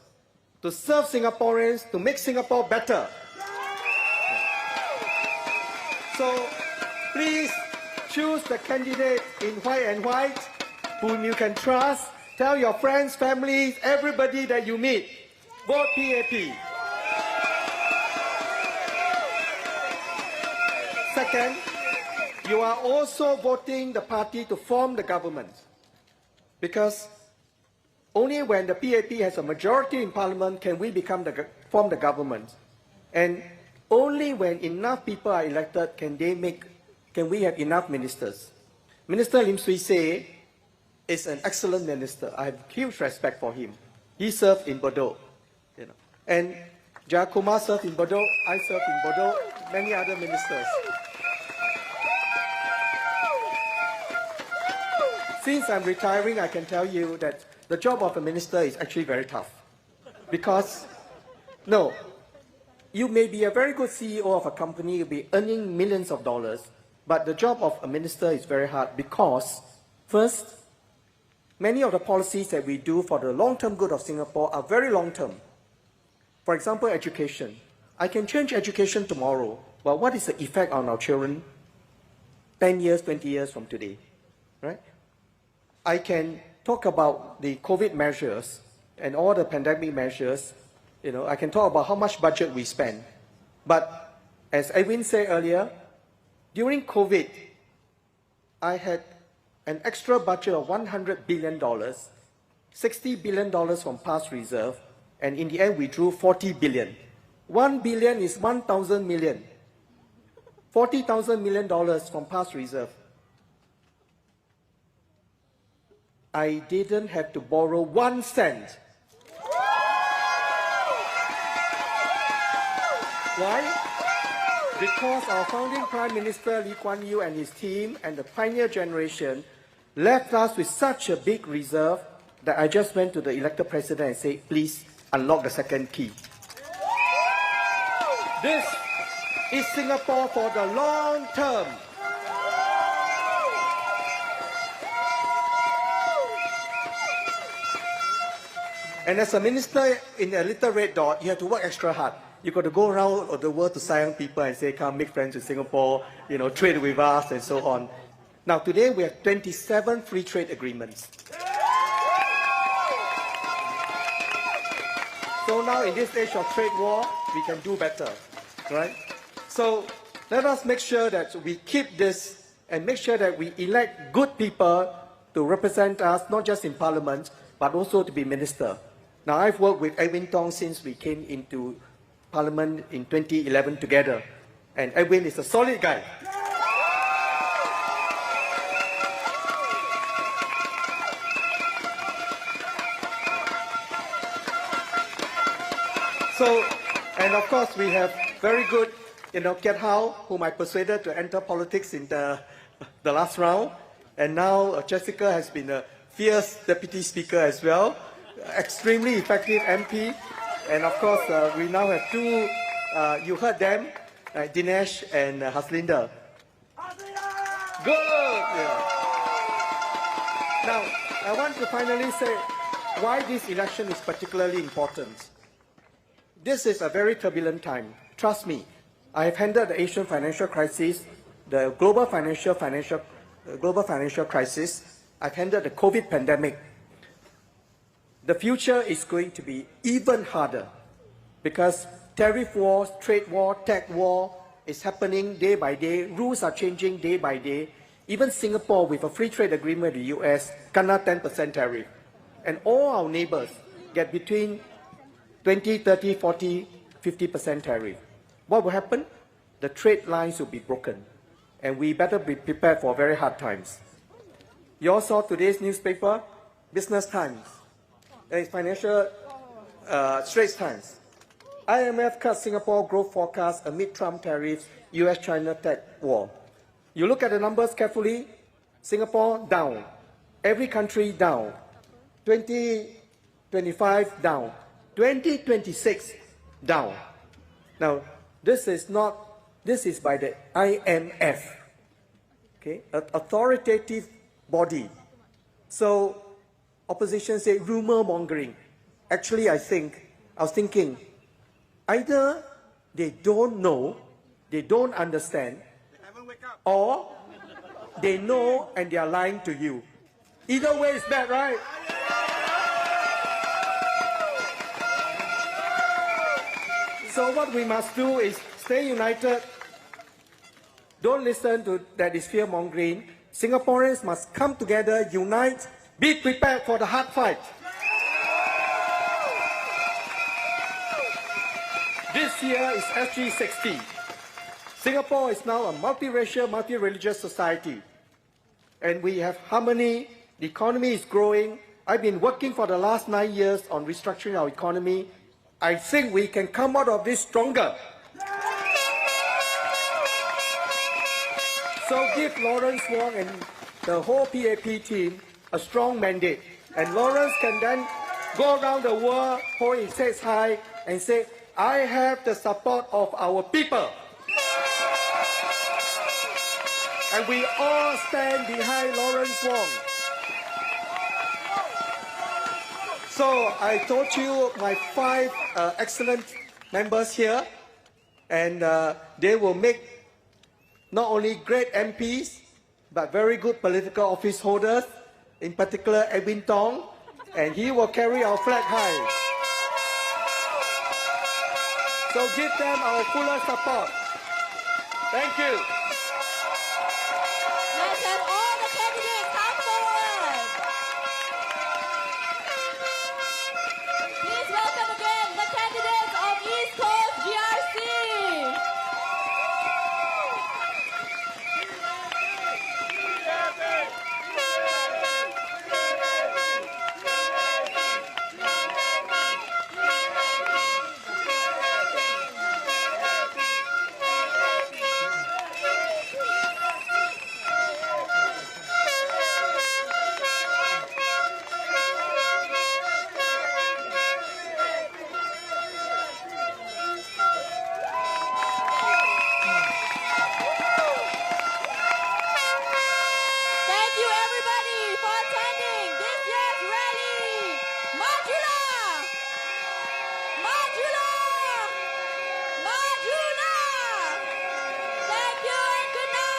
to serve Singaporeans, to make Singapore better. So, please choose the candidate in white and white whom you can trust. Tell your friends, families, everybody that you meet. Vote PAP. Second, you are also voting the party to form the government. Because only when the PAP has a majority in Parliament can we form the government. And only when enough people are elected can we have enough ministers. Minister Lim Swee Say is an excellent minister. I have huge respect for him. He served in Bedok, and Jayakumar served in Bedok, I served in Bedok, many other ministers. Since I'm retiring, I can tell you that the job of a minister is actually very tough. Because, no, you may be a very good CEO of a company, you'll be earning millions of dollars, but the job of a minister is very hard because, first, many of the policies that we do for the long-term good of Singapore are very long-term. For example, education. I can change education tomorrow, but what is the effect on our children 10 years, 20 years from today, right? I can talk about the COVID measures and all the pandemic measures. I can talk about how much budget we spend. But as Edwin said earlier, during COVID, I had an extra budget of $100 billion, $60 billion from past reserve, and in the end we drew $40 billion. $1 billion is 1,000 million. $40,000 million from past reserve. I didn't have to borrow 1 cent. Why? Because our founding Prime Minister Lee Kuan Yew and his team and the pioneer generation left us with such a big reserve that I just went to the elected president and said, please unlock the second key. This is Singapore for the long term. And as a minister in a little red dot, you have to work extra hard. You've got to go around the world to sign people and say, come make friends with Singapore, trade with us and so on. Now today we have 27 free trade agreements. So now in this age of trade war, we can do better, right? So let us make sure that we keep this and make sure that we elect good people to represent us, not just in Parliament, but also to be minister. Now I've worked with Edwin Tong since we came into Parliament in 2011 together, and Edwin is a solid guy. So, and of course we have very good, Kiat, whom I persuaded to enter politics in the last round, and now Jessica has been a fierce deputy speaker as well, extremely effective MP. And of course, we now have two, you heard them, Dinesh and Hassina. Good! Yeah. Now, I want to finally say why this election is particularly important. This is a very turbulent time. Trust me, I have handled the Asian financial crisis, the global financial crisis. I've handled the COVID pandemic. The future is going to be even harder because tariff wars, trade war, tech war is happening day by day. Rules are changing day by day. Even Singapore, with a free trade agreement with the US, kena 10% tariff. And all our neighbors get between 20, 30, 40, 50% tariff. What will happen? The trade lines will be broken. And we better be prepared for very hard times. You all saw today's newspaper, Business Times. It's Financial Straits Times. IMF cuts Singapore growth forecast amid Trump tariffs, US-China tech war. You look at the numbers carefully, Singapore down, every country down, 2025 down, 2026 down. Now, this is by the IMF, okay, an authoritative body. So, opposition say rumor mongering. Actually, I was thinking, either they don't know, they don't understand, or they know and they are lying to you. Either way is bad, right? So what we must do is stay united. Don't listen to that is fear mongering. Singaporeans must come together, unite, be prepared for the hard fight. This year is SG 60. Singapore is now a multiracial, multi-religious society. And we have harmony The economy is growing. I've been working for the last 9 years on restructuring our economy. I think we can come out of this stronger. So give Lawrence Wong and the whole PAP team a strong mandate. And Lawrence can then go around the world, hold his head high, and say, I have the support of our people. And we all stand behind Lawrence Wong. So I told you my 5 excellent members here, and they will make not only great MPs, but very good political office holders, in particular Edwin Tong, and he will carry our flag high. So give them our fuller support. Thank you. Let's have all the candidates come forward. Please welcome again the candidates of East Coast GRC. Thank you everybody for attending this year's rally. Majula! Majula! Majula! Thank you and good night.